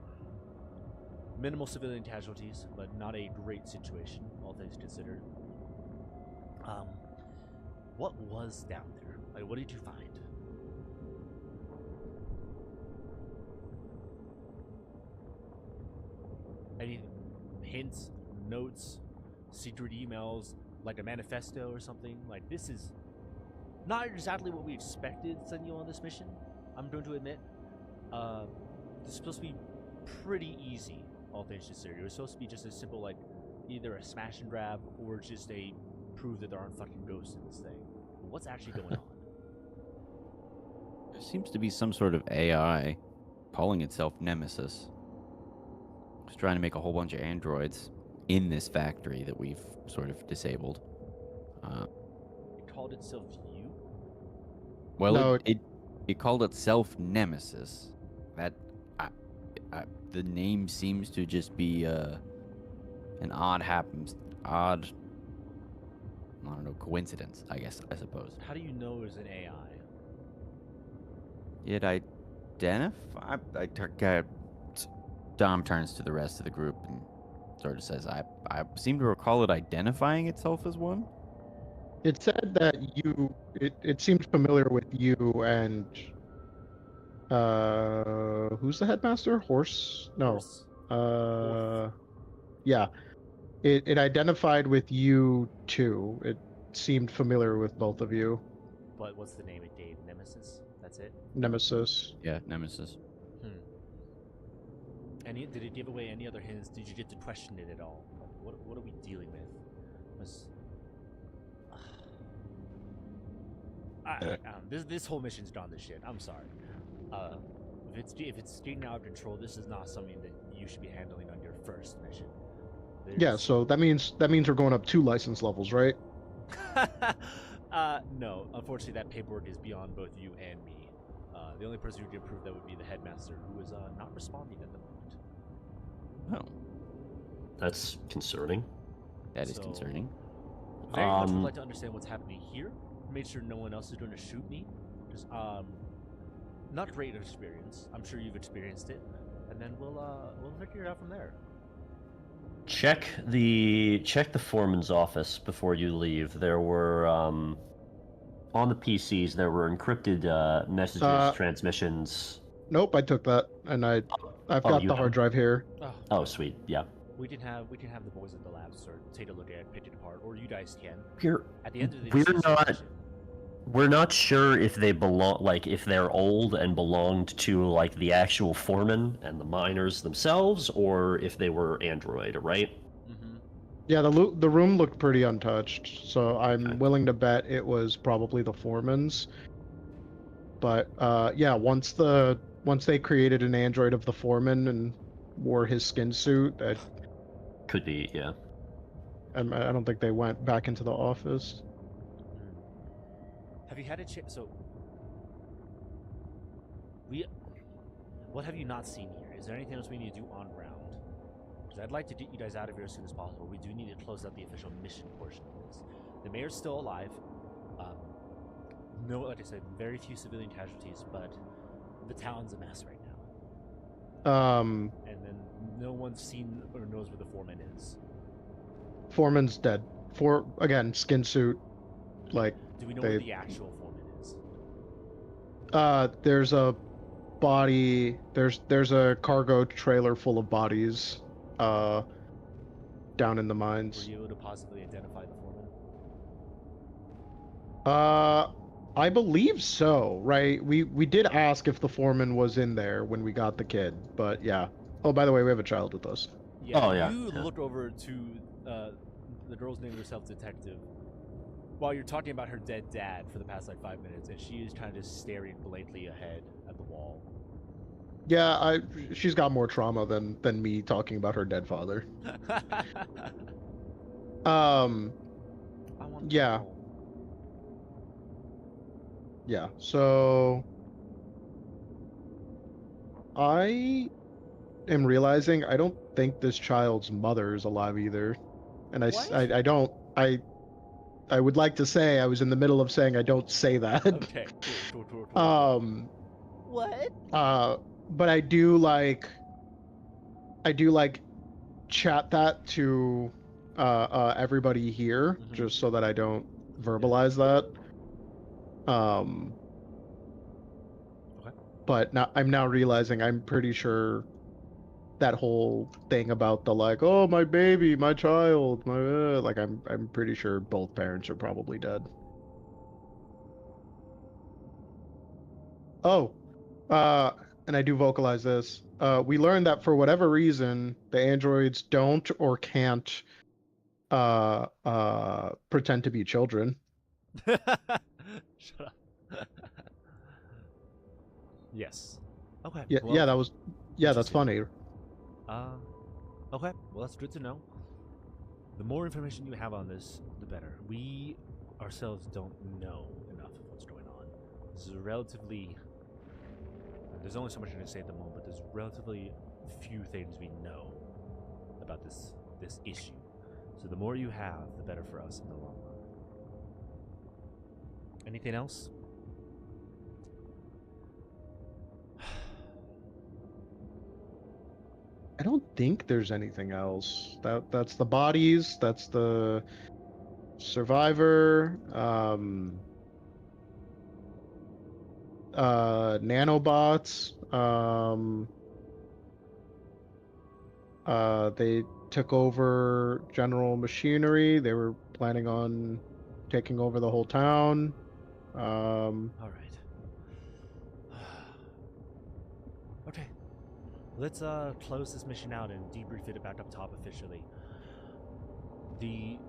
Minimal civilian casualties, but not a great situation, all things considered. What was down there? Like, what did you find? Any hints, notes, secret emails, like a manifesto or something? Like, this is not exactly what we expected sending you on this mission, I'm going to admit. This is supposed to be pretty easy, all things considered. It was supposed to be just a simple, like, either a smash and grab or just a prove that there aren't fucking ghosts in this thing. But what's actually going on? There seems to be some sort of AI calling itself Nemesis. It's trying to make a whole bunch of androids in this factory that we've sort of disabled. It called itself you? Well, No, it called itself Nemesis. That the name seems to just be an odd I don't know, coincidence, I suppose. How do you know it was an AI? It identify. Dom turns to the rest of the group and sort of says, I seem to recall it identifying itself as one. it said that it seemed familiar with you and who's the headmaster? Horse? No. Horse? Yeah. It identified with you too. It seemed familiar with both of you. But what's the name it gave? Nemesis? That's it? Nemesis. Yeah, Nemesis. Did it give away any other hints? Did you get to question it at all? Like, what are we dealing with? This whole mission's gone to shit. I'm sorry. If it's getting out of control, this is not something that you should be handling on your first mission. Yeah, so that means we're going up 2 license levels, right? No, unfortunately, that paperwork is beyond both you and me. The only person who can prove that would be the headmaster, who is not responding at the moment. Oh, That's concerning. that is concerning. Very much would like to understand what's happening here. Make sure no one else is going to shoot me. Just not great experience. I'm sure you've experienced it, and then we'll figure it out from there. Check the foreman's office before you leave. There were on the PCs there were encrypted messages, transmissions. Nope, I took that, and I've got you the hard have? drive here. Oh, sweet. Yeah. We can have the boys at the lab sort of take a look at it, pick it apart, or you guys can. We're At the end of the we're not sure if they belong, like if they're old and belonged to like the actual foreman and the miners themselves, or if they were android, right? Mm-hmm. Yeah, the room looked pretty untouched, so I'm willing to bet it was probably the foreman's. But yeah, once they created an android of the foreman and wore his skin suit, that Could be, yeah. I don't think they went back into the office. Have you had a chance? So, what have you not seen here? Is there anything else we need to do on ground? Because I'd like to get you guys out of here as soon as possible. We do need to close out the official mission portion of this. The mayor's still alive. No, like I said, very few civilian casualties, but the town's a mess right now. And then no one's seen or knows where the foreman is. Foreman's dead. Again, skin suit. Like, do we know where the actual foreman is? There's a body. There's a cargo trailer full of bodies. Down in the mines. Were you able to possibly identify the foreman? I believe so. Right? We did ask if the foreman was in there when we got the kid, but yeah. Oh, by the way, we have a child with us. Yeah. You look over to the girl's name herself, Detective, while you're talking about her dead dad for the past like 5 minutes, and she is kind of just staring blankly ahead at the wall. Yeah, she's got more trauma than me talking about her dead father. Yeah. Yeah. So I am realizing I don't think this child's mother is alive either, and What? I don't I would like to say I was in the middle of saying I don't say that. Okay, cool. What? But I do like chat that to everybody here, Mhm. just so that I don't verbalize that. Okay. But now I'm now realizing I'm pretty sure that whole thing about the like, oh my baby, my child, my like I'm pretty sure both parents are probably dead. Oh, and I do vocalize this. We learned that for whatever reason, the androids don't or can't pretend to be children. Shut up. Yes. Okay. Yeah, Well, that's interesting. funny. Okay. Well, that's good to know. The more information you have on this, the better. We ourselves don't know enough of what's going on. This is a relatively. There's only so much I can say at the moment, but there's relatively few things we know about this issue. So the more you have, the better for us in the long run. Anything else? I don't think there's anything else. That's the bodies, that's the survivor, nanobots, they took over general machinery. They were planning on taking over the whole town. All right. Okay. Let's close this mission out and debrief it back up top officially. The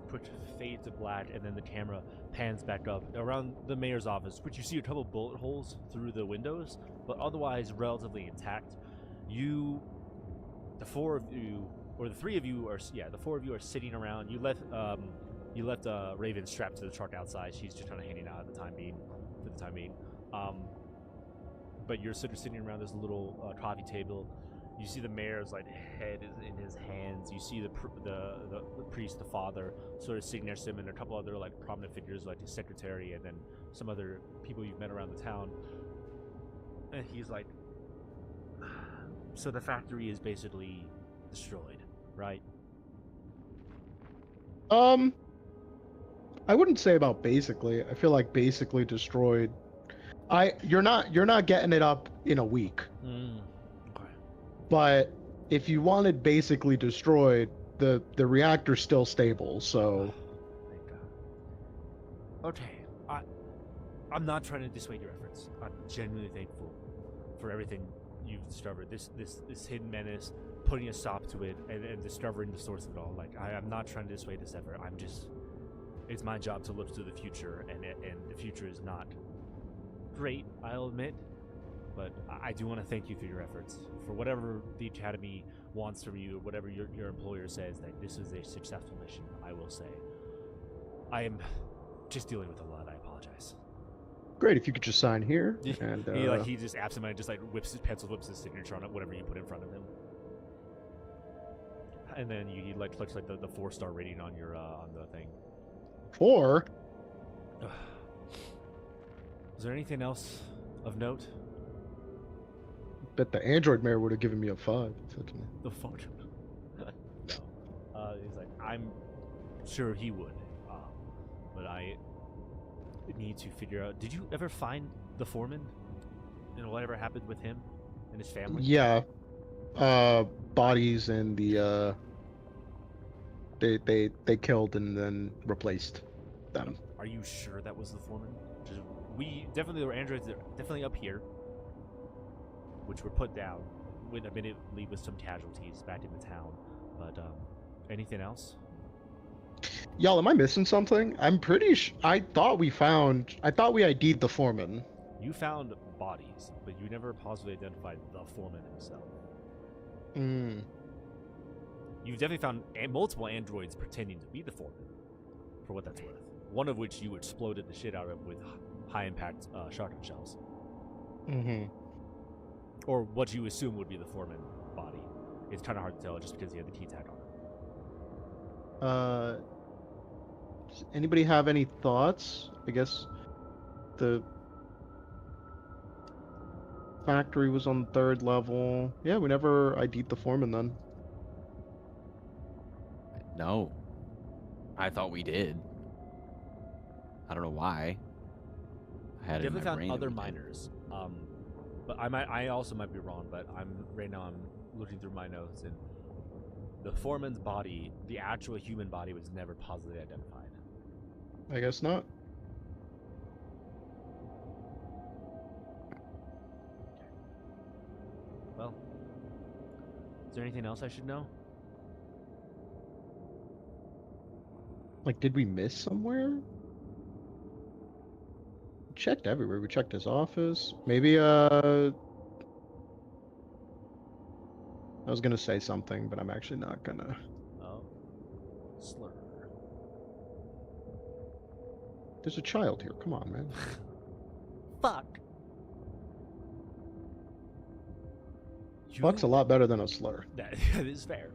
quick fade to black, and then the camera pans back up around the mayor's office, which you see a couple bullet holes through the windows, but otherwise relatively intact. The four of you, or the three of you are, the four of you are sitting around. You left Raven strapped to the truck outside. She's just kind of hanging out at the time being, for the time being. But you're sort of sitting around this little coffee table. You see the mayor's head is in his hands. You see the priest, the father, sort of sitting next to him, and a couple other prominent figures like his secretary, and then some other people you've met around the town. And he's like, so the factory is basically destroyed, right? I wouldn't say about basically. I feel like basically destroyed. You're not getting it up in a week. Okay. But if you wanted basically destroyed, the reactor's still stable, so Thank God. Okay. I'm not trying to dissuade your efforts. I'm genuinely thankful for everything you've discovered. This hidden menace, putting a stop to it, and discovering the source of it all. I'm not trying to dissuade this effort. It's my job to look to the future, and the future is not great, I'll admit, but I do want to thank you for your efforts. For whatever the Academy wants from you, or whatever your employer says, that this is a successful mission, I will say. I am just dealing with a lot. I apologize. great if you could just sign here. And he just absentmindedly just whips his pencil, whips his signature on it, whatever you put in front of him. And then he clicks the 4-star rating on your on the thing. 4. Is there anything else of note? Bet the android mayor would have given me a 5. The fuck? No. He's like, I'm sure he would, but I need to figure out. Did you ever find the foreman, and whatever happened with him and his family? Yeah, bodies and the they killed and then replaced them. Are you sure that was the foreman? There were androids that are definitely up here, which were put down, admittedly with some casualties back in the town. But anything else? Y'all, am I missing something? I'm pretty I thought we ID'd the foreman. You found bodies, but you never positively identified the foreman himself. You definitely found multiple androids pretending to be the foreman, for what that's worth. One of which you exploded the shit out of with high-impact shotgun shells. Mm-hmm. Or what you assume would be the foreman It's kind of hard to tell just because he had the key tag on it. Does anybody have any thoughts? I guess the factory was on the 3rd level. Yeah, we never ID'd the foreman then. No. I thought we did. I don't know why. I had it in Definitely my found brain that other we did. miners. But I also might be wrong. But right now I'm looking through my notes, and the foreman's body, the actual human body, was never positively identified. I guess not. Well, is there anything else I should know? Like, did we miss somewhere? We checked everywhere. We checked his office. Maybe, I was gonna say something, but I'm actually not gonna. Oh, slur. There's a child here. Come on, man. Fuck. Fuck's a lot better than a slur. That is fair.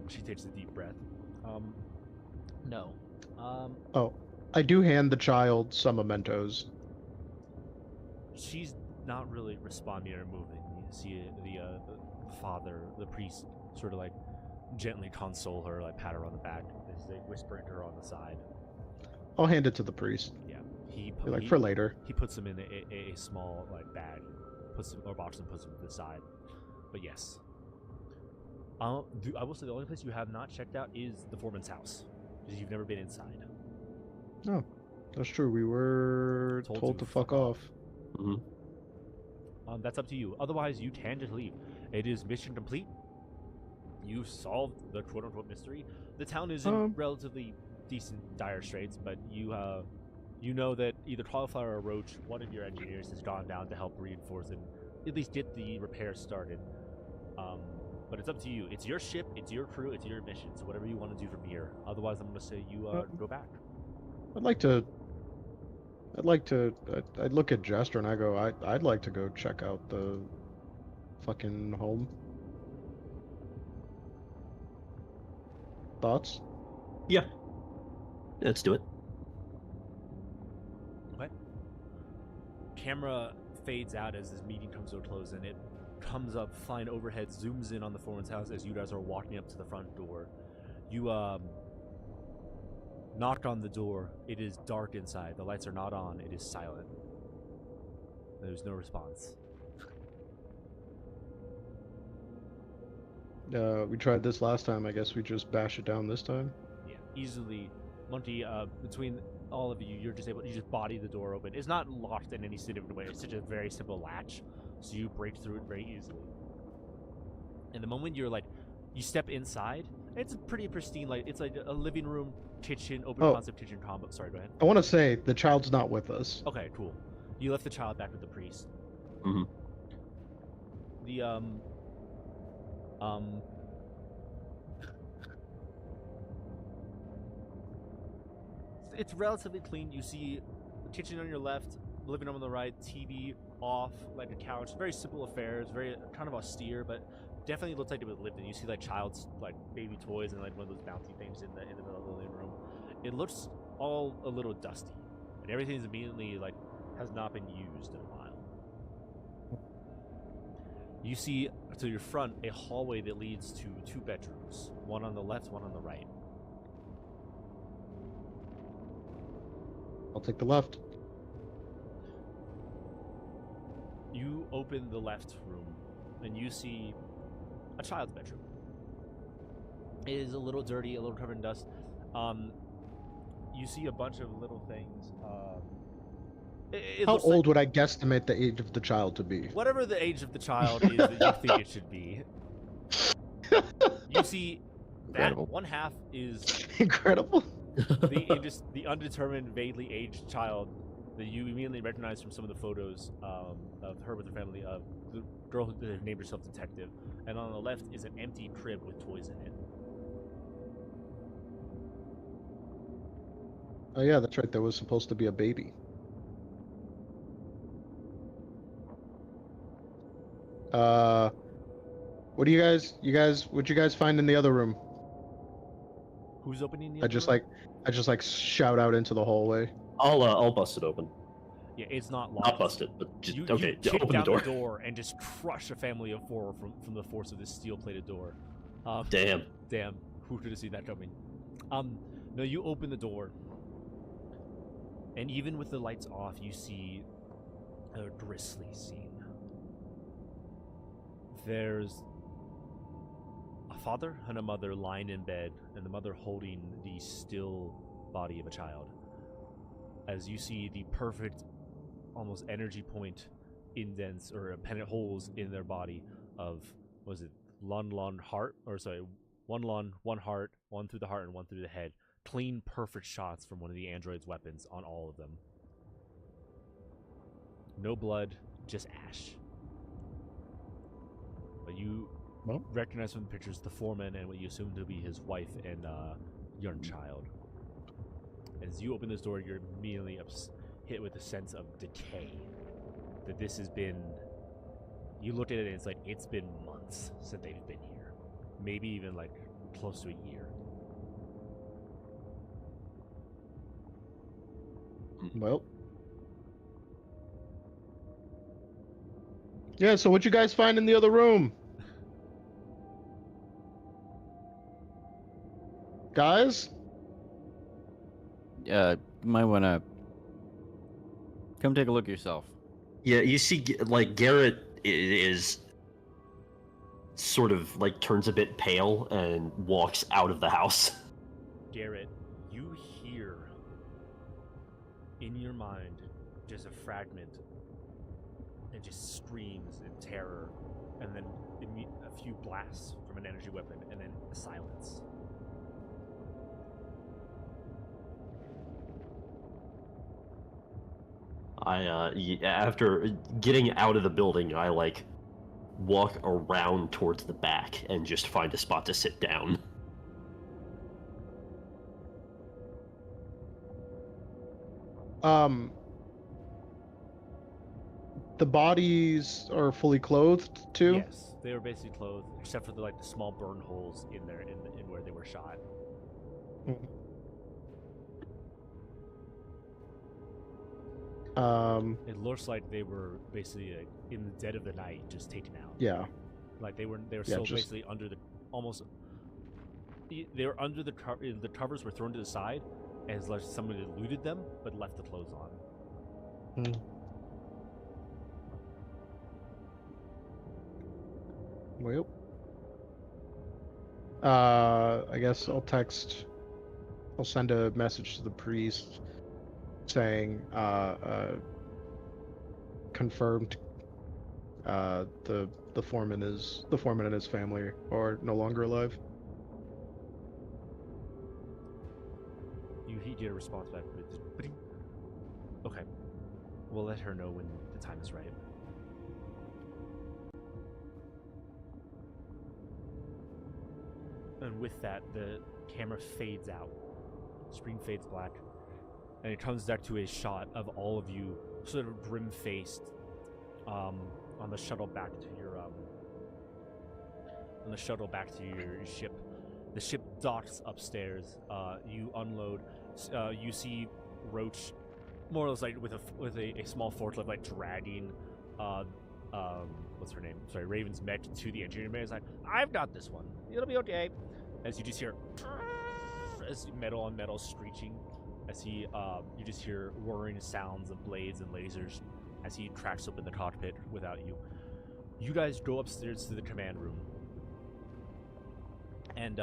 She takes a deep breath. No. Oh, I do hand the child some mementos. She's not really responding or moving. You see the father, the priest, sort of like gently console her, like pat her on the back, as they whisper to her on the side. I'll hand it to the priest. Yeah, Be like, for later. He puts them in a small like bag, puts them or box and puts them to the side. But yes, I will say the only place you have not checked out is the foreman's house because you've never been inside. Oh, that's true. We were told to fuck off. Mm-hmm. That's up to you. Otherwise, you can just leave. It is mission complete. You've solved the quote-unquote mystery. The town is in relatively decent dire straits, but you know that either Cauliflower or Roach, one of your engineers, has gone down to help reinforce and at least get the repairs started. But it's up to you. It's your ship, it's your crew, it's your mission. So whatever you want to do from here. Otherwise, I'm going to say you go back. I'd look at Jester and I go, I'd like to go check out the fucking home. Thoughts? Yeah. Let's do it. Okay. Camera fades out as this meeting comes to a close, and it comes up flying overhead, zooms in on the foreman's house as you guys are walking up to the front door. You knock on the door. It is dark inside. The lights are not on. It is silent. There's no response. We tried this last time. I guess we just bash it down this time. Yeah, easily. Monty, between all of you, you just body the door open. It's not locked in any significant way. It's such a very simple latch, so you break through it very easily. And the moment you step inside, it's pretty pristine. Like it's like a living room, kitchen, open concept kitchen combo. Sorry, go ahead. I want to say the child's not with us. Okay, cool. You left the child back with the priest. Mm-hmm. The it's relatively clean. You see the kitchen on your left, living room on the right, TV off, like a couch. Very simple affairs, very kind of austere, but definitely looks like it was lived in. You see like child's like baby toys and like one of those bouncy things in the middle of the living room. It looks all a little dusty, and everything's immediately like has not been used in a while. You see to your front a hallway that leads to 2 bedrooms, one on the left, one on the right. I'll take the left. You open the left room, and you see a child's bedroom. It is a little dirty, a little covered in dust. You see a bunch of little things. How old would I guesstimate the age of the child to be? Whatever the age of the child is that you think it should be. You see that Incredible. one half is Incredible. the undetermined, vaguely aged child that you immediately recognize from some of the photos of her with her family, of the girl who named herself Detective. And on the left is an empty crib with toys in it. Oh yeah, that's right. There was supposed to be a baby. What do you guys, what'd you guys find in the other room? Who's opening the I other just room? like shout out into the hallway. I'll bust it open. Yeah, it's not locked. Not bust it, but just You okay. kick Open the down door. the door and just crush a family of four from the force of this steel-plated door. Damn. Damn, who could have seen that coming? No, you open the door, and even with the lights off, you see a grisly scene. There's a father and a mother lying in bed, and the mother holding the still body of a child. As you see the perfect, almost energy point indents or pennant holes in their body of, was it lung heart, or sorry, one lung, one heart, one through the heart and one through the head. Clean, perfect shots from one of the android's weapons on all of them. No blood, just ash. But you recognize from the pictures the foreman and what you assume to be his wife and young child. As you open this door, you're immediately hit with a sense of decay. That this has been... You look at it and it's like, it's been months since they've been here. Maybe even like close to a year. Well. Yeah, so what you guys find in the other room? Guys? You might want to come take a look yourself. Yeah, you see, like Garrett is sort of like turns a bit pale and walks out of the house. Garrett, you hear in your mind just a fragment and just screams in terror, and then a few blasts from an energy weapon, and then silence. After getting out of the building, I like walk around towards the back and just find a spot to sit down. The bodies are fully clothed too? Yes, they were basically clothed, except for the small burn holes in there in where they were shot. It looks like they were basically in the dead of the night, just taken out. Yeah. Like they were still basically under the they were under the covers were thrown to the side, as like someone had looted them but left the clothes on. Well. I guess I'll send a message to the priest saying, confirmed, the foreman and his family are no longer alive. You get a response back with, okay, we'll let her know when the time is right. And with that, the camera fades out. Screen fades black. And it comes back to a shot of all of you sort of grim-faced on the shuttle back to your ship. The ship docks upstairs. You unload. You see Roach more or less like with a small forklift like dragging what's her name? Sorry, Raven's mech to the engineering bay. It's like, I've got this one. It'll be okay. As you just hear as metal on metal screeching, as you just hear whirring sounds of blades and lasers as he tracks up in the cockpit without you. You guys go upstairs to the command room. And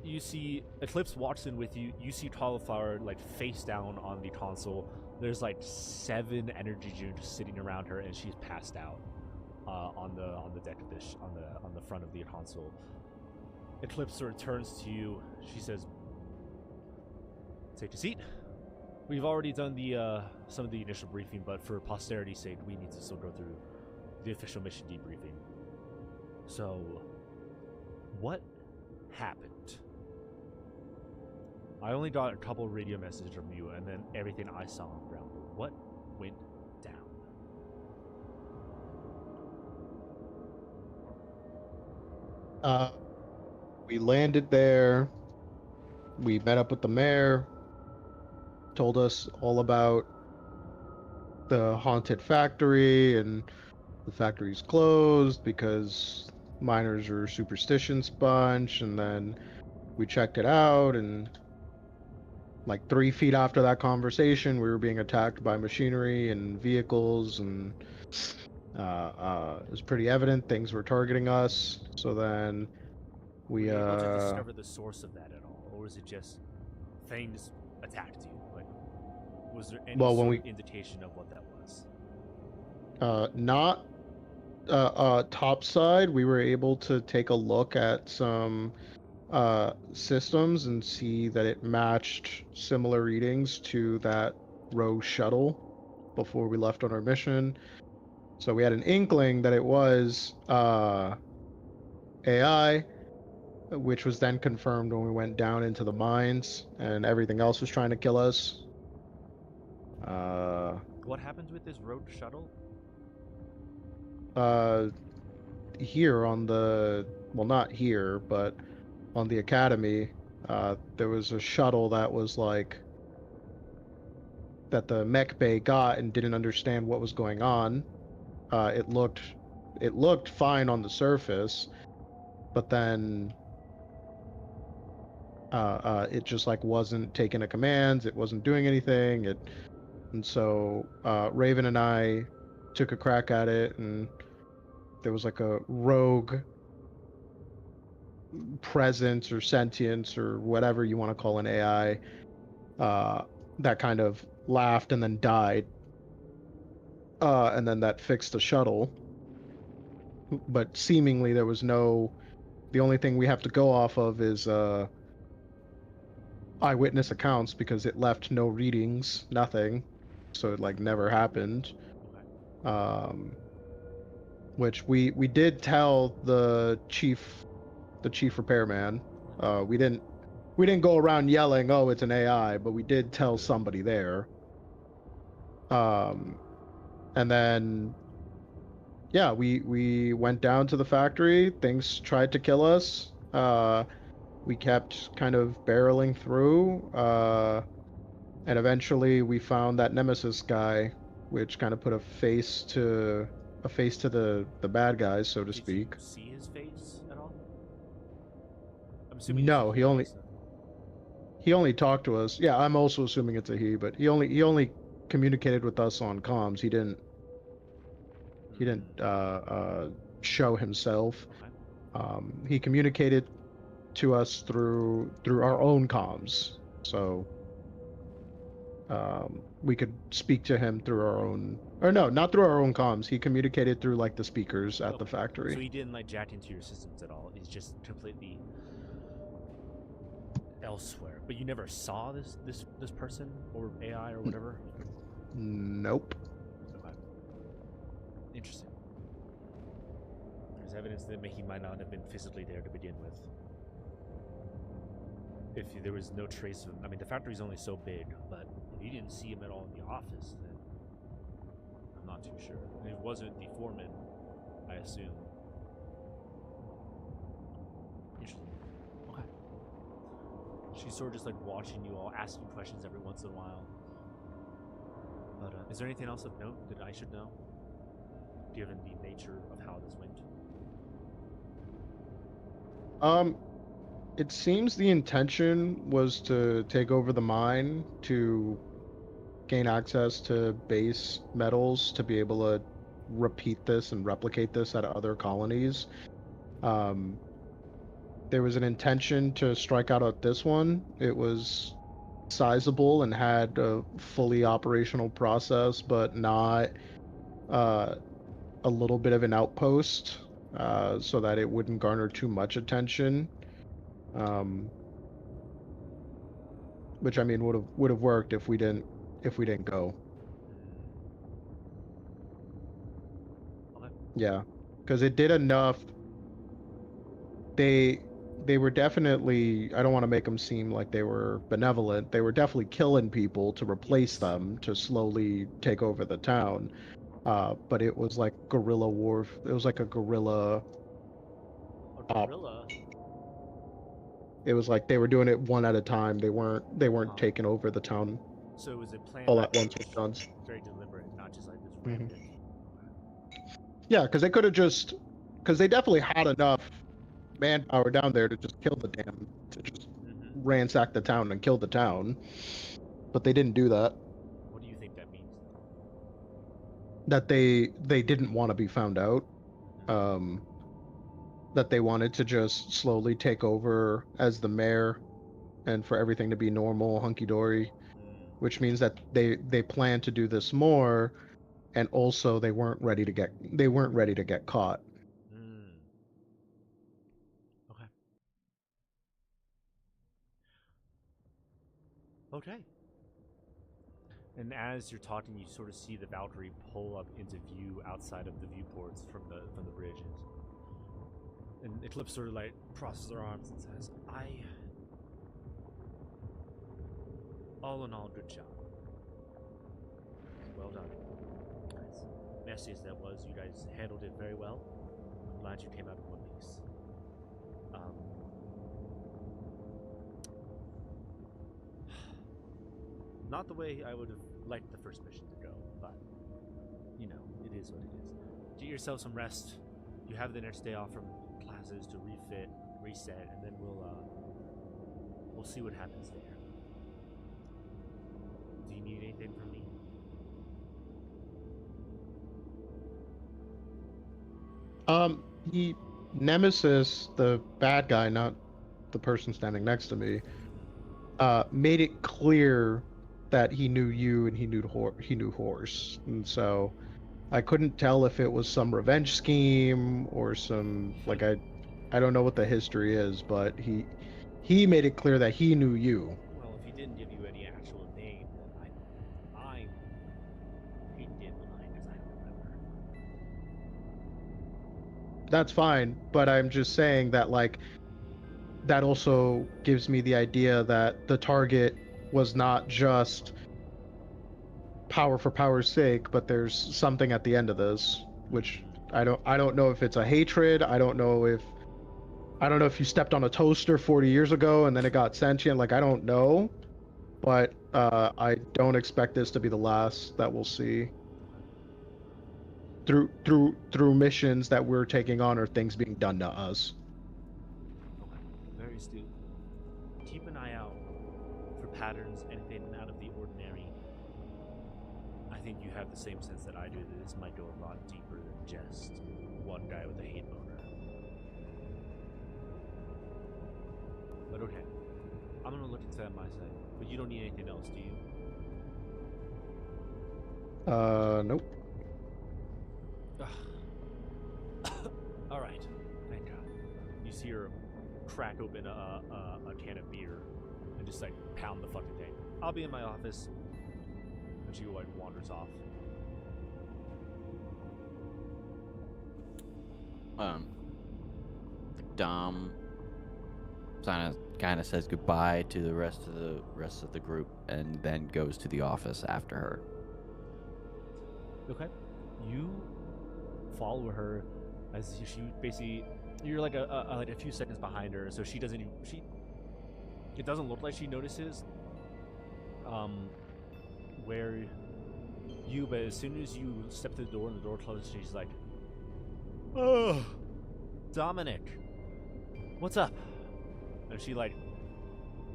you see Eclipse walks in with you. You see Cauliflower like face down on the console. There's like 7 energy juices sitting around her, and she's passed out on the deck of this on the front of the console. Eclipse returns to you. She says, "Take a seat. We've already done the some of the initial briefing, but for posterity's sake, we need to still go through the official mission debriefing. So, what happened? I only got a couple radio messages from you, and then everything I saw on the ground. What went down?" We landed there. We met up with the mayor. Told us all about the haunted factory, and the factory's closed because miners are a superstitious bunch. And then we checked it out, and like 3 feet after that conversation, we were being attacked by machinery and vehicles, and it was pretty evident things were targeting us. So then Were we you able to discover the source of that at all, or was it just things attacked you? Like, was there any Well, when sort of indication of what that was? not top side, we were able to take a look at some systems and see that it matched similar readings to that rogue shuttle before we left on our mission. So we had an inkling that it was AI, which was then confirmed when we went down into the mines and everything else was trying to kill us. What happened with this road shuttle? Here on the, well, not here, but on the academy, there was a shuttle that was like, that the mech bay got and didn't understand what was going on. It looked fine on the surface, but then it just like wasn't taking the commands. It wasn't doing anything. And so Raven and I took a crack at it, and there was like a rogue presence or sentience or whatever you want to call an AI that kind of laughed and then died. And then that fixed the shuttle. But seemingly there was no... The only thing we have to go off of is eyewitness accounts, because it left no readings, nothing. So it like never happened. Which we did tell the chief repairman. We didn't go around yelling, "Oh, it's an AI," but we did tell somebody there. And then, yeah, we went down to the factory. Things tried to kill us. We kept kind of barreling through, and eventually we found that Nemesis guy, which kind of put a face to the bad guys, so to speak. Did you see his face at all? I'm assuming No, it's a he only talked to us. Yeah, I'm also assuming it's a he, but he only communicated with us on comms. He didn't show himself. Okay. He communicated to us through our own comms, so we could speak to him through our own, or no, not through our own comms. He communicated through like the speakers at the factory. So he didn't like jack into your systems at all. He's just completely elsewhere. But you never saw this person or AI or whatever? Nope. Okay. Interesting. There's evidence that he might not have been physically there to begin with. If there was no trace of him, I mean, the factory's only so big, but if you didn't see him at all in the office, then I'm not too sure. And it wasn't the foreman, I assume. Interesting. Okay. She's sort of just like watching you all, asking questions every once in a while. But is there anything else of note that I should know, given the nature of how this went? It seems the intention was to take over the mine to gain access to base metals to be able to repeat this and replicate this at other colonies. There was an intention to strike out at this one. It was sizable and had a fully operational process, but not a little bit of an outpost, so that it wouldn't garner too much attention. Which I mean would have worked if we didn't go. Okay. Yeah, because it did enough. They were definitely, I don't want to make them seem like they were benevolent. They were definitely killing people to replace them, to slowly take over the town. But it was like guerrilla war. It was like a guerrilla Guerrilla. It was like they were doing it one at a time. They weren't Uh-huh. taking over the town So it was a plan all at once with approach, guns. very deliberate, not just like this Mhm. random. Yeah, because they could have just, because they definitely had enough manpower down there to just kill to just Mm-hmm. ransack the town and kill the town, but they didn't do that. What do you think that means? That they didn't want to be found out. Mhm. That they wanted to just slowly take over as the mayor, and for everything to be normal, hunky dory. Which means that they plan to do this more, and also they weren't ready to get caught. Okay. Okay. And as you're talking, you sort of see the Valkyrie pull up into view outside of the viewports from the bridges. And Eclipse sort of like crosses her arms and says, all in all, good job. Well done. As messy as that was, you guys handled it very well. I'm glad you came out in one piece. Not the way I would have liked the first mission to go, but, you know, it is what it is. Get yourself some rest. You have the next day off from classes to refit, reset, and then we'll see what happens there. Do you need anything from me? Nemesis, the bad guy, not the person standing next to me, made it clear that he knew you and he knew Horse, and so I couldn't tell if it was some revenge scheme or some like I don't know what the history is, but he made it clear that he knew you. Well, if he didn't give you any actual name, then he did lie, as I remember. That's fine, but I'm just saying that like that also gives me the idea that the target was not just power for power's sake, but there's something at the end of this, which I don't know if it's a hatred. I don't know if you stepped on a toaster 40 years ago and then it got sentient. Like I don't know, but I don't expect this to be the last that we'll see. Through missions that we're taking on or things being done to us. Okay, very astute. Keep an eye out for patterns, anything out of the ordinary. I think you have the same sense that I do, that this might go a lot deeper than just one guy with a hate boner. But okay, I'm gonna look into that my side. But you don't need anything else, do you? Nope. All right, thank God. You see her crack open a can of beer and just like pound the fucking thing. I'll be in my office. And she like wanders off. Dom kind of says goodbye to the rest of the group and then goes to the office after her. Okay. You follow her as she basically, you're like a few seconds behind her, so she doesn't. It doesn't look like she notices. Where you, but as soon as you step to the door and the door closes, she's like, "Oh, Dominic, what's up?" And she like,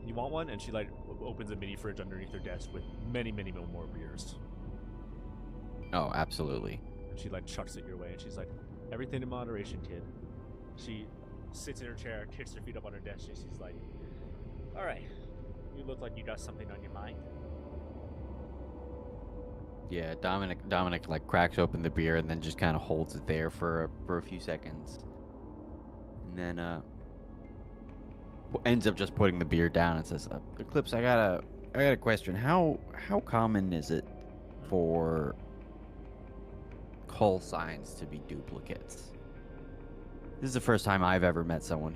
"You want one?" And she like opens a mini fridge underneath her desk with many more beers. Oh, absolutely. And she like chucks it your way, and she's like, "Everything in moderation, kid." She sits in her chair, kicks her feet up on her desk, and she's like, "All right, you look like you got something on your mind." Yeah, Dominic like cracks open the beer and then just kind of holds it there for a few seconds, and then ends up just putting the beer down and says, "Eclipse, I got a question. How common is it for call signs to be duplicates? This is the first time I've ever met someone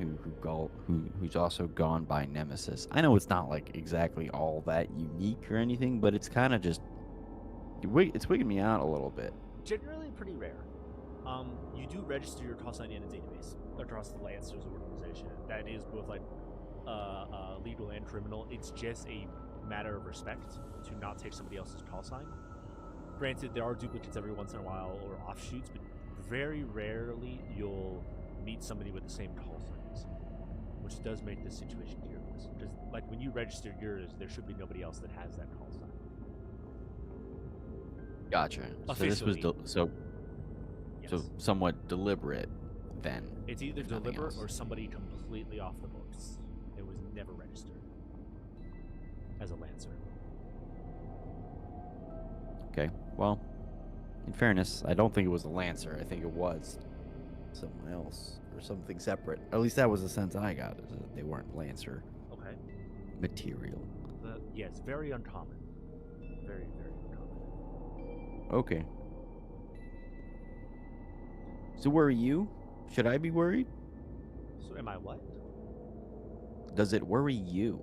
who's also gone by Nemesis. I know it's not like exactly all that unique or anything, but it's kind of just it's wigging me out a little bit." Generally pretty rare. You do register your call sign in a database across the Lancers organization. That is both like legal and criminal. It's just a matter of respect to not take somebody else's call sign. Granted, there are duplicates every once in a while or offshoots, but very rarely you'll meet somebody with the same call signs, which does make this situation curious. Because like when you register yours, there should be nobody else that has that call sign. Gotcha. So this was Officially. Yes. so somewhat deliberate then. It's either if nothing deliberate else. or somebody completely off the books. It was never registered as a Lancer. Okay. Well, in fairness, I don't think it was a Lancer. I think it was someone else or something separate. At least that was the sense I got. Is that they weren't Lancer Okay. material. Yes, very uncommon. Very, very uncommon. Okay. So where are you? Should I be worried? So am I what? Does it worry you?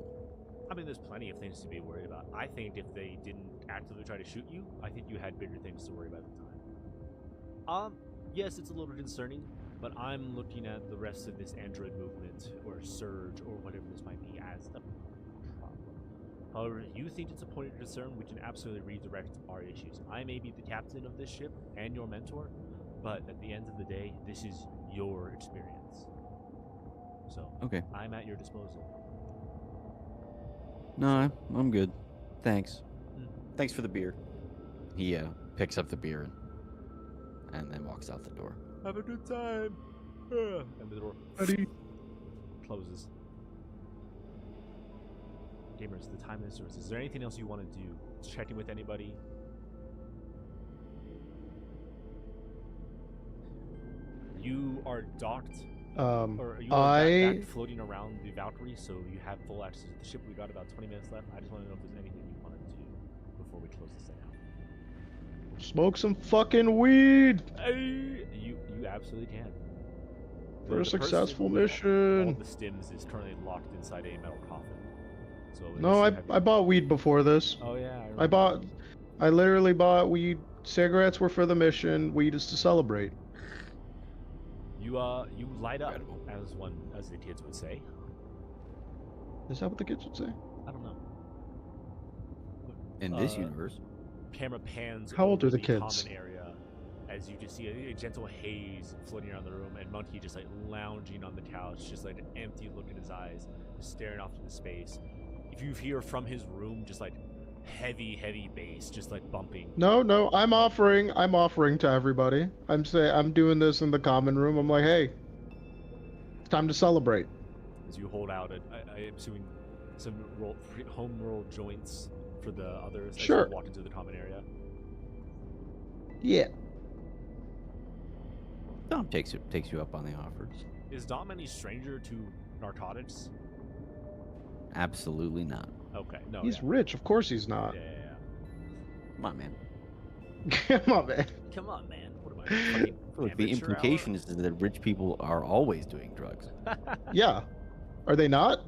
I mean, there's plenty of things to be worried about. I think if they didn't actively try to shoot you, I think you had bigger things to worry about at the time. Yes, it's a little concerning, but I'm looking at the rest of this android movement or surge or whatever this might be as a problem. However, if you think it's a point of concern, we can absolutely redirect our issues. I may be the captain of this ship and your mentor, but at the end of the day, this is your experience. So, Okay. I'm at your disposal. No, I'm good. Thanks. Mm. Thanks for the beer. He picks up the beer and then walks out the door. Have a good time. And the door closes. Gamers, the time is yours. Is there anything else you want to do? Checking with anybody? You are docked, or you are back floating around the Valkyrie, so you have full access to the ship. We got about 20 minutes left. I just want to know if there's anything you want to do before we close this thing out. Smoke some fucking weed You absolutely can. for a person successful with all mission. the stims is currently locked inside a metal coffin. So No, I bought weed before this. Oh yeah, I literally bought weed. Cigarettes were for the mission. Weed is to celebrate. You light up, Incredible. as the kids would say. Is that what the kids would say? I don't know. In this universe. Camera pans. How old over are the kids? Common area, as you just see a gentle haze floating around the room, and Monkey just like lounging on the couch, just like an empty look in his eyes, just staring off into space. If you hear from his room, just like heavy bass, just like bumping. No, I'm offering to everybody. I'm doing this in the common room. I'm like, hey, it's time to celebrate. As you hold out, I am assuming some home roll joints for the others. Sure. As you walk into the common area. Yeah. Dom takes you up on the offer. Is Dom any stranger to narcotics? Absolutely not. Okay, no. He's yeah. rich. Of course he's not. Yeah. Come on, man. Come on, man. Come on, man. What am I? Fucking Look, the amateur implication is that rich people are always doing drugs. hour? Yeah. Are they not?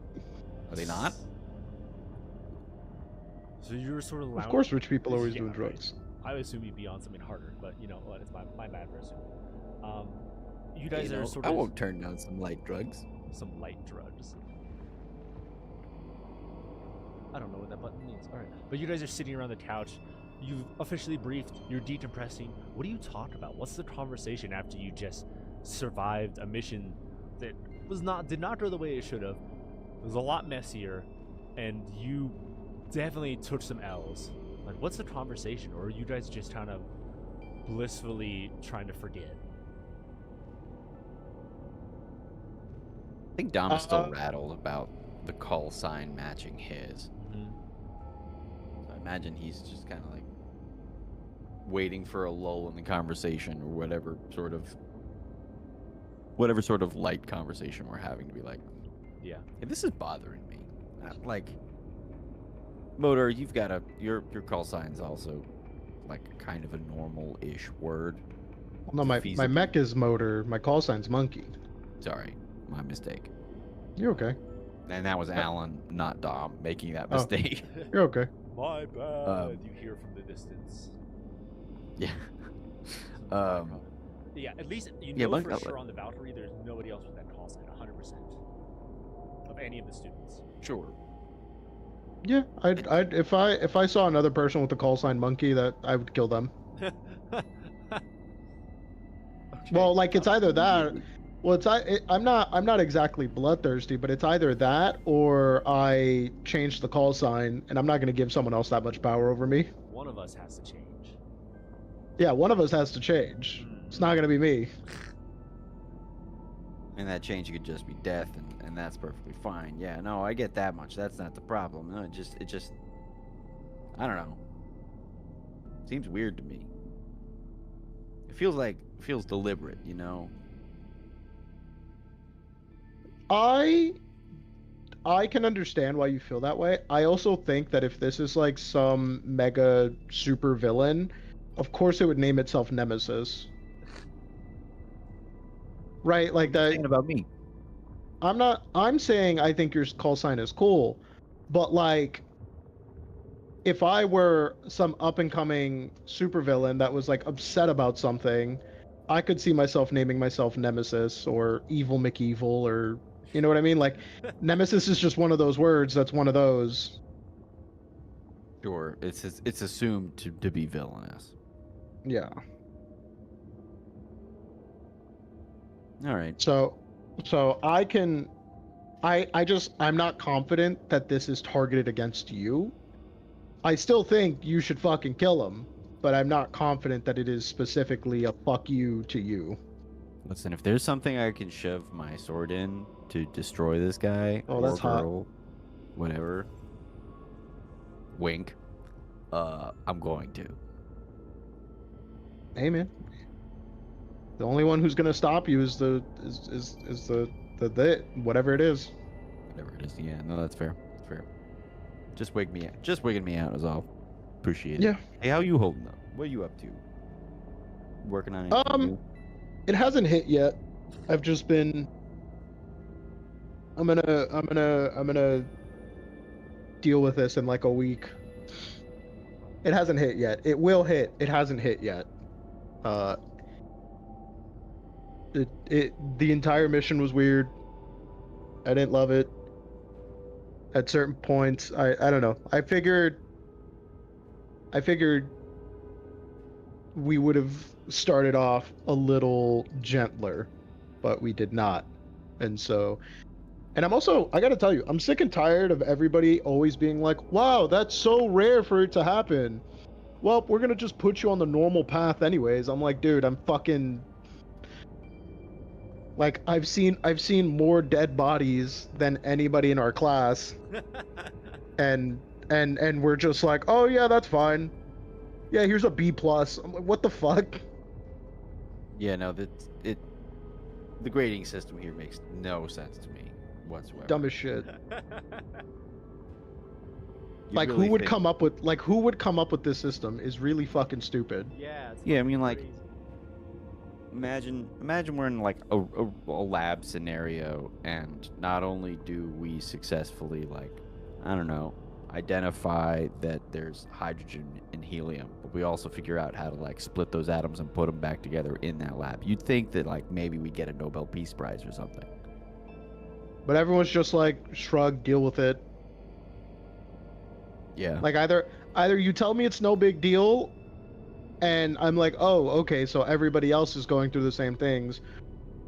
Are they not? So you're sort of Of course rich people are always Yeah, doing right. drugs. I would assume you'd be on something harder, but you know what? It's my bad for assuming. You guys You are know, sort I of won't turn down some light drugs. some light drugs. I don't know what that button means. All right, but you guys are sitting around the couch. You've officially briefed. You're decompressing. What do you talk about? What's the conversation after you just survived a mission that did not go the way it should have? It was a lot messier, and you definitely took some L's. Like, what's the conversation, or are you guys just kind of blissfully trying to forget? I think Dom's still rattled about the call sign matching his. So I imagine he's just kind of like waiting for a lull in the conversation or whatever sort of light conversation we're having to be like, Yeah. hey, this is bothering me. Like, Motor, you've got your call sign's also like kind of a normal-ish word. No, my Feasible. mech is motor. My call sign's monkey. Sorry, my mistake. You're okay. And that was Alan, not Dom, making that Oh. mistake. You're okay. My bad. You hear from the distance. Yeah. Yeah, at least you Yeah, know but- for sure on the Valkyrie, there's nobody else with that call sign, 100% of any of the students. Sure. Yeah, I'd if I saw another person with the call sign monkey, that I would kill them. Okay. Well, like it's either that. Immediately. Well, I'm not exactly bloodthirsty, but it's either that or I change the call sign, and I'm not going to give someone else that much power over me. One of us has to change. Yeah, one of us has to change. It's not going to be me. And that change could just be death, and that's perfectly fine. Yeah, no, I get that much. That's not the problem. No, it just, I don't know. Seems weird to me. It feels deliberate, you know. I can understand why you feel that way. I also think that if this is like some mega super villain, of course it would name itself Nemesis. Right, like What are you that. saying about me? I'm saying I think your call sign is cool, but like if I were some up and coming supervillain that was like upset about something, I could see myself naming myself Nemesis or Evil McEvil, or you know what I mean? Like Nemesis is just one of those words that's one of those. Sure, it's assumed to be villainous. Yeah. All right. So I'm not confident that this is targeted against you. I still think you should fucking kill him, but I'm not confident that it is specifically a fuck you to you. Listen, if there's something I can shove my sword in to destroy this guy Oh, or that's hot. girl, whatever, wink, I'm going to. Hey man. The only one who's gonna stop you is the whatever it is. Whatever it is. Yeah, no, that's fair. That's fair. Just wig me out. Just wigging me out is all. Appreciate it. Yeah. Hey, how you holding up? What are you up to? Working on anything new? It hasn't hit yet. I've just been. I'm gonna deal with this in like a week. It hasn't hit yet. It will hit. It hasn't hit yet. The entire mission was weird. I didn't love it. At certain points, I don't know. I figured we would have started off a little gentler, but we did not. And so, and I gotta tell you, I'm sick and tired of everybody always being like, wow, that's so rare for it to happen. Well, we're gonna just put you on the normal path anyways. I'm like, dude, I'm fucking like I've seen more dead bodies than anybody in our class. and we're just like, oh yeah, that's fine. Yeah, here's a B plus. I'm like, what the fuck? Yeah, no, the grading system here makes no sense to me whatsoever. Dumb as shit. You Like really who would think- come up with this system is really fucking stupid. Yeah. It's Yeah, I mean, fucking like, crazy. Imagine we're in like a lab scenario, and not only do we successfully, like, I don't know, identify that there's hydrogen and helium, but we also figure out how to like split those atoms and put them back together in that lab. You'd think that like maybe we get a Nobel Peace Prize or something. But everyone's just like, shrug, deal with it. Yeah. Like either you tell me it's no big deal, and I'm like, oh, okay, so everybody else is going through the same things,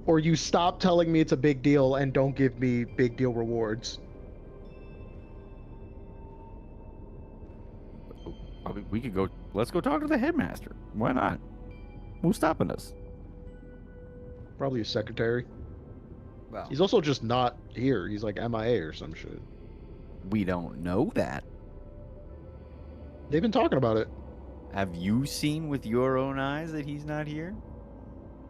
or you stop telling me it's a big deal and don't give me big deal rewards. I mean, we could go. Let's go talk to the headmaster. Why not? Who's stopping us? Probably his secretary. Well, He's also just not here. He's like MIA or some shit. we don't know that. They've been talking about it. Have you seen with your own eyes that he's not here?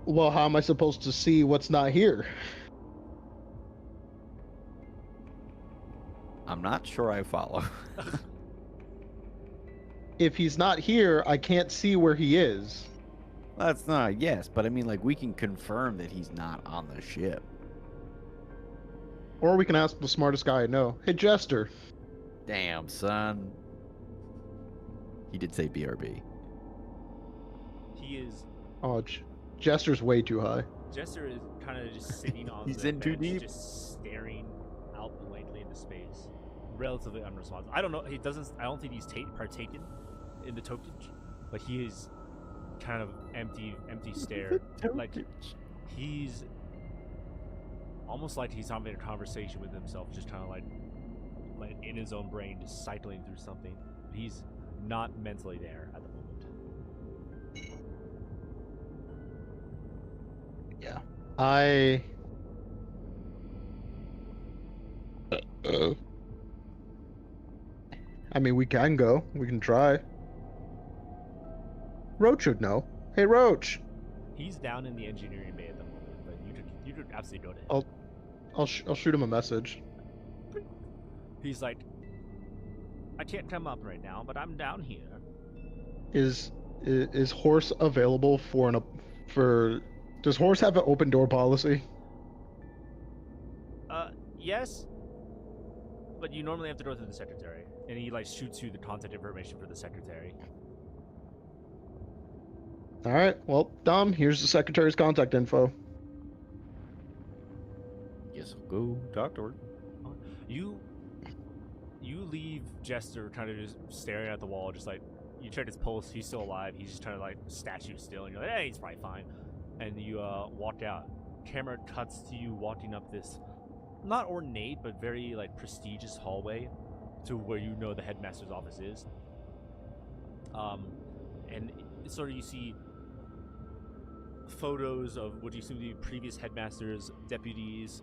Well, how am I supposed to see what's not here? I'm not sure I follow. If he's not here, I can't see where he is. That's not, yes, but I mean, like, we can confirm that he's not on the ship. Or we can ask the smartest guy I know. Hey, Jester. Damn, son. He did say BRB. He is Oh, Jester's way too high. Jester is kind of just sitting on He's the in too bench, deep. just staring out blankly into space, relatively unresponsive. I don't know. He doesn't. I don't think he's partaken in the token, but he is kind of empty stare. Like he's almost like he's having a conversation with himself, just kind of like in his own brain, just cycling through something. He's not mentally there at the moment. Yeah. I mean, we can go. We can try. Roach should know. Hey, Roach. He's down in the engineering bay at the moment, but you could absolutely go to him. I'll shoot him a message. He's like, I can't come up right now, but I'm down here. Is Horse available for? Does Horse have an open door policy? Yes, but you normally have to go through the secretary, and he like shoots you the contact information for the secretary. All right. Well, Dom, here's the secretary's contact info. Guess I'll go talk to her. You leave Jester kind of just staring at the wall, just like you check his pulse. He's still alive. He's just trying to like statue still, and you're like, hey, he's probably fine. And you walk out. Camera cuts to you walking up this not ornate but very like prestigious hallway to where you know the headmaster's office is. And sort of you see photos of what you assume to be previous headmasters, deputies,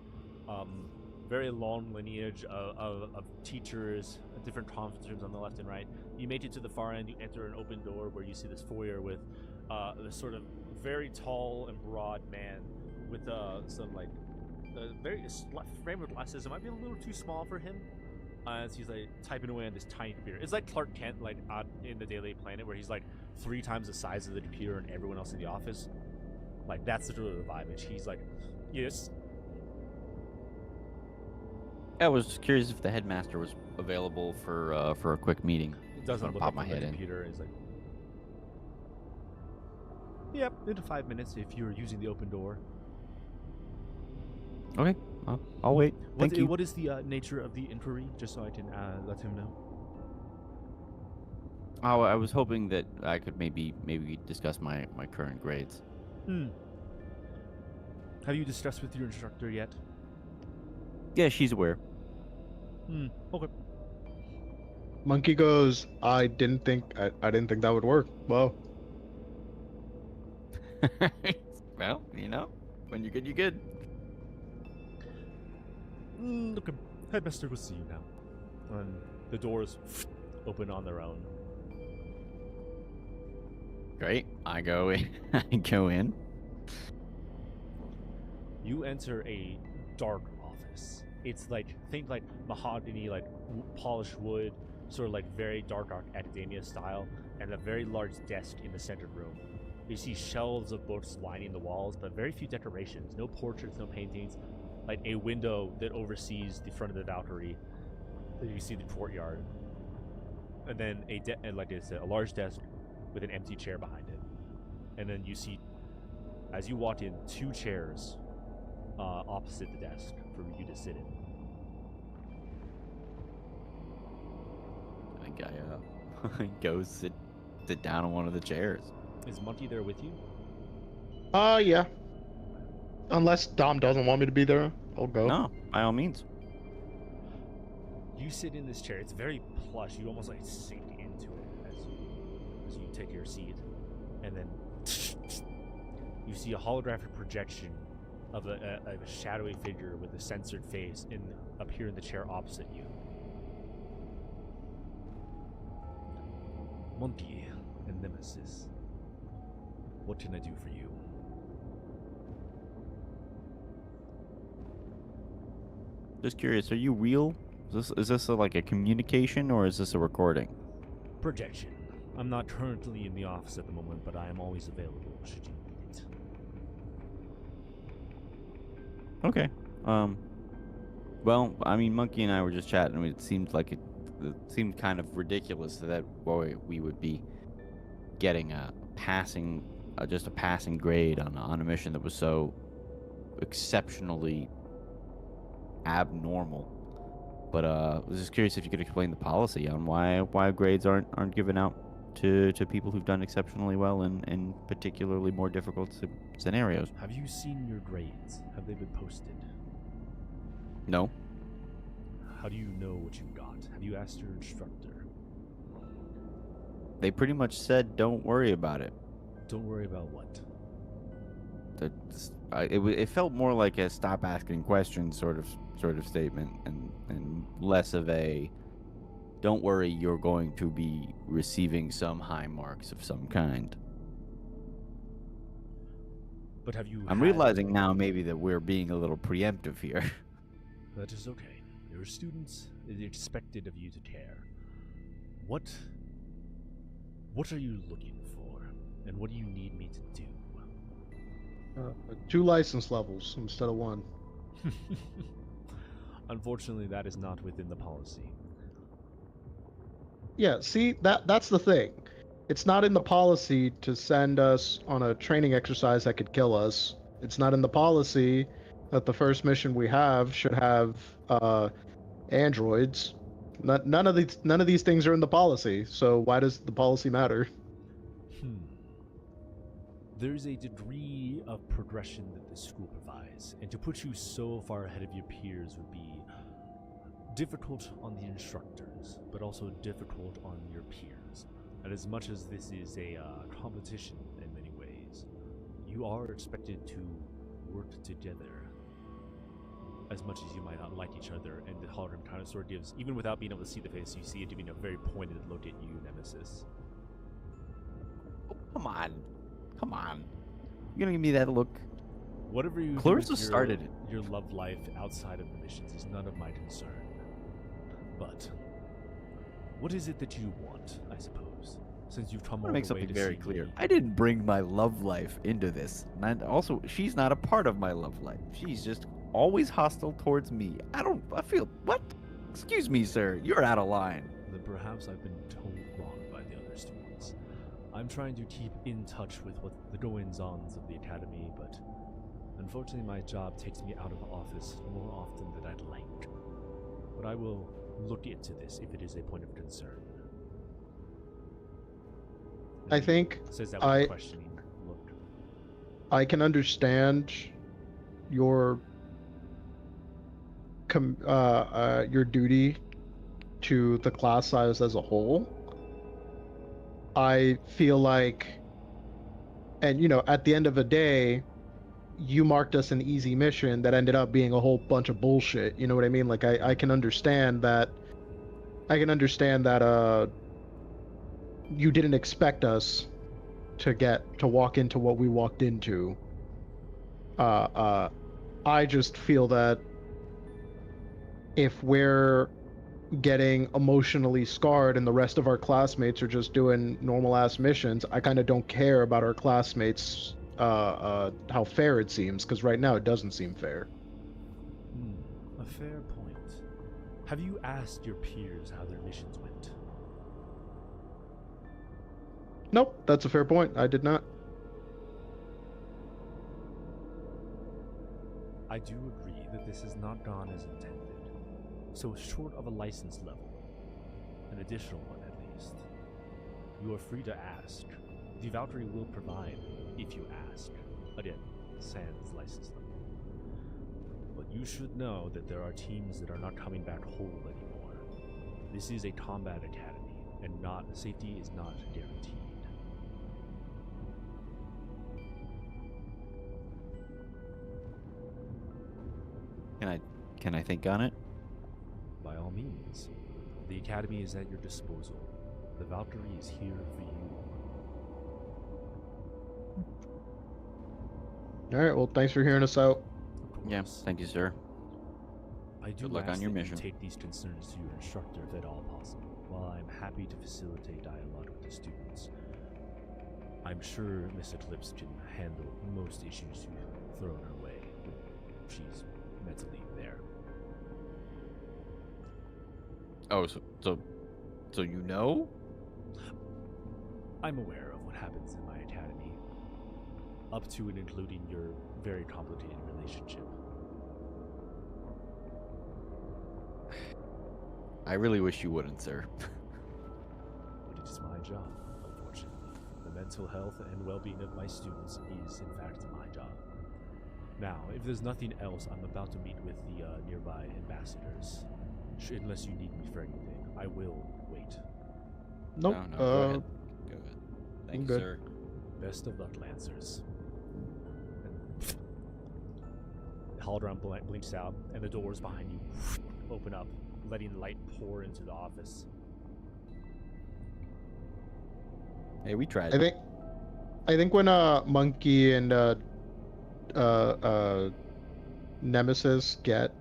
very long lineage of teachers, different conference rooms on the left and right. You make it to the far end, you enter an open door where you see this foyer with this sort of very tall and broad man with some like very frame with glasses. It might be a little too small for him as he's like typing away on this tiny computer. It's like Clark Kent like in the Daily Planet where he's like 3 times the size of the computer and everyone else in the office. Like that's the vibe. And he's like, yes. I was just curious if the headmaster was available for a quick meeting. It doesn't Gonna look pop up my from the head in. computer. And he's like, yep, into 5 minutes if you're using the open door. Okay, I'll wait. Thank you. What is the nature of the inquiry, just so I can let him know? Oh, I was hoping that I could maybe discuss my current grades. Have you discussed with your instructor yet? Yeah, she's aware. Okay. Monkey goes, I didn't think that would work. Well, Well, you know, when you're good, you're good. Okay. Headmaster will see you now. And the doors open on their own. Great. I go in. I go in. You enter a dark office. It's like, think like mahogany, like polished wood, sort of like very dark academia style, and a very large desk in the center room. You see shelves of books lining the walls, but very few decorations. No portraits, no paintings. Like a window that oversees the front of the Valkyrie. Then you see the courtyard. And then like I said, a large desk with an empty chair behind it. And then you see, as you walk in, 2 chairs opposite the desk for you to sit in. I think I go sit down on one of the chairs. Is Monkey there with you? yeah. Unless Dom doesn't want me to be there, I'll go. No, by all means. You sit in this chair. It's very plush. You almost like sink into it as you take your seat, and then you see a holographic projection of a shadowy figure with a censored face up here in the chair opposite you. Monkey and Nemesis, what can I do for you? Just curious, are you real? Is this like a communication or is this a recording? Projection. I'm not currently in the office at the moment, but I am always available should you need it. Okay. Well, I mean, Monkey and I were just chatting. It seemed like it seemed kind of ridiculous that we would be getting a passing just a passing grade on a mission that was so exceptionally abnormal. But I was just curious if you could explain the policy on why grades aren't given out to people who've done exceptionally well in particularly more difficult scenarios. Have you seen your grades? Have they been posted? No. How do you know what you got? Have you asked your instructor? They pretty much said, "Don't worry about it." Don't worry about what? It felt more like a "stop asking questions" sort of statement, and less of a "don't worry, you're going to be receiving some high marks of some kind." But have you I'm realizing now maybe that we're being a little preemptive here. That is okay. Your students, it is expected of you to care. What are you looking for? And what do you need me to do? 2 license levels instead of 1. Unfortunately, that is not within the policy. Yeah, see, that's the thing. It's not in the policy to send us on a training exercise that could kill us. It's not in the policy that the first mission we have should have androids. None of these things are in the policy. So why does the policy matter? There's a degree of progression that the school provides, and to put you so far ahead of your peers would be difficult on the instructors, but also difficult on your peers. And as much as this is a competition in many ways, you are expected to work together. As much as you might not like each other, and the hologram kind of sort of gives, even without being able to see the face, you see it giving a very pointed look at you, Nemesis. Oh, come on. You gonna give me that look? Whatever you Clarissa do with started it. your love life outside of the missions is none of my concern. But what is it that you want, I suppose? Since you've come I all want the to way make something to very see clear. me. I didn't bring my love life into this. And also, she's not a part of my love life. She's just always hostile towards me. I feel, what? Excuse me, sir. You're out of line. Then perhaps I've been told wrong by the other students. I'm trying to keep in touch with what the goings-ons of the academy, but unfortunately my job takes me out of office more often than I'd like. But I will look into this if it is a point of concern. I think Says that with a questioning look. I can understand your duty to the class size as a whole. I feel like, and at the end of the day, you marked us an easy mission that ended up being a whole bunch of bullshit. You know what I mean? Like I can understand that. I can understand that you didn't expect us to walk into what we walked into. I just feel that if we're getting emotionally scarred and the rest of our classmates are just doing normal ass missions, I kind of don't care about our classmates how fair it seems, because right now it doesn't seem fair. A fair point. Have you asked your peers how their missions went? Nope, that's a fair point. I did not. I do agree that this has not gone as intended. So short of a license level, an additional one at least, you are free to ask. The Valkyrie will provide if you ask. Again, sans license level. But you should know that there are teams that are not coming back whole anymore. This is a combat academy, and safety is not guaranteed. Can I think on it? By all means. The academy is at your disposal. The Valkyrie is here for you. All right. Well, thanks for hearing us out. Of Yeah, course. thank you, sir. I do Good luck ask on your that mission. you take these concerns to your instructor if at all possible. While I'm happy to facilitate dialogue with the students, I'm sure Miss Eclipse can handle most issues you throw her way. She's mentally there. Oh, so you know? I'm aware of what happens in my academy. up to and including your very complicated relationship. I really wish you wouldn't, sir. But it is my job, unfortunately. The mental health and well-being of my students is, in fact, my job. Now, if there's nothing else, I'm about to meet with the nearby ambassadors. Unless you need me for anything, I will wait. Nope. No, go ahead. Go ahead. Thank you, good. sir. Best of luck, Lancers. And Haldoran blinks out, and the doors behind you open up, letting light pour into the office. Hey, we tried. I think when Monkey and Nemesis get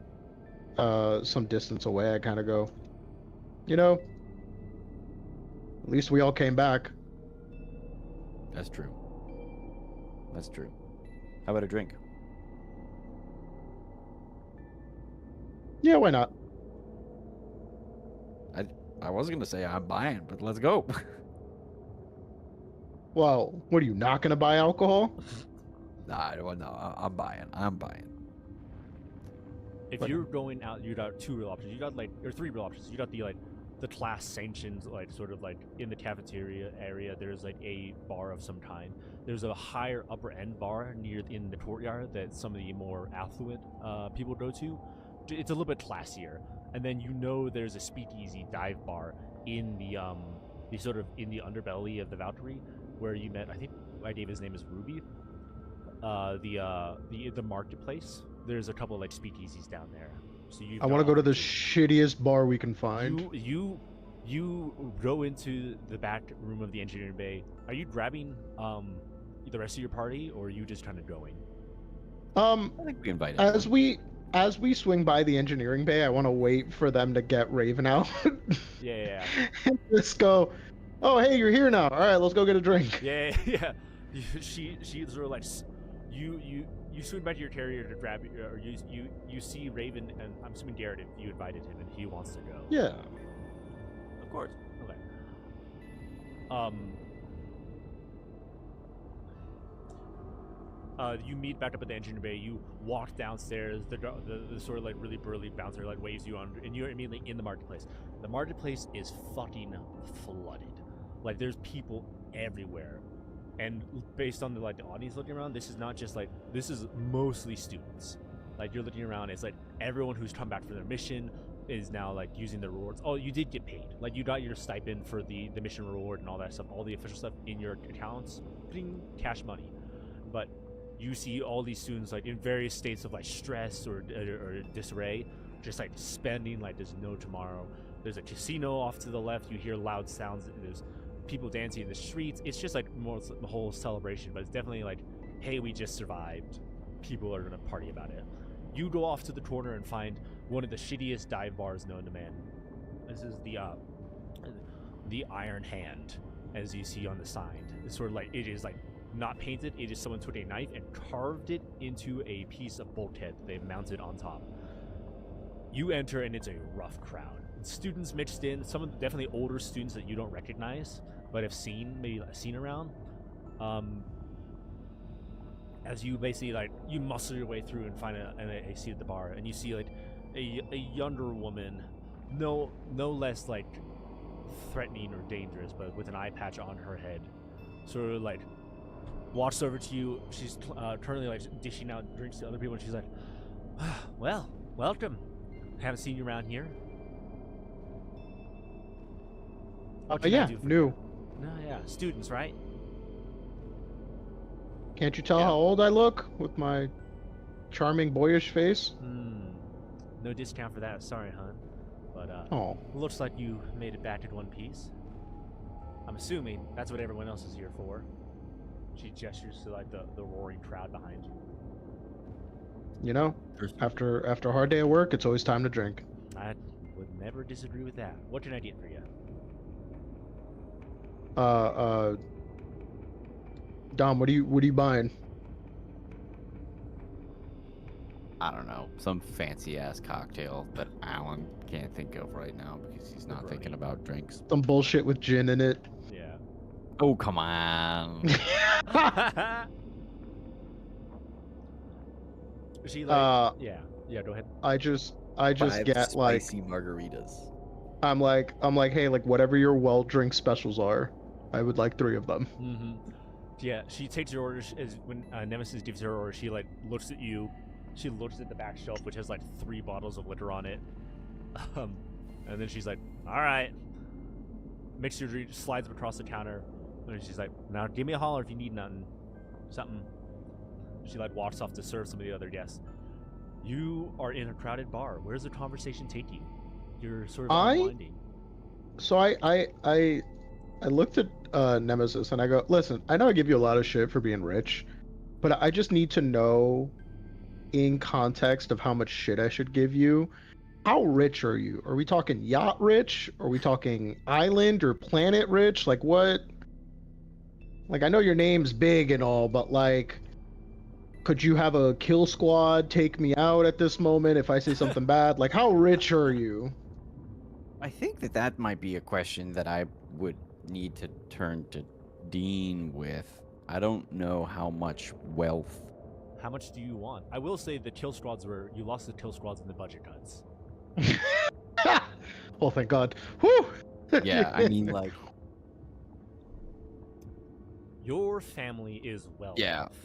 some distance away, I kind of go, you know, at least we all came back. That's true. That's true. How about a drink? Yeah, why not? I was gonna say I'm buying, but let's go. Well, what are you not gonna buy alcohol? No, I'm buying. I'm buying. If But- you're going out, you got two real options. You got or three real options. You got the class sanctioned, sort of in the cafeteria area. There's a bar of some kind. There's a higher upper end bar in the courtyard that some of the more affluent people go to. It's a little bit classier. And then there's a speakeasy dive bar in the sort of in the underbelly of the Valkyrie where you met. I think I gave his name is Ruby. The marketplace. There's a couple speakeasies down there. So I want to go to the shittiest bar we can find. You go into the back room of the engineering bay. Are you grabbing the rest of your party, or are you just kind of going? I think we invited. As we swing by the engineering bay, I want to wait for them to get Raven out. Yeah. And just go, oh hey, you're here now. All right, let's go get a drink. Yeah. She sort of you swing back to your carrier to grab or you see Raven, and I'm assuming Garrett, if you invited him and he wants to go. Yeah. Of course. Okay. You meet back up at the engineering bay. You walk downstairs. The sort of really burly bouncer waves you on, and you're immediately in the marketplace. The marketplace is fucking flooded. There's people everywhere. And based on the audience looking around, this is not just this is mostly students. You're looking around, it's everyone who's come back for their mission is now using the rewards. Oh, you did get paid. You got your stipend for the mission reward and all that stuff, all the official stuff in your accounts, putting cash money. But you see all these students in various states of stress or disarray, just spending there's no tomorrow. There's a casino off to the left. You hear loud sounds. There's people dancing in the streets. It's just more the whole celebration, but it's definitely hey, we just survived. People are gonna party about it. You go off to the corner and find one of the shittiest dive bars known to man. This is the Iron Hand, as you see on the sign. It's sort of it is not painted. It is someone took a knife and carved it into a piece of bulkhead that they've mounted on top. You enter and it's a rough crowd. Students mixed in, some of the definitely older students that you don't recognize, but have seen around. As you basically you muscle your way through and find a seat at the bar, and you see a younger woman, no less threatening or dangerous, but with an eye patch on her head, sort of walks over to you. She's currently dishing out drinks to other people, and she's well, welcome. Haven't seen you around here. What can I Yeah, do for new. you? No, yeah, students, right? Can't you tell Yeah. how old I look with my charming boyish face? No discount for that. Sorry, hon. But Oh, looks like you made it back in one piece. I'm assuming that's what everyone else is here for. She gestures to the roaring crowd behind you. you know, after a hard day of work, it's always time to drink. I would never disagree with that. What can I get for you? Dom, what are you buying? I don't know, some fancy ass cocktail that Alan can't think of right now because he's not thinking about drinks. Some bullshit with gin in it. Yeah. Oh, come on. She like, yeah. Go ahead. I just 5 get like, spicy margaritas. I'm like, hey, like whatever your well drink specials are, I would like 3 of them. Mm-hmm. Yeah, she takes your orders as when Nemesis gives her order. She like looks at you. She looks at the back shelf, which has like 3 bottles of liquor on it. And then she's like, "All right." Makes your drink, slides them across the counter, and she's like, "Now give me a holler if you need something." She like walks off to serve some of the other guests. You are in a crowded bar. Where's the conversation take you? You're sort of unwinding. So I looked at Nemesis and I go, listen, I know I give you a lot of shit for being rich, but I just need to know in context of how much shit I should give you. How rich are you? Are we talking yacht rich? Are we talking island or planet rich? Like what? Like I know your name's big and all, but like could you have a kill squad take me out at this moment if I say something bad? Like how rich are you? I think that might be a question that I would need to turn to Dean with. I don't know how much wealth. How much do you want? I will say the kill squads you lost the kill squads in the budget cuts. Oh, thank God. Whew! Yeah, I mean, like, Your family is well Yeah. off.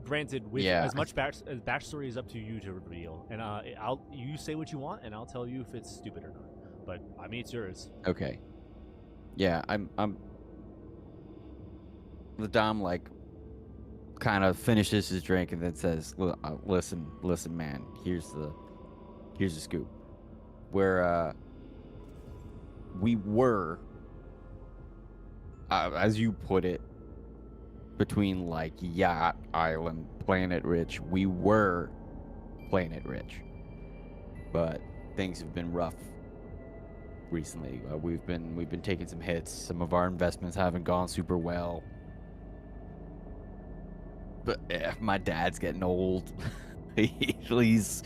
Granted, with Yeah. as much backstory is up to you to reveal, and you say what you want, and I'll tell you if it's stupid or not. But I mean, it's yours. okay. Yeah, I'm. The Dom like kind of finishes his drink and then says, "Listen, man. Here's the scoop. We were, as you put it, between like yacht, island, planet rich. We were planet rich, but things have been rough recently. We've been taking some hits. Some of our investments haven't gone super well. But my dad's getting old. he's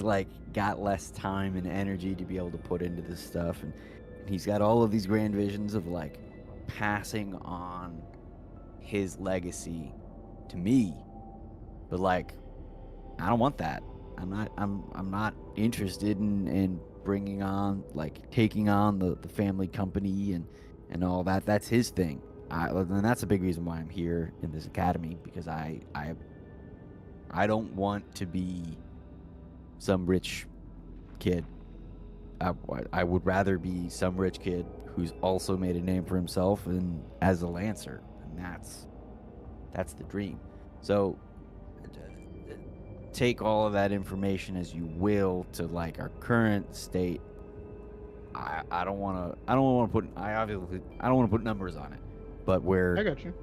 like got less time and energy to be able to put into this stuff, and he's got all of these grand visions of like passing on his legacy to me. But like, I don't want that. I'm not interested in bringing on, like, taking on the family company and all that. That's his thing. And that's a big reason why I'm here in this academy, because I don't want to be some rich kid. I would rather be some rich kid who's also made a name for himself and as a lancer, and that's the dream. So take all of that information as you will to like our current state. I don't want to put numbers on it, but I got you.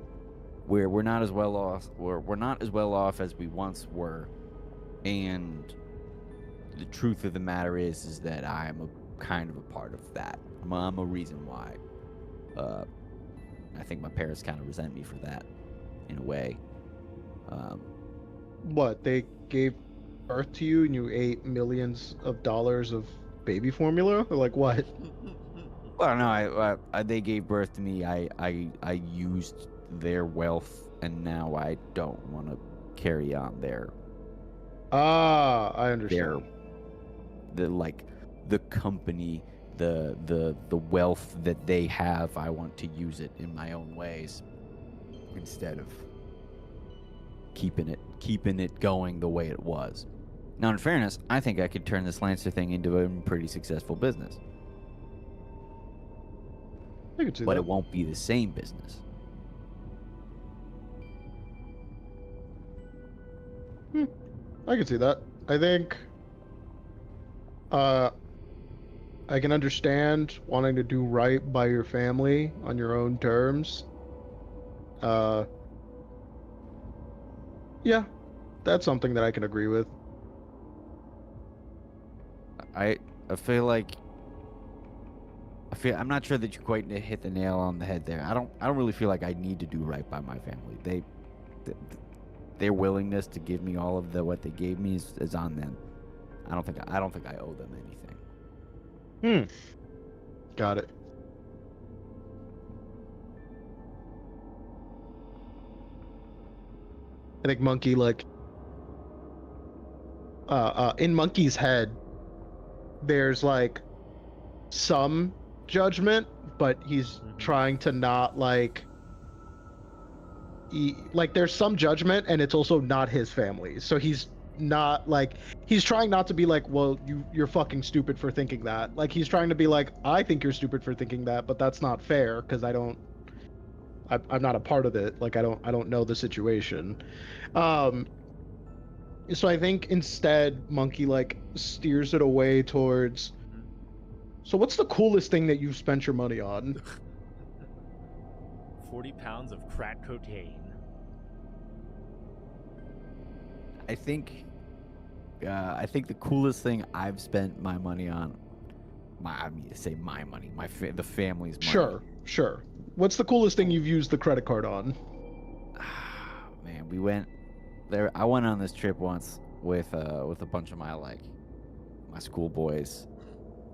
we're not as well off. We're not as well off as we once were, and the truth of the matter is that I am a kind of a part of that. I'm a reason why. I think my parents kind of resent me for that, in a way. What, they gave birth to you and you ate millions of dollars of baby formula? Or like what? Well, no, they gave birth to me. I used their wealth, and now I don't want to carry on their. I understand. The company, the wealth that they have. I want to use it in my own ways, instead of keeping it going the way it was. Now, in fairness, I think I could turn this Lancer thing into a pretty successful business. I could see But that. it won't be the same business. I can see that. I think I can understand wanting to do right by your family on your own terms. Yeah, that's something that I can agree with. I feel I'm not sure that you quite hit the nail on the head there. I don't really feel like I need to do right by my family. Their willingness to give me all of what they gave me is on them. I don't think I owe them anything. Got it. I think Monkey like in Monkey's head, there's like some judgment, but he's trying to not like like there's some judgment, and it's also not his family, so he's not like he's trying not to be like, well, you're fucking stupid for thinking that. Like he's trying to be like, I think you're stupid for thinking that, but that's not fair because I'm not a part of it. Like I don't know the situation. So I think instead Monkey like steers it away towards, so what's the coolest thing that you've spent your money on? 40 pounds of crack cocaine. I think the coolest thing I've spent my money on, I mean to say my money, the family's money. Sure. What's the coolest thing you've used the credit card on? Man, we went there. I went on this trip once with a bunch of my school boys,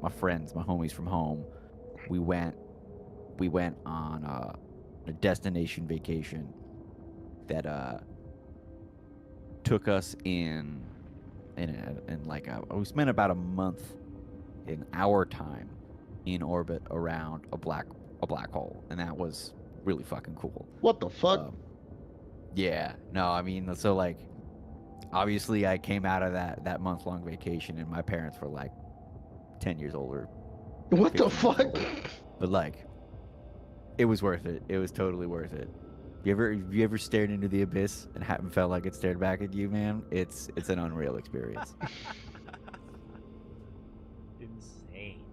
my friends, my homies from home. We went on a destination vacation that took us in we spent about a month in our time in orbit around a black hole, and that was really fucking cool. What the fuck? Yeah, no, I mean, so like obviously I came out of that month-long vacation and my parents were like 10 years older. What the 15 years fuck? older. But like it was worth it. It was totally worth it. You ever stared into the abyss and haven't felt like it stared back at you, man? It's an unreal experience. Insane.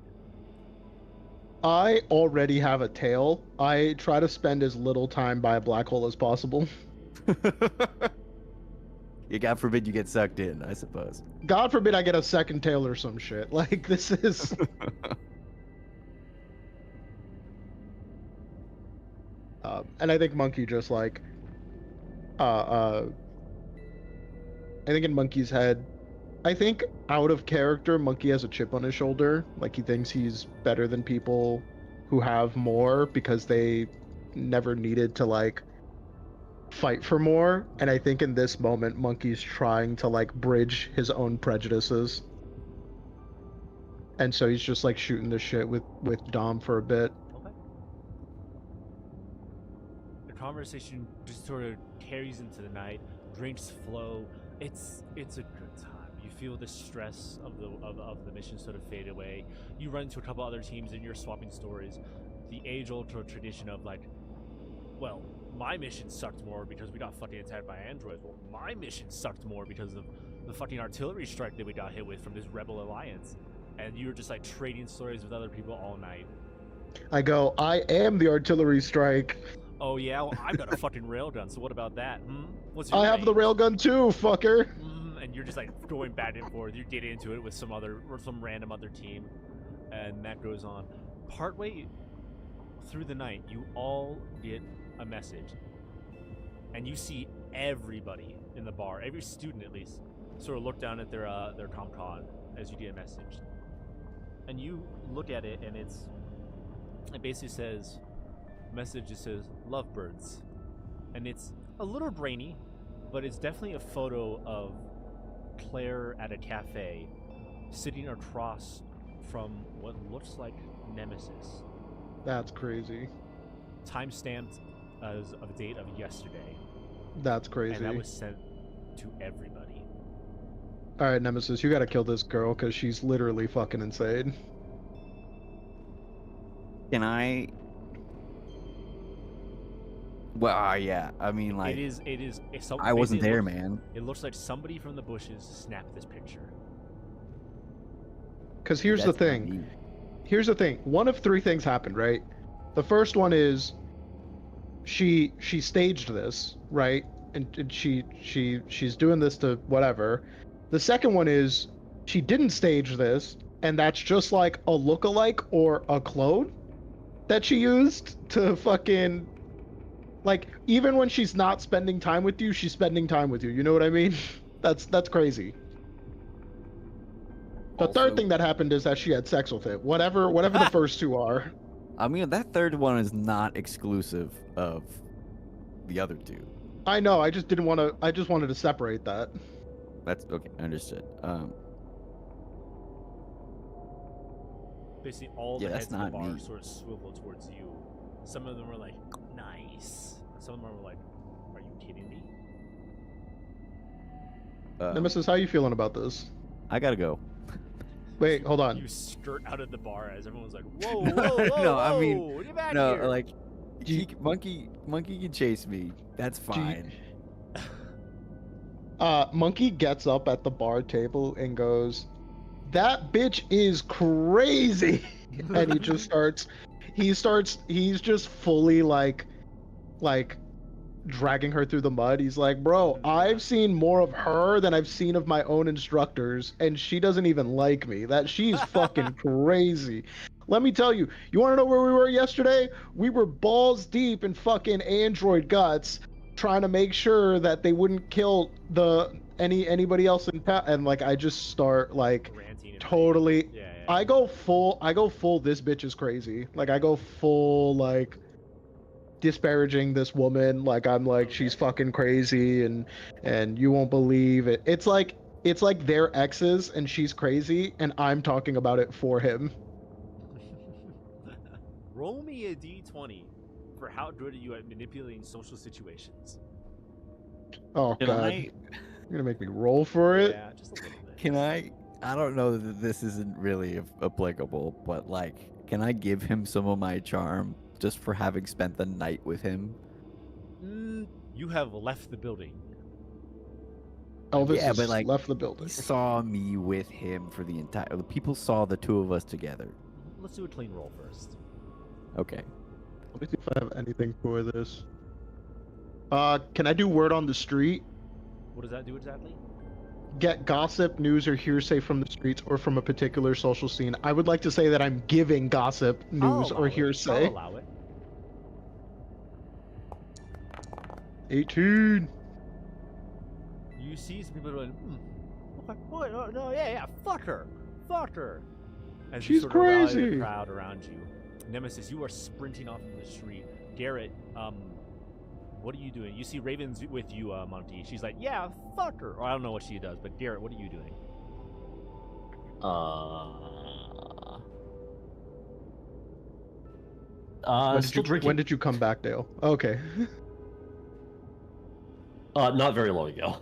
I already have a tail. I try to spend as little time by a black hole as possible. You, God forbid you get sucked in, I suppose. God forbid I get a second tail or some shit. Like this is and I think Monkey just like I think in Monkey's head, I think out of character, Monkey has a chip on his shoulder. Like he thinks he's better than people who have more because they never needed to like fight for more. And I think in this moment, Monkey's trying to like bridge his own prejudices. And so he's just like shooting the shit with Dom for a bit. Okay. The conversation just sort of carries into the night. Drinks flow. It's a good time. You feel the stress of the mission sort of fade away. You run into a couple other teams and you're swapping stories. The age-old tradition of like, well, my mission sucked more because we got fucking attacked by androids. Well, my mission sucked more because of the fucking artillery strike that we got hit with from this rebel alliance. And you were just like trading stories with other people all night. I go, I am the artillery strike. Oh yeah, well, I've got a fucking railgun. So what about that? What's I have the railgun too, fucker. And you're just like going back and forth. You get into it with some random other team, and that goes on. Partway through the night, you all get a message, and you see everybody in the bar, every student at least, sort of look down at their ComCon as you get a message, and you look at it, and it basically says, message just says lovebirds, and it's a little brainy, but it's definitely a photo of Claire at a cafe sitting across from what looks like Nemesis. That's crazy. Time stamped as of a date of yesterday. That's crazy. And that was sent to everybody. Alright, Nemesis, you gotta kill this girl because she's literally fucking insane. Can I? Well, yeah. I mean, like, It is. I wasn't there, man. It looks like somebody from the bushes snapped this picture. Because here's the thing. Here's the thing. One of three things happened, right? The first one is she staged this, right? And she's doing this to whatever. The second one is she didn't stage this, and that's just like a lookalike or a clone that she used to fucking, like, even when she's not spending time with you, she's spending time with you. You know what I mean? That's crazy. The third thing that happened is that she had sex with it. Whatever the first two are. I mean, that third one is not exclusive of the other two. I know. I just didn't want to. I just wanted to separate that. That's okay. Understood. Basically, all Yeah, the that's heads of the not bar me. sort of swivel towards you. Some of them were like, nice. Some of them were like, are you kidding me? Nemesis, how you feeling about this? I gotta go. Wait, hold on. You skirt out of the bar as everyone's like, whoa, whoa, whoa, No, whoa, I mean, get back no, here. like, Do you- monkey can chase me. That's Do you- fine. Monkey gets up at the bar table and goes, "That bitch is crazy," and he's just fully like dragging her through the mud. He's like, "Bro, I've seen more of her than I've seen of my own instructors, and she doesn't even like me. That she's fucking crazy." Let me tell you, you want to know where we were yesterday? We were balls deep in fucking android guts, trying to make sure that they wouldn't kill anybody else in and like I just start like Ranting and totally. raving. Yeah. I go full. This bitch is crazy. Like I go full like disparaging this woman. Like I'm like she's Okay. fucking crazy and you won't believe it. It's like they're exes and she's crazy and I'm talking about it for him. Roll me a d20 for how good are you at manipulating social situations. Oh Can god, I? you're gonna make me roll for it. Yeah, just a little bit. Can I? I don't know that this isn't really applicable, but like, can I give him some of my charm just for having spent the night with him? You have left the building. Elvis Yeah, has but, like, left the building. He saw me with him for the entire. The people saw the two of us together. Let's do a clean roll first. Okay. Let me see if I have anything for this. Can I do word on the street? What does that do exactly? Get gossip, news, or hearsay from the streets or from a particular social scene. I would like to say that I'm giving gossip, news, or hearsay. I'll allow it. 18. You see some people going, no, yeah, fuck her. As She's you sort of rally crazy. the crowd around you. Nemesis, you are sprinting off into the street. Garrett, what are you doing? You see Raven's with you, Monty. She's like, yeah, fuck her. Or I don't know what she does, but Garrett, what are you doing? Still drinking. When did you come back, Dale? Okay. Not very long ago.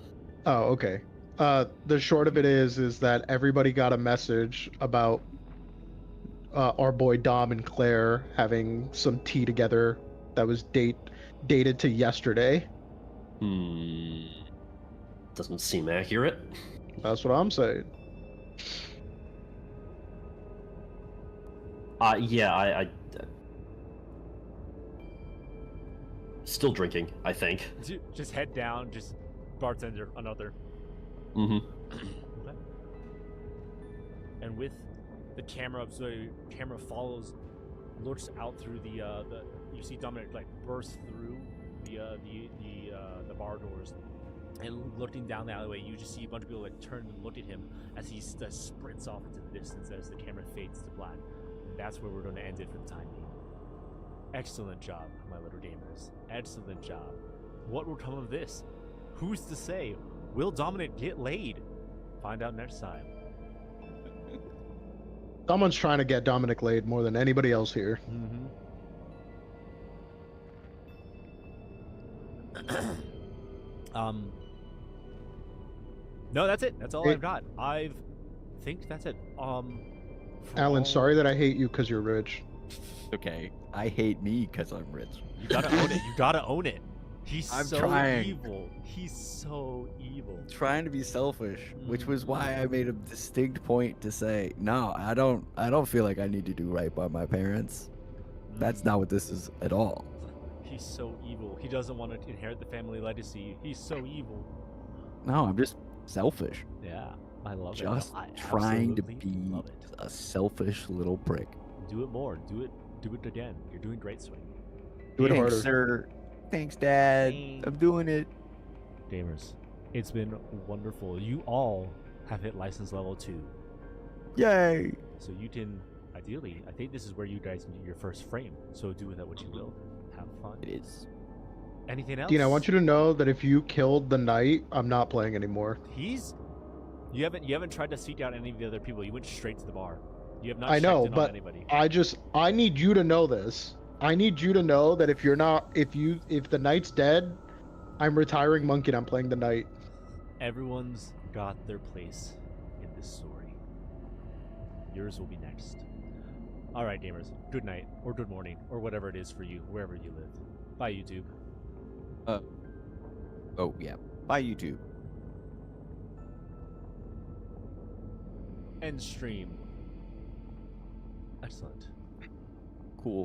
Oh, okay. The short of it is that everybody got a message about our boy Dom and Claire having some tea together that was dated to yesterday. Doesn't seem accurate. That's what I'm saying. Yeah, I still drinking, I think. Just head down, just bartender, another. Mm-hmm. Okay. And with the camera, so the camera follows, looks out through the you see Dominic like burst through the bar doors, and looking down the alleyway, you just see a bunch of people like turn and look at him as he sprints off into the distance as the camera fades to black. And that's where we're going to end it for the time being. Excellent job, my little gamers. Excellent job. What will come of this? Who's to say? Will Dominic get laid? Find out next time. Someone's trying to get Dominic laid more than anybody else here. No, that's it. That's all I've got. I think that's it. Alan, sorry that I hate you because you're rich. Okay. I hate me because I'm rich. You gotta own it. You gotta own it. He's I'm so trying. evil. He's so evil. Trying to be selfish, which was why I made a distinct point to say, no, I don't feel like I need to do right by my parents. That's not what this is at all. He's so evil. He doesn't want to inherit the family legacy. He's so evil. No, I'm just selfish. Yeah, I love it. Just I trying to absolutely be love it. a selfish little prick. Do it more. Do it again. You're doing great, Swing. Do it Thanks, harder. sir. Thanks, Dad. I'm doing it. Gamers, it's been wonderful. You all have hit license level 2. Yay! So you can, ideally, I think this is where you guys can get your first frame. So do with that what you will. Have fun. It is. Anything else? Dean, I want you to know that if you killed the knight, I'm not playing anymore. He's You haven't tried to seek out any of the other people. You went straight to the bar. You have not I know, checked in on but anybody. I need you to know this. I need you to know that if the knight's dead, I'm retiring Monkey and I'm playing the knight. Everyone's got their place in this story. Yours will be next. All right, gamers. Good night, or good morning, or whatever it is for you, wherever you live. Bye, YouTube. Oh yeah. Bye, YouTube. End stream. Excellent.